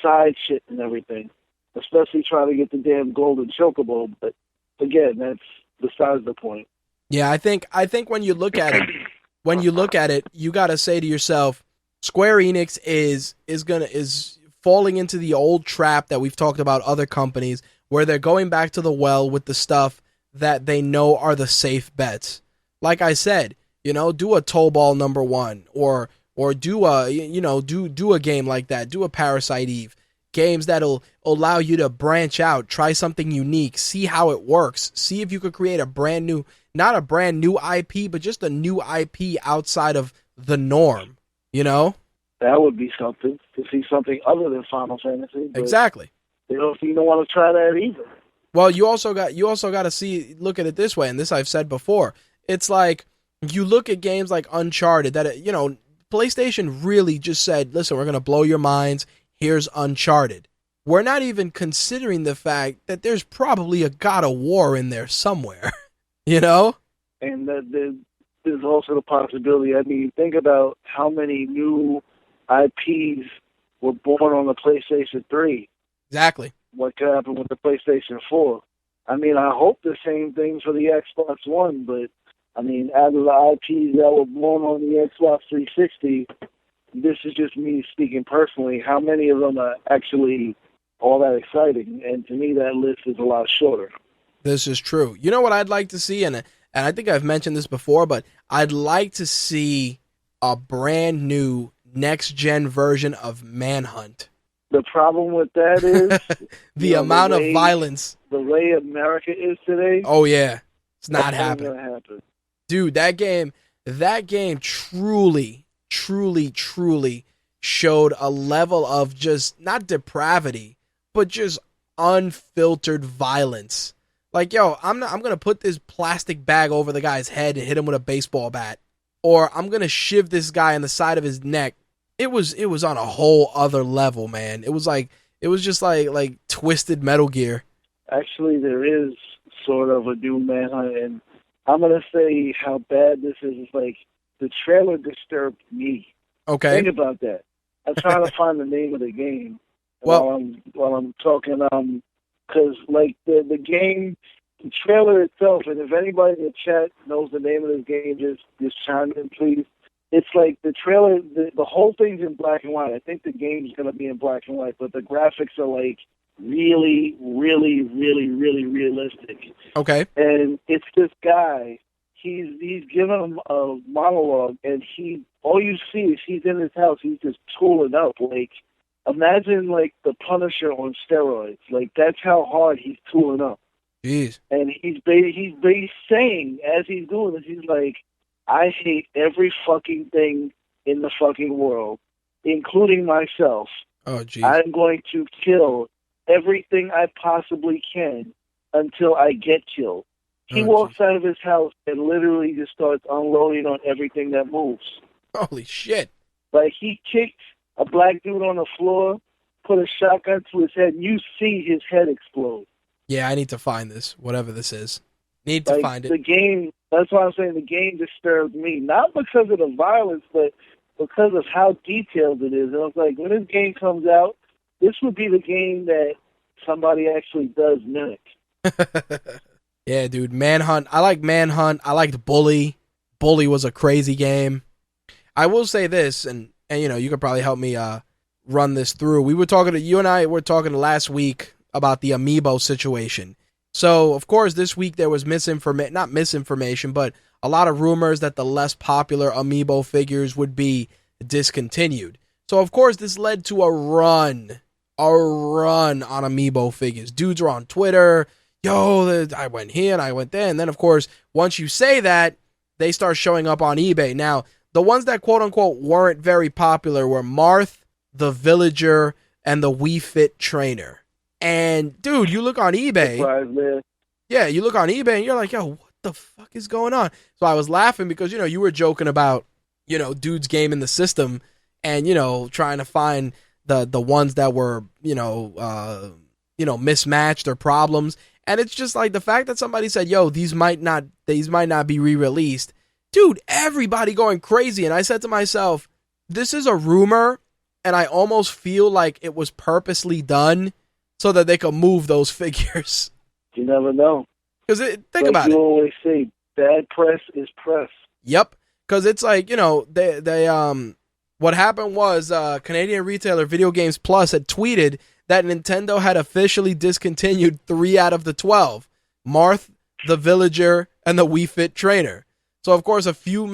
side shit and everything, especially trying to get the damn golden chocobo, but again, that's besides the point. Yeah, I think when you look at it, you got to say to yourself, Square Enix is falling into the old trap that we've talked about other companies, where they're going back to the well with the stuff that they know are the safe bets. Like I said, do a Toe Ball #1 or do a game like that. Do a Parasite Eve. Games that'll allow you to branch out, try something unique, see how it works, see if you could create a brand new, not a brand new IP, but just a new IP outside of the norm, That would be something, to see something other than Final Fantasy. Exactly. They don't seem to want to try that either. Well, you also got to look at it this way, and this I've said before. It's like, you look at games like Uncharted that, PlayStation really just said, listen, we're going to blow your minds. here's Uncharted. We're not even considering the fact that there's probably a God of War in there somewhere, you know? And there's also the possibility, I mean, think about how many new IPs were born on the PlayStation 3. Exactly. What could happen with the PlayStation 4? I mean, I hope the same thing for the Xbox One, but, I mean, out of the IPs that were born on the Xbox 360, this is just me speaking personally, how many of them are actually all that exciting? And to me, that list is a lot shorter. This is true. You know what I'd like to see, and I think I've mentioned this before, but I'd like to see a brand new next-gen version of Manhunt. The problem with that is the amount of violence. The way America is today. Oh, yeah. It's not that's happening. Gonna happen. Dude, that game truly showed a level of just, not depravity, but just unfiltered violence. Like, yo, I'm going to put this plastic bag over the guy's head and hit him with a baseball bat. Or I'm going to shiv this guy in the side of his neck. It was on a whole other level, man. It was just like twisted Metal Gear. Actually, there is sort of a new Manhunt, and I'm going to say how bad this is. It's like, the trailer disturbed me. Okay. Think about that. I'm trying to find the name of the game well, while I'm talking, because like the game, the trailer itself, and if anybody in the chat knows the name of this game, just chime in, please. It's like the trailer, the whole thing's in black and white. I think the game's going to be in black and white, but the graphics are like really, really, really, really realistic. Okay. And it's this guy. He's giving him a monologue, and all you see is he's in his house. He's just tooling up. Like, imagine like the Punisher on steroids. Like, that's how hard he's tooling up. Jeez. And he's saying, as he's doing this, he's like, I hate every fucking thing in the fucking world, including myself. Oh, jeez. I'm going to kill everything I possibly can until I get killed. He walks out of his house and literally just starts unloading on everything that moves. Holy shit. Like, he kicked a black dude on the floor, put a shotgun to his head, and you see his head explode. Yeah, I need to find this, whatever this is. Need to find it. The game, that's why I'm saying the game disturbed me. Not because of the violence, but because of how detailed it is. And I was like, when this game comes out, this would be the game that somebody actually does mimic. Yeah, dude, Manhunt. I like Manhunt. I liked Bully. Bully was a crazy game. I will say this, and you know, you could probably help me run this through. You and I were talking last week about the Amiibo situation. So, of course, this week there was not misinformation, but a lot of rumors that the less popular Amiibo figures would be discontinued. So, of course, this led to a run on Amiibo figures. Dudes are on Twitter, yo, I went here and I went there. And then, of course, once you say that, they start showing up on eBay. Now, the ones that quote-unquote weren't very popular were Marth, the and the Wii Fit Trainer. And, dude, you look on eBay. Yeah, you look on eBay and you're like, yo, what the fuck is going on? So I was laughing because, you know, you were joking about, you know, dudes gaming the system and, you know, trying to find the ones that were, mismatched or problems. And it's just like the fact that somebody said, yo, these might not be re-released. Dude, everybody going crazy. And I said to myself, this is a rumor, and I almost feel like it was purposely done so that they could move those figures. You never know. Because think about it. You always say, bad press is press. Yep. Because it's like, you know, they what happened was Canadian retailer Video Games Plus had tweeted that Nintendo had officially discontinued 3 out of the 12. Marth, the Villager, and the Wii Fit Trainer. So, of course, a few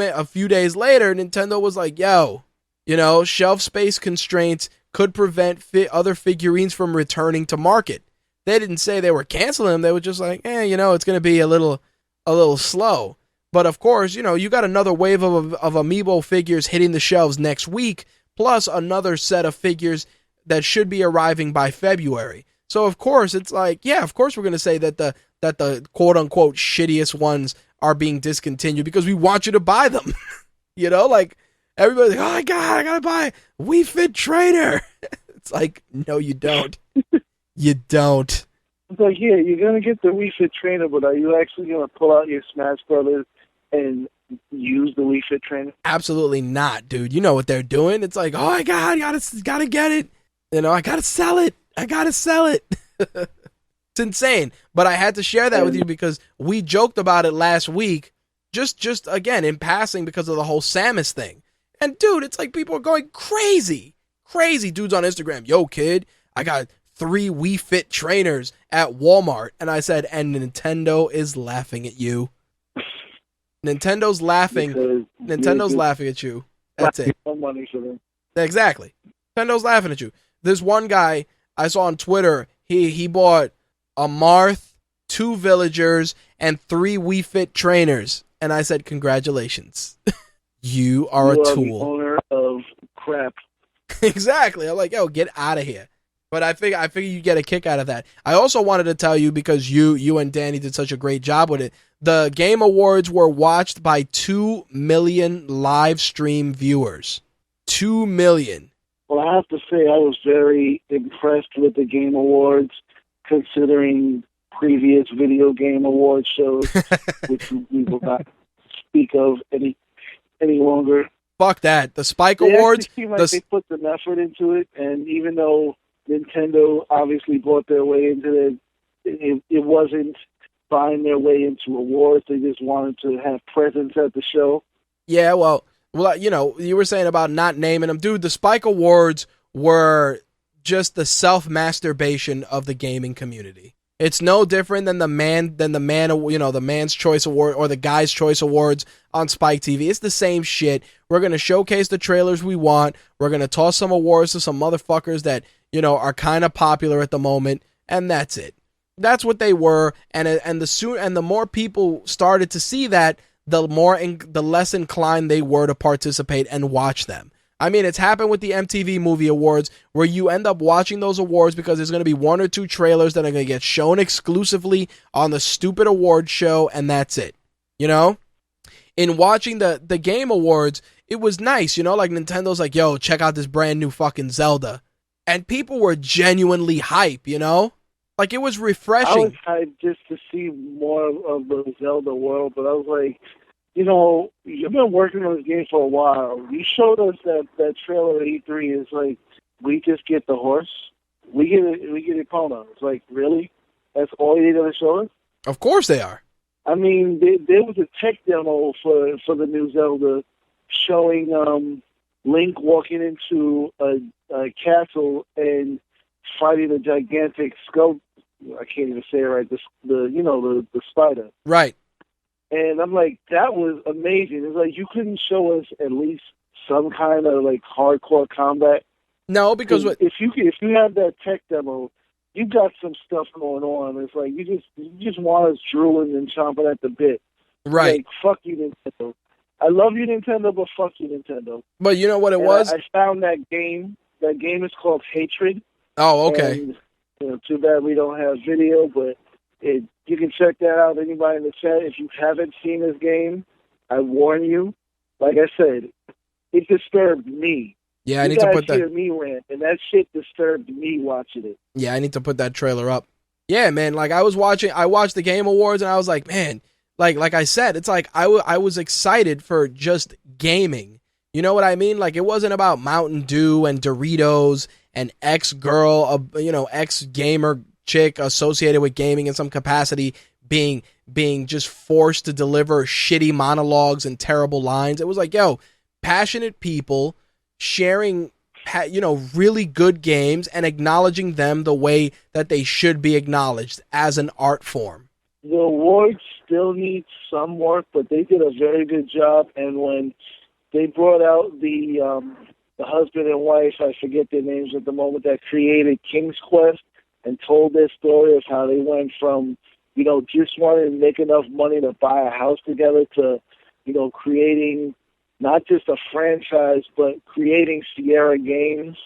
days later, Nintendo was like, yo, you know, shelf space constraints could prevent other figurines from returning to market. They didn't say they were canceling them. They were just like, you know, it's going to be a little slow. But, of course, you know, you got another wave of Amiibo figures hitting the shelves next week, plus another set of figures that should be arriving by February. So, of course, it's like, yeah, of course we're going to say that the quote-unquote shittiest ones are being discontinued because we want you to buy them. You know, like, everybody's like, oh, my God, I got to buy Wii Fit Trainer. It's like, no, you don't. You don't. It's like, yeah, you're going to get the Wii Fit trainer, but are you actually going to pull out your Smash Brothers and use the Wii Fit trainer? Absolutely not, dude. You know what they're doing. It's like, oh my God, gotta get it. You know, I gotta sell it. It's insane. But I had to share that with you because we joked about it last week, just again, in passing because of the whole Samus thing. And dude, it's like people are going crazy. Crazy dudes on Instagram. Yo, kid, I got 3 Wii Fit trainers at Walmart. And I said, and Nintendo is laughing at you. Nintendo's laughing. Nintendo's laughing at you. That's it. Money for them. Exactly. Nintendo's laughing at you. This one guy I saw on Twitter, he bought a Marth, 2 villagers, and 3 Wii Fit trainers. And I said, congratulations. You are a tool. The owner of crap. Exactly. I'm like, yo, get out of here. But I figure you get a kick out of that. I also wanted to tell you, because you and Danny did such a great job with it, the Game Awards were watched by 2 million live stream viewers. 2 million. Well, I have to say I was very impressed with the Game Awards, considering previous video game award shows, which we will not speak of any longer. Fuck that. The Spike They Awards. actually seem like they put some effort into it, and even though Nintendo obviously bought their way into it wasn't buying their way into awards. They just wanted to have presence at the show. Yeah, well, you know, you were saying about not naming them. Dude, the Spike Awards were just the self-masturbation of the gaming community. It's no different than the Man's Choice Award or the Guy's Choice Awards on Spike TV. It's the same shit. We're going to showcase the trailers we want. We're going to toss some awards to some motherfuckers that, you know, are kind of popular at the moment, and that's it. That's what they were, and the more people started to see that, the less inclined they were to participate and watch them. I mean, it's happened with the MTV Movie Awards, where you end up watching those awards because there's going to be 1 or 2 trailers that are going to get shown exclusively on the stupid award show, and that's it. You know? In watching the Game Awards, it was nice, you know? Like, Nintendo's like, yo, check out this brand new fucking Zelda. And people were genuinely hype, you know? Like, it was refreshing. I was hyped just to see more of the Zelda world, but I was like, you know, you've been working on this game for a while. You showed us that trailer at E3 is like, we just get the horse, we get Epona. It's like, really? That's all you're going to show us? Of course they are. I mean, there was a tech demo for the new Zelda showing Link walking into a castle and fighting a gigantic skull. I can't even say it right. The spider. Right. And I'm like, that was amazing. It's like you couldn't show us at least some kind of like hardcore combat. No, because if you have that tech demo, you got some stuff going on. It's like you just want us drooling and chomping at the bit. Right. Like, fuck you, Nintendo. I love you, Nintendo, but fuck you, Nintendo. But you know what it was? I found that game. That game is called Hatred. Oh, okay. And, you know, too bad we don't have video, but you can check that out. Anybody in the chat, if you haven't seen this game, I warn you. Like I said, it disturbed me. Yeah, I need to put that. You guys hear me rant, and that shit disturbed me watching it. Yeah, I need to put that trailer up. Yeah, man. Like I watched the Game Awards, and I was like, man, like I said, it's like I was excited for just gaming. You know what I mean? Like, it wasn't about Mountain Dew and Doritos and ex-girl, ex-gamer chick associated with gaming in some capacity being just forced to deliver shitty monologues and terrible lines. It was like, yo, passionate people sharing, really good games and acknowledging them the way that they should be acknowledged as an art form. The awards still need some work, but they did a very good job. And when they brought out the husband and wife, I forget their names at the moment, that created King's Quest and told their story of how they went from, just wanting to make enough money to buy a house together to, creating not just a franchise, but creating Sierra Games,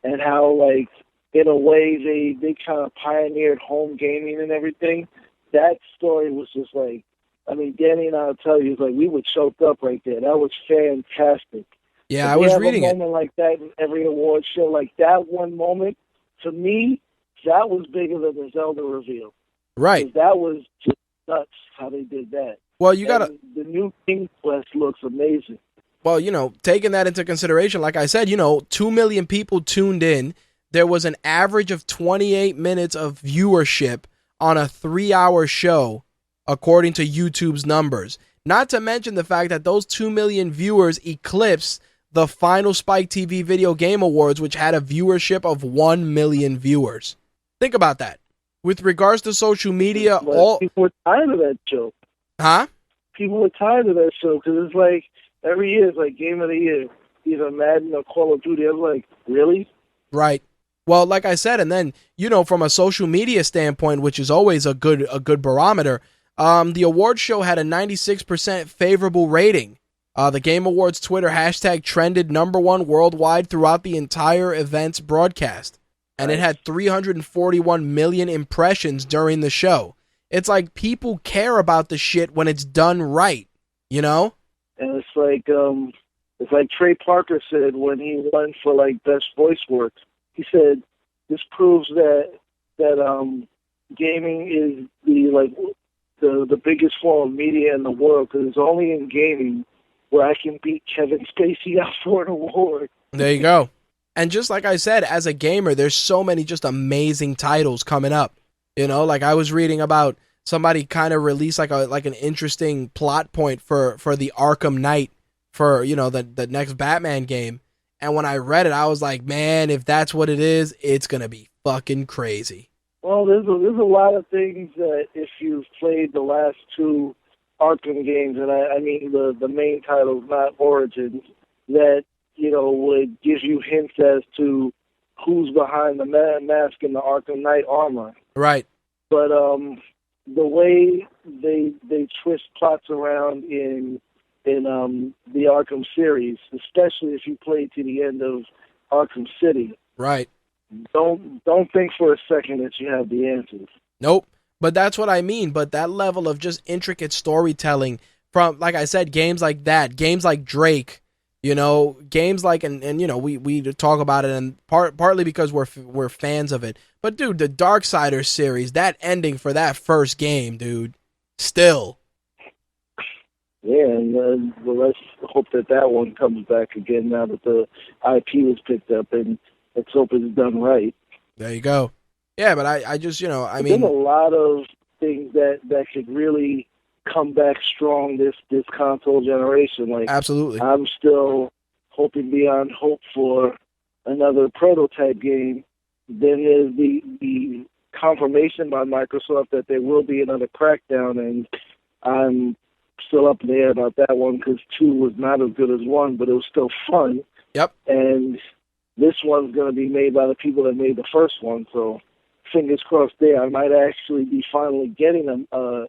and how, like, in a way they kind of pioneered home gaming and everything. That story was just like, I mean, Danny and I will tell you, it's like we were choked up right there. That was fantastic. Yeah, If I they was have reading a it. moment like that in every award show, like that one moment, to me, that was bigger than the Zelda reveal. Right. 'Cause that was just nuts how they did that. Well, you gotta. And the new King Quest looks amazing. Well, taking that into consideration, like I said, 2 million people tuned in. There was an average of 28 minutes of viewership on a 3-hour show, according to YouTube's numbers. Not to mention the fact that those 2 million viewers eclipsed the final Spike TV Video Game Awards, which had a viewership of 1 million viewers. Think about that. With regards to social media, But people were tired of that show. Huh? People were tired of that show because it's like every year it's like Game of the Year, either Madden or Call of Duty. I was like, really? Right. Well, like I said, and then, from a social media standpoint, which is always a good barometer, the award show had a 96% favorable rating. The Game Awards Twitter hashtag trended #1 worldwide throughout the entire event's broadcast. And it had 341 million impressions during the show. It's like people care about the shit when it's done right, And it's like Trey Parker said when he won for like best voice work. He said, "This proves that gaming is the biggest form of media in the world because it's only in gaming where I can beat Kevin Spacey out for an award." There you go. And just like I said, as a gamer, there's so many just amazing titles coming up. Like I was reading about somebody kind of released like an interesting plot point for the Arkham Knight for, the next Batman game. And when I read it, I was like, man, if that's what it is, it's going to be fucking crazy. Well, there's a lot of things that if you've played the last two Arkham games, and I mean the main titles, not Origins, that, would give you hints as to who's behind the mask in the Arkham Knight armor. Right. But the way they twist plots around in the Arkham series, especially if you play to the end of Arkham City. Right. Don't think for a second that you have the answers. Nope. But that's what I mean. But that level of just intricate storytelling from, like I said, games like that, games like Drake, games like, and we talk about it, and partly because we're fans of it. But dude, the Darksiders series, that ending for that first game, dude, still. Yeah, and let's hope that one comes back again now that the IP was picked up, and let's hope it's done right. There you go. Yeah, but I just, I mean, mean, there's a lot of things that could really come back strong this console generation. Like, absolutely. I'm still hoping beyond hope for another prototype game. Then there's the confirmation by Microsoft that there will be another Crackdown, and I'm still up in the air about that one because 2 was not as good as 1, but it was still fun. Yep. And this one's going to be made by the people that made the first one, so fingers crossed there. I might actually be finally getting an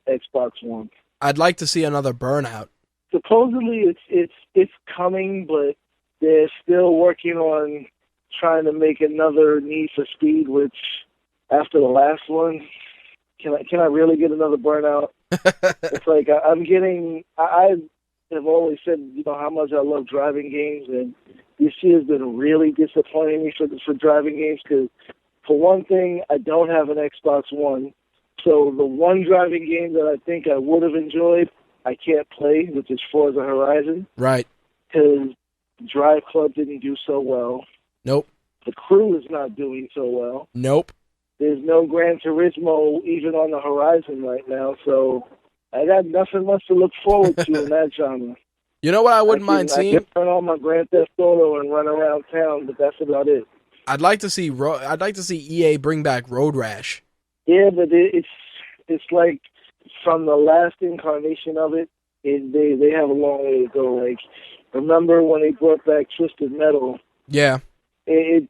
Xbox One. I'd like to see another Burnout. Supposedly it's coming, but they're still working on trying to make another Need for Speed, which after the last one, can I really get another Burnout? It's like I have always said, how much I love driving games, and this year has been really disappointing me for driving games because, for one thing, I don't have an Xbox One. So the one driving game that I think I would have enjoyed, I can't play, which is Forza Horizon. Right. Because Drive Club didn't do so well. Nope. The Crew is not doing so well. Nope. There's no Gran Turismo even on the horizon right now, so I got nothing much to look forward to in that genre. You know what I wouldn't mind seeing? I can turn on my Grand Theft Auto and run around town, but that's about it. I'd like to see EA bring back Road Rash. Yeah, but it's like from the last incarnation of it, they have a long way to go. Like, remember when they brought back Twisted Metal? Yeah. It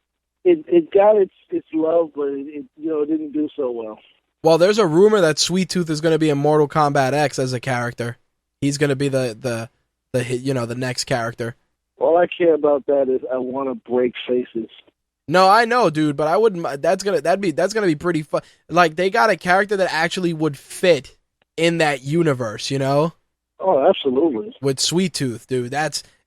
got its love, but it didn't do so well. Well, there's a rumor that Sweet Tooth is going to be in Mortal Kombat X as a character. He's going to be the next character. All I care about that is I want to break faces. No, I know, dude, but I wouldn't. That's gonna be pretty fun. Like, they got a character that actually would fit in that universe, Oh, absolutely. with Sweet Tooth, dude.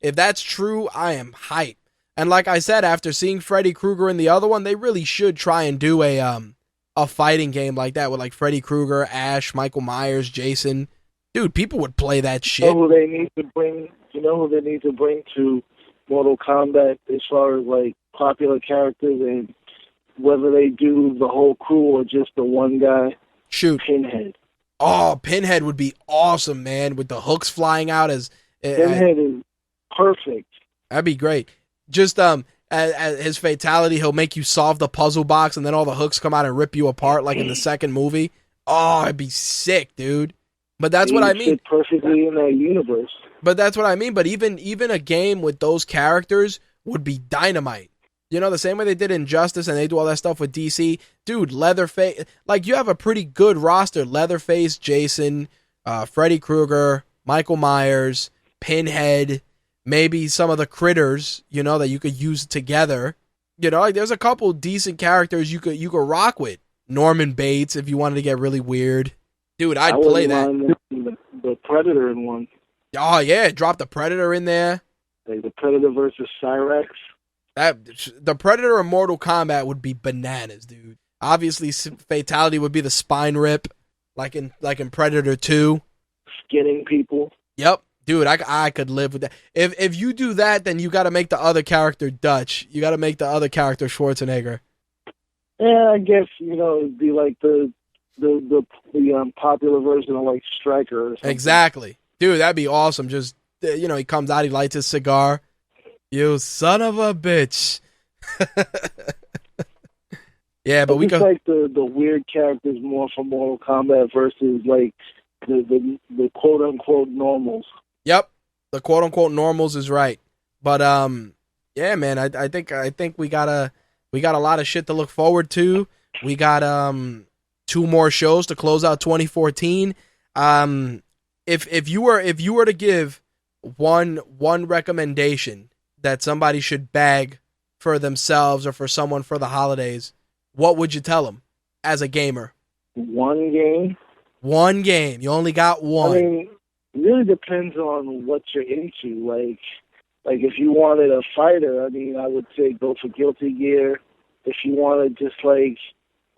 If that's true, I am hype. And like I said, after seeing Freddy Krueger in the other one, they really should try and do a fighting game like that with like Freddy Krueger, Ash, Michael Myers, Jason. Dude, people would play that shit. You know who they need to bring? You know who they need to bring to Mortal Kombat as far as like popular characters, and whether they do the whole crew or just the one guy? Shoot. Pinhead. Oh, Pinhead would be awesome, man, with the hooks flying out as Pinhead is perfect. That'd be great. Just as his fatality, he'll make you solve the puzzle box, and then all the hooks come out and rip you apart, like in the second movie. Oh, it'd be sick, dude. But that's what I mean. Fit perfectly in that universe. But that's what I mean. But even a game with those characters would be dynamite. You know, the same way they did Injustice and they do all that stuff with DC. Dude, Leatherface. Like, you have a pretty good roster. Leatherface, Jason, Freddy Krueger, Michael Myers, Pinhead, maybe some of the critters, you know, that you could use together. You know, like, there's a couple decent characters you could rock with. Norman Bates, if you wanted to get really weird. Dude, I'd play that. The Predator in one. Oh, yeah, drop the Predator in there. Like the Predator versus Cyrax. The Predator in Mortal Kombat would be bananas, dude. Obviously, fatality would be the spine rip, like in Predator 2. Skinning people. Yep. Dude, I could live with that. If you do that, then you got to make the other character Dutch. You got to make the other character Schwarzenegger. Yeah, I guess, you know, it'd be like the popular version of like Stryker or something. Exactly. Dude, that'd be awesome. Just, you know, he comes out, he lights his cigar. You son of a bitch. Yeah, but we go like the weird characters more from Mortal Kombat versus like the quote unquote normals. Yep. The quote unquote normals is right. But yeah, man, I think we got a lot of shit to look forward to. We got 2 more shows to close out 2014. If you were to give one recommendation that somebody should bag for themselves or for someone for the holidays, what would you tell them as a gamer? One game. One game. You only got one. I mean, it really depends on what you're into. Like if you wanted a fighter, I mean, I would say go for Guilty Gear. If you wanted just like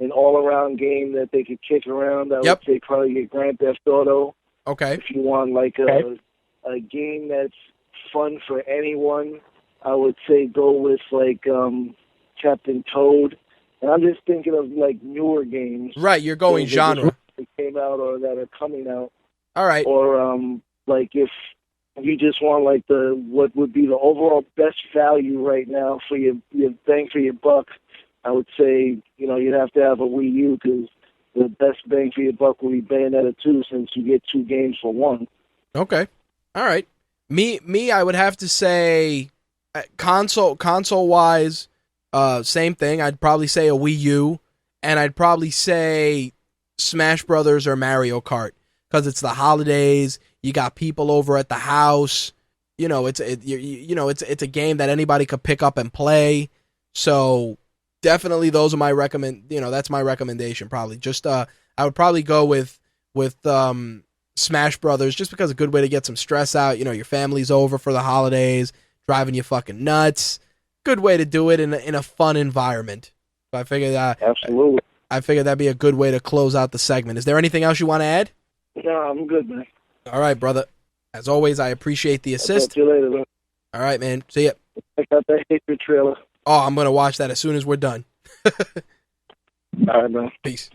an all-around game that they could kick around, I would say probably get Grand Theft Auto. Okay. If you want like a game that's fun for anyone, I would say go with like Captain Toad. And I'm just thinking of like newer games. Right, you're going genre. That came out or that are coming out. All right. Or like if you just want like what would be the overall best value right now for your bang for your buck, I would say, you know, you'd have to have a Wii U because the best bang for your buck will be Bayonetta 2 since you get 2 games for 1. Okay. All right. Me, I would have to say console-wise, same thing. I'd probably say a Wii U, and I'd probably say Smash Brothers or Mario Kart because it's the holidays. You got people over at the house. You know, it's a game that anybody could pick up and play. So definitely, those are my that's my recommendation. Probably just I would probably go with Smash Brothers just because it's a good way to get some stress out. You know, your family's over for the holidays, driving you fucking nuts. Good way to do it in a fun environment. So I figured that absolutely. I figured that'd be a good way to close out the segment. Is there anything else you want to add? No, I'm good, man. All right, brother. As always, I appreciate the assist. I'll talk to you later, man. All right, man. See ya. I got that Hatred trailer. Oh, I'm gonna watch that as soon as we're done. All right, man. Peace.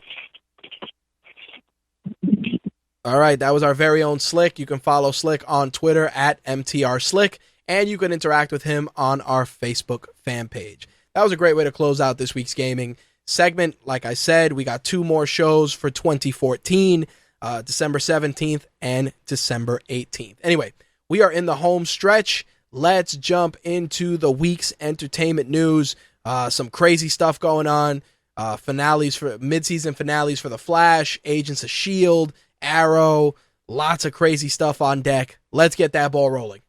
All right, that was our very own Slick. You can follow Slick on Twitter at MTRSlick, and you can interact with him on our Facebook fan page. That was a great way to close out this week's gaming segment. Like I said, we got 2 more shows for 2014, December 17th and December 18th. Anyway, we are in the home stretch. Let's jump into the week's entertainment news. Some crazy stuff going on. Mid-season finales for The Flash, Agents of S.H.I.E.L.D., Arrow, lots of crazy stuff on deck. Let's get that ball rolling.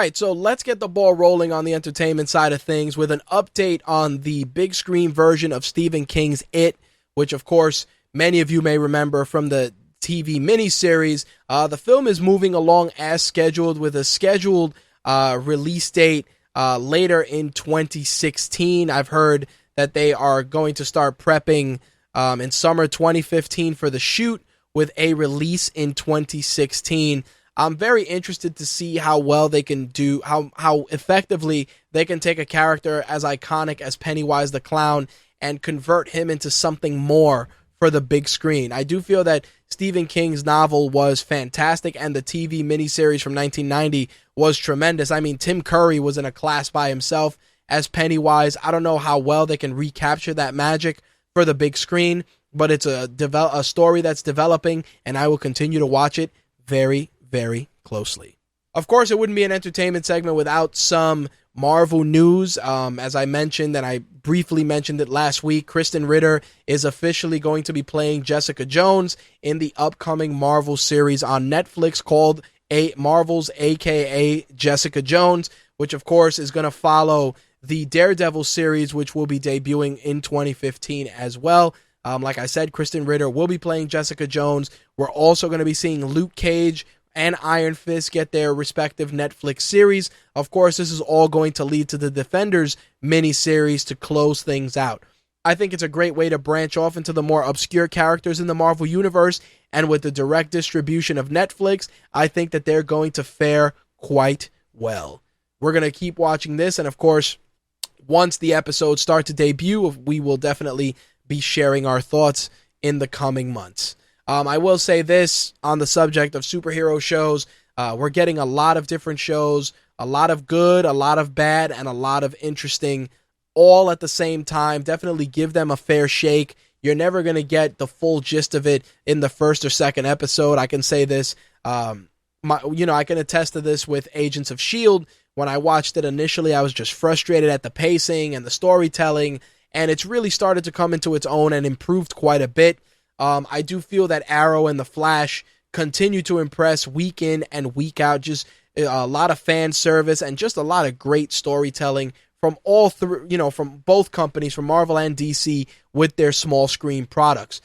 right, so let's get the ball rolling on the entertainment side of things with an update on the big screen version of Stephen King's It, which, of course, many of you may remember from the TV miniseries. The film is moving along as scheduled with a scheduled release date later in 2016. I've heard that they are going to start prepping in summer 2015 for the shoot with a release in 2016. I'm very interested to see how well they can do, how effectively they can take a character as iconic as Pennywise the Clown and convert him into something more for the big screen. I do feel that Stephen King's novel was fantastic, and the TV miniseries from 1990 was tremendous. I mean, Tim Curry was in a class by himself as Pennywise. I don't know how well they can recapture that magic for the big screen, but it's a story that's developing, and I will continue to watch it very, very closely. Of course, it wouldn't be an entertainment segment without some Marvel news. As I mentioned, and I briefly mentioned it last week, Kristen Ritter is officially going to be playing Jessica Jones in the upcoming Marvel series on Netflix called Marvel's aka Jessica Jones, which of course is going to follow the Daredevil series, which will be debuting in 2015 as well. Like I said, Kristen Ritter will be playing Jessica Jones. We're also going to be seeing Luke Cage and Iron Fist get their respective Netflix series. Of course, this is all going to lead to the Defenders miniseries to close things out. I think it's a great way to branch off into the more obscure characters in the Marvel Universe, and with the direct distribution of Netflix, I think that they're going to fare quite well. We're going to keep watching this, and of course, once the episodes start to debut, we will definitely be sharing our thoughts in the coming months. I will say this on the subject of superhero shows. We're getting a lot of different shows, a lot of good, a lot of bad, and a lot of interesting all at the same time. Definitely give them a fair shake. You're never going to get the full gist of it in the first or second episode. I can say this. I can attest to this with Agents of S.H.I.E.L.D. When I watched it initially, I was just frustrated at the pacing and the storytelling, and it's really started to come into its own and improved quite a bit. I do feel that Arrow and The Flash continue to impress week in and week out. Just a lot of fan service and just a lot of great storytelling from all three, from both companies, from Marvel and DC, with their small screen products.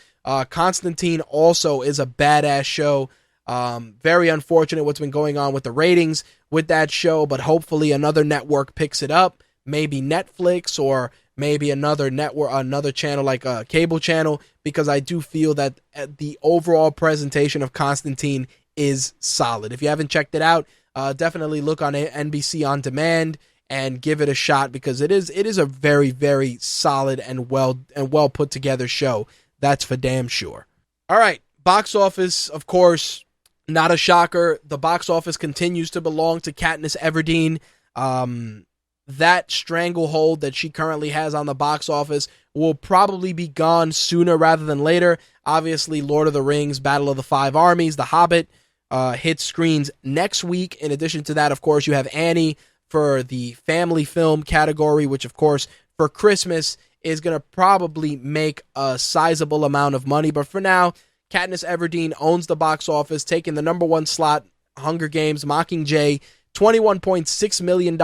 Constantine also is a badass show. Very unfortunate what's been going on with the ratings with that show, but hopefully another network picks it up. Maybe Netflix or maybe another network, another channel like a cable channel, because I do feel that the overall presentation of Constantine is solid. If you haven't checked it out, definitely look on NBC On Demand and give it a shot, because it is a very, very solid and well put together show. That's for damn sure. All right, box office, of course, not a shocker. The box office continues to belong to Katniss Everdeen. That stranglehold that she currently has on the box office will probably be gone sooner rather than later. Obviously, Lord of the Rings, Battle of the Five Armies, The Hobbit hits screens next week. In addition to that, of course, you have Annie for the family film category, which, of course, for Christmas is going to probably make a sizable amount of money. But for now, Katniss Everdeen owns the box office, taking the number one slot, Hunger Games, Mockingjay, $21.6 million,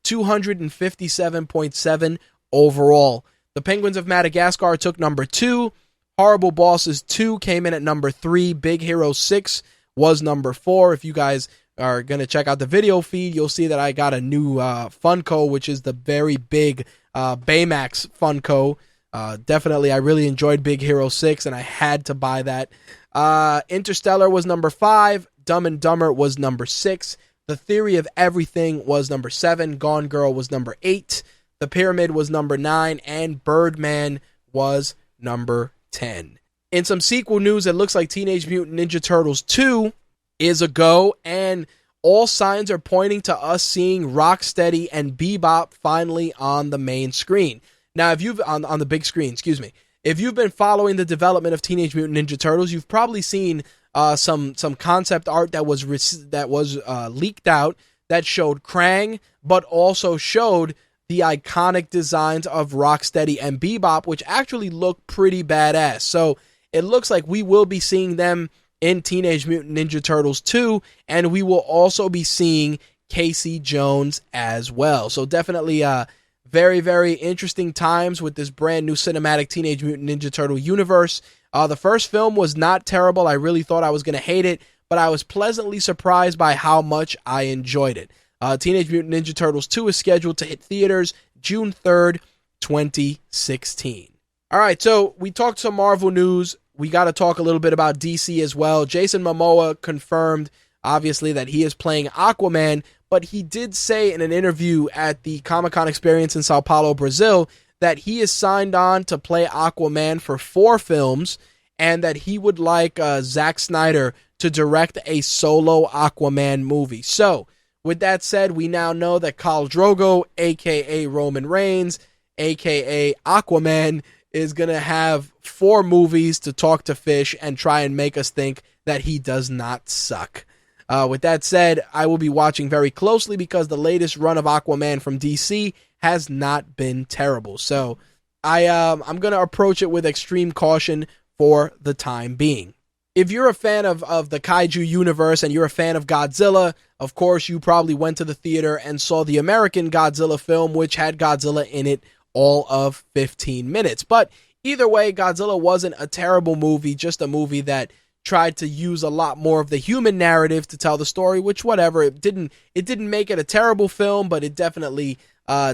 257.7 overall. The Penguins of Madagascar took number 2. Horrible Bosses 2 came in at number 3. Big Hero 6 was number 4. If you guys are going to check out the video feed, you'll see that I got a new Funko, which is the very big Baymax Funko. Definitely, I really enjoyed Big Hero 6, and I had to buy that. Interstellar was number 5. Dumb and Dumber was number 6. The Theory of Everything was number 7. Gone Girl was number 8. The Pyramid was number 9. And Birdman was number 10. In some sequel news, it looks like Teenage Mutant Ninja Turtles 2 is a go, and all signs are pointing to us seeing Rocksteady and Bebop finally on the main screen. Now, if you've on the big screen, if you've been following the development of Teenage Mutant Ninja Turtles, you've probably seen some concept art that was leaked out that showed Krang, but also showed the iconic designs of Rocksteady and Bebop, which actually look pretty badass. So it looks like we will be seeing them in Teenage Mutant Ninja Turtles 2, and we will also be seeing Casey Jones as well. So definitely very, very interesting times with this brand new cinematic Teenage Mutant Ninja Turtle universe. The first film was not terrible. I really thought I was going to hate it, but I was pleasantly surprised by how much I enjoyed it. Teenage Mutant Ninja Turtles 2 is scheduled to hit theaters June 3rd, 2016. All right, so we talked some Marvel news. We got to talk a little bit about DC as well. Jason Momoa confirmed, obviously, that he is playing Aquaman, but he did say in an interview at the Comic-Con experience in Sao Paulo, Brazil, that he is signed on to play Aquaman for 4 films, and that he would like Zack Snyder to direct a solo Aquaman movie. So, with that said, we now know that Khal Drogo, a.k.a. Roman Reigns, a.k.a. Aquaman, is going to have 4 movies to talk to fish and try and make us think that he does not suck. With that said, I will be watching very closely because the latest run of Aquaman from DC has not been terrible. So I'm going to approach it with extreme caution for the time being. If you're a fan of the Kaiju universe and you're a fan of Godzilla, of course, you probably went to the theater and saw the American Godzilla film, which had Godzilla in it all of 15 minutes. But either way, Godzilla wasn't a terrible movie, just a movie that tried to use a lot more of the human narrative to tell the story, which whatever, it didn't make it a terrible film, but it definitely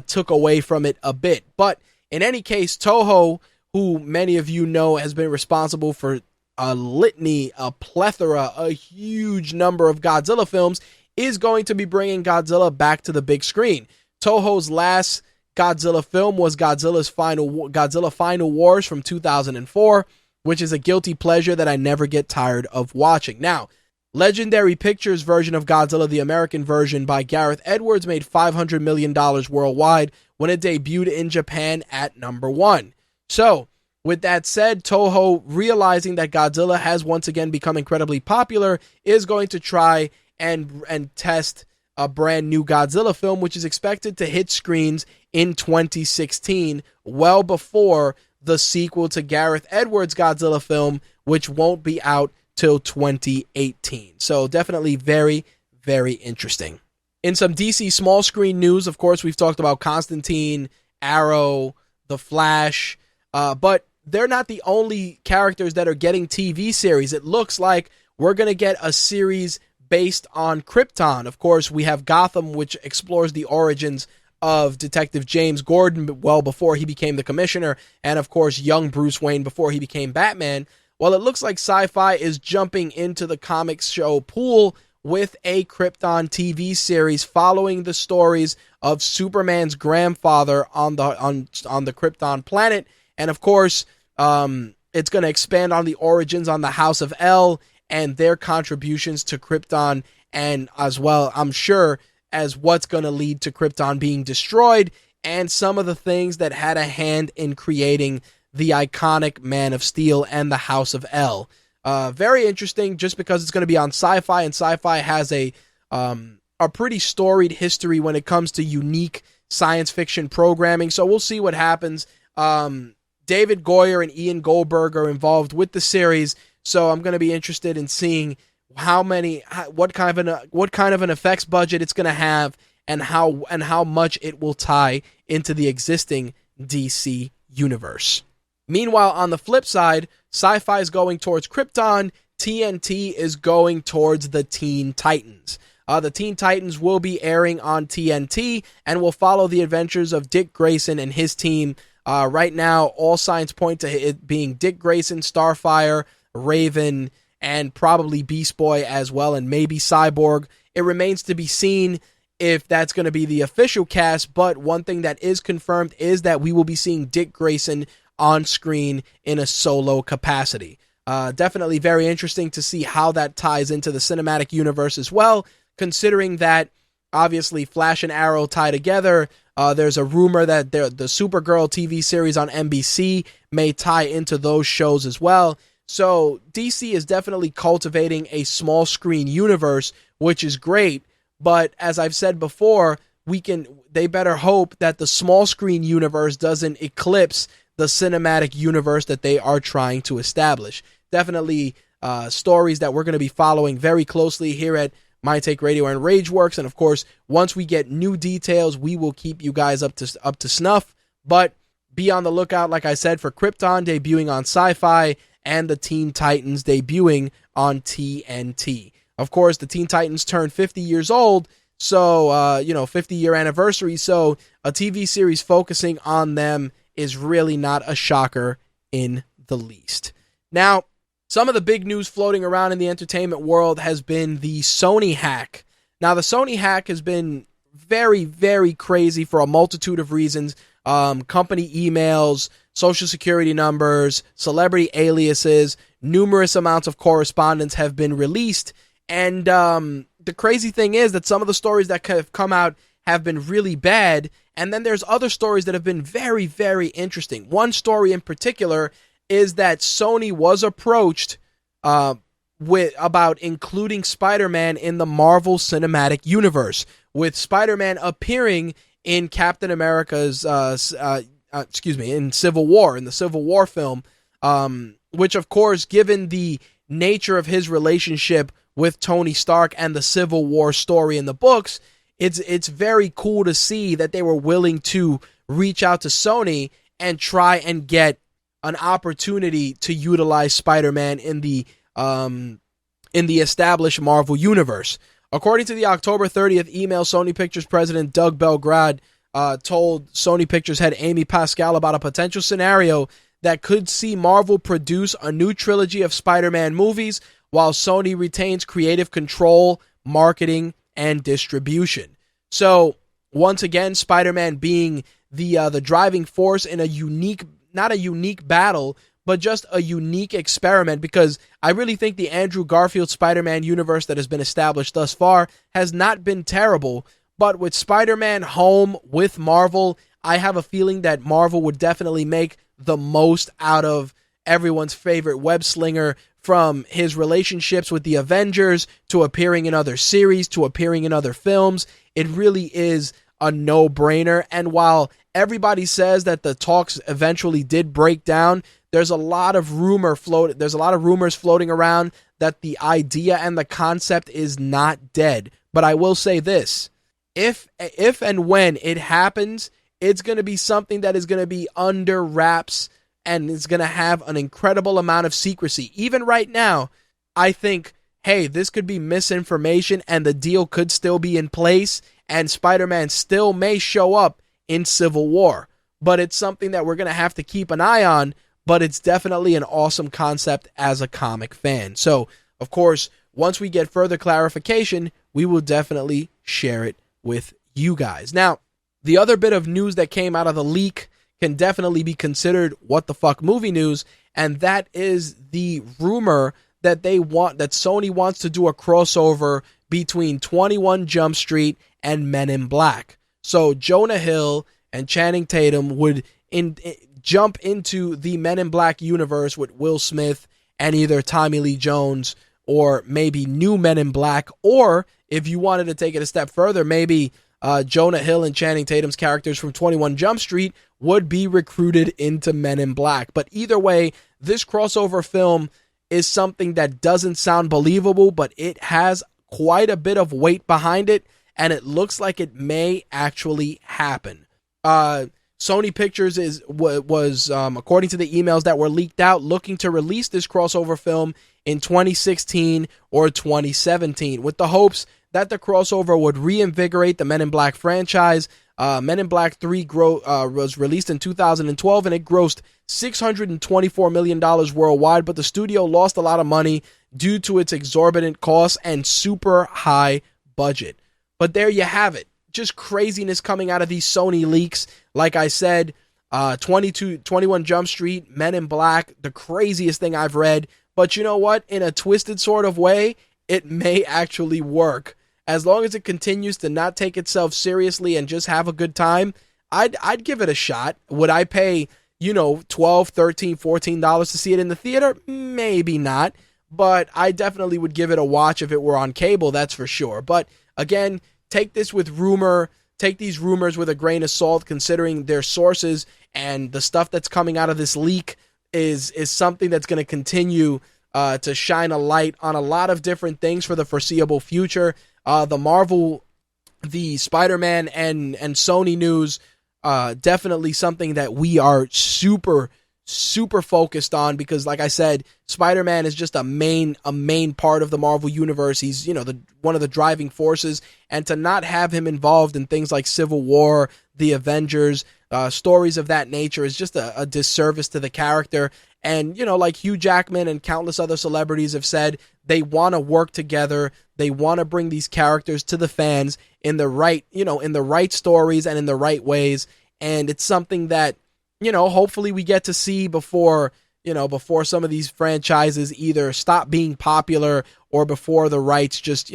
took away from it a bit. But in any case, Toho, who many of you know has been responsible for a litany, a plethora, a huge number of Godzilla films, is going to be bringing Godzilla back to the big screen. Toho's last Godzilla film was Godzilla Final Wars from 2004, which is a guilty pleasure that I never get tired of watching. Now, Legendary Pictures' version of Godzilla, the American version by Gareth Edwards, made $500 million worldwide when it debuted in Japan at number 1. So, with that said, Toho, realizing that Godzilla has once again become incredibly popular, is going to try and test a brand new Godzilla film, which is expected to hit screens in 2016, well before the sequel to Gareth Edwards' Godzilla film, which won't be out till 2018. So definitely very, very interesting. In some DC small screen news, of course, we've talked about Constantine, Arrow, The Flash, but they're not the only characters that are getting TV series. It looks like we're going to get a series based on Krypton. Of course, we have Gotham, which explores the origins of Detective James Gordon well before he became the Commissioner, and of course, young Bruce Wayne before he became Batman. Well, it looks like Sci-Fi is jumping into the comics show pool with a Krypton TV series following the stories of Superman's grandfather on the Krypton planet, and of course, it's going to expand on the origins on the House of El and their contributions to Krypton, and as well, I'm sure, as what's going to lead to Krypton being destroyed, and some of the things that had a hand in creating the iconic Man of Steel and the House of El. Very interesting, just because it's going to be on Sci-Fi, and Sci-Fi has a pretty storied history when it comes to unique science fiction programming, so we'll see what happens. David Goyer and Ian Goldberg are involved with the series, so I'm going to be interested in seeing what kind of an effects budget it's going to have, and how much it will tie into the existing DC universe. Meanwhile, on the flip side, Sci-Fi is going towards Krypton, TNT is going towards the Teen Titans. The Teen Titans will be airing on TNT and will follow the adventures of Dick Grayson and his team. Right now, all signs point to it being Dick Grayson, Starfire, Raven, and probably Beast Boy as well, and maybe Cyborg. It remains to be seen if that's going to be the official cast, but one thing that is confirmed is that we will be seeing Dick Grayson on screen in a solo capacity. Definitely very interesting to see how that ties into the cinematic universe as well, considering that obviously Flash and Arrow tie together. There's a rumor that the Supergirl TV series on NBC may tie into those shows as well. So DC is definitely cultivating a small screen universe, which is great. But as I've said before, they better hope that the small screen universe doesn't eclipse the cinematic universe that they are trying to establish. Definitely stories that we're going to be following very closely here at My Take Radio and Rageworks. And of course, once we get new details, we will keep you guys up to snuff. But be on the lookout, like I said, for Krypton debuting on Sci-Fi and the Teen Titans debuting on TNT. Of course, the Teen Titans turned 50 years old, so, 50-year anniversary, so a TV series focusing on them is really not a shocker in the least. Now, some of the big news floating around in the entertainment world has been the Sony hack. Now, the Sony hack has been very, very crazy for a multitude of reasons. Company emails, social security numbers, celebrity aliases, numerous amounts of correspondence have been released. And the crazy thing is that some of the stories that have come out have been really bad. And then there's other stories that have been very, very interesting. One story in particular is that Sony was approached about including Spider-Man in the Marvel Cinematic Universe, with Spider-Man appearing in Captain America's, in Civil War, in the Civil War film, which of course, given the nature of his relationship with Tony Stark and the Civil War story in the books, it's very cool to see that they were willing to reach out to Sony and try and get an opportunity to utilize Spider-Man in the established Marvel universe. According to the October 30th email, Sony Pictures president Doug Belgrad told Sony Pictures head Amy Pascal about a potential scenario that could see Marvel produce a new trilogy of Spider-Man movies while Sony retains creative control, marketing, and distribution. So, once again, Spider-Man being the driving force in not a unique battle, but just a unique experiment, because I really think the Andrew Garfield Spider-Man universe that has been established thus far has not been terrible, but with Spider-Man home with Marvel, I have a feeling that Marvel would definitely make the most out of everyone's favorite web slinger, from his relationships with the Avengers to appearing in other series to appearing in other films. It really is a no-brainer. And while everybody says that the talks eventually did break down, there's a lot of rumors floating around that the idea and the concept is not dead. But I will say this, if and when it happens, it's going to be something that is going to be under wraps, and it's going to have an incredible amount of secrecy. Even right now, I think, hey, this could be misinformation and the deal could still be in place and Spider-Man still may show up in Civil War. But it's something that we're going to have to keep an eye on, but it's definitely an awesome concept as a comic fan. So, of course, once we get further clarification, we will definitely share it with you guys. Now, the other bit of news that came out of the leak can definitely be considered what the fuck movie news, and that is the rumor that Sony wants to do a crossover between 21 Jump Street and Men in Black. So Jonah Hill and Channing Tatum would jump into the Men in Black universe with Will Smith and either Tommy Lee Jones or maybe new Men in Black, or if you wanted to take it a step further, maybe Jonah Hill and Channing Tatum's characters from 21 Jump Street would be recruited into Men in Black. But either way, this crossover film is something that doesn't sound believable, but it has quite a bit of weight behind it, and it looks like it may actually happen. Sony Pictures was according to the emails that were leaked out, looking to release this crossover film in 2016 or 2017, with the hopes that the crossover would reinvigorate the Men in Black franchise. Men in Black 3 was released in 2012, and it grossed $624 million worldwide, but the studio lost a lot of money due to its exorbitant costs and super high budget. But there you have it. Just craziness coming out of these Sony leaks. Like I said, 21 Jump Street, Men in Black, the craziest thing I've read. But you know what? In a twisted sort of way, it may actually work. As long as it continues to not take itself seriously and just have a good time, I'd give it a shot. Would I pay, $12, $13, $14 to see it in the theater? Maybe not. But I definitely would give it a watch if it were on cable, that's for sure. But again, take these rumors with a grain of salt, considering their sources, and the stuff that's coming out of this leak is something that's going to continue to shine a light on a lot of different things for the foreseeable future. The Spider-Man and Sony news, definitely something that we are super focused on, because like I said, Spider-Man is just a main part of the Marvel universe. He's, one of the driving forces, and to not have him involved in things like Civil War, the Avengers, stories of that nature is just a disservice to the character. And, like Hugh Jackman and countless other celebrities have said, they want to work together. They want to bring these characters to the fans in the right stories and in the right ways. And it's something that, hopefully we get to see before some of these franchises either stop being popular or before the rights just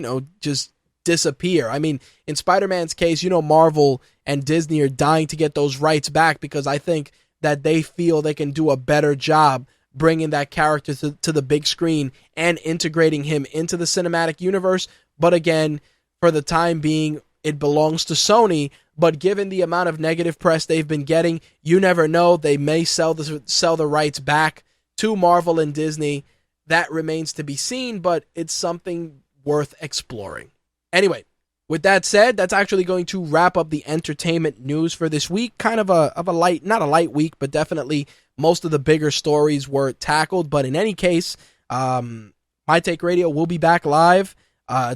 disappear. I mean, in Spider-Man's case, Marvel and Disney are dying to get those rights back, because I think that they feel they can do a better job bringing that character to the big screen and integrating him into the cinematic universe. But again, for the time being, it belongs to Sony. But given the amount of negative press they've been getting, you never know. They may sell the rights back to Marvel and Disney. That remains to be seen, but it's something worth exploring. Anyway, with that said, that's actually going to wrap up the entertainment news for this week. Kind of a light, not a light week, but definitely most of the bigger stories were tackled. But in any case, My Take Radio will be back live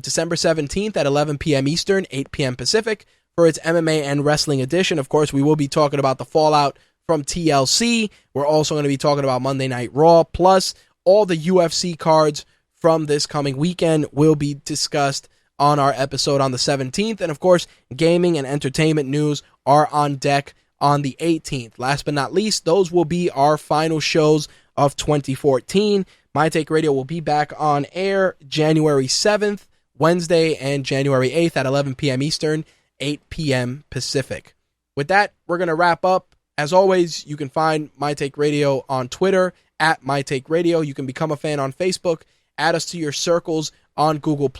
December 17th at 11 p.m. Eastern, 8 p.m. Pacific for its MMA and wrestling edition. Of course, we will be talking about the fallout from TLC. We're also going to be talking about Monday Night Raw, plus all the UFC cards from this coming weekend will be discussed on our episode on the 17th. And of course, gaming and entertainment news are on deck on the 18th. Last but not least, those will be our final shows of 2014. My Take Radio will be back on air January 7th, Wednesday, and January 8th at 11 p.m. Eastern, 8 p.m. Pacific. With that, we're going to wrap up. As always, you can find My Take Radio on Twitter at My Take Radio. You can become a fan on Facebook. Add us to your circles on Google+.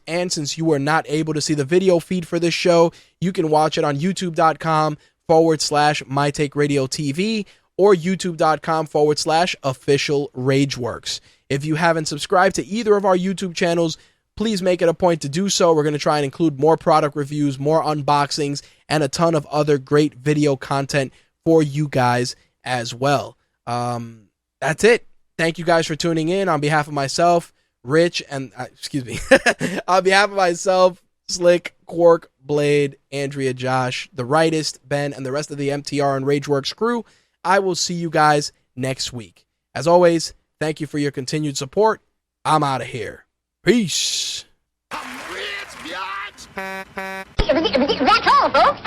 And since you are not able to see the video feed for this show, you can watch it on youtube.com/My Take Radio TV or youtube.com/official Rageworks. If you haven't subscribed to either of our YouTube channels, please make it a point to do so. We're going to try and include more product reviews, more unboxings, and a ton of other great video content for you guys as well. That's it. Thank you guys for tuning in. On behalf of myself, Rich, and on behalf of myself, Slick, Quark, Blade, Andrea, Josh, the Rightist, Ben, and the rest of the MTR and Rageworks crew, I will see you guys next week. As always, thank you for your continued support. I'm out of here. Peace. I'm rich, biatch. That's all, folks.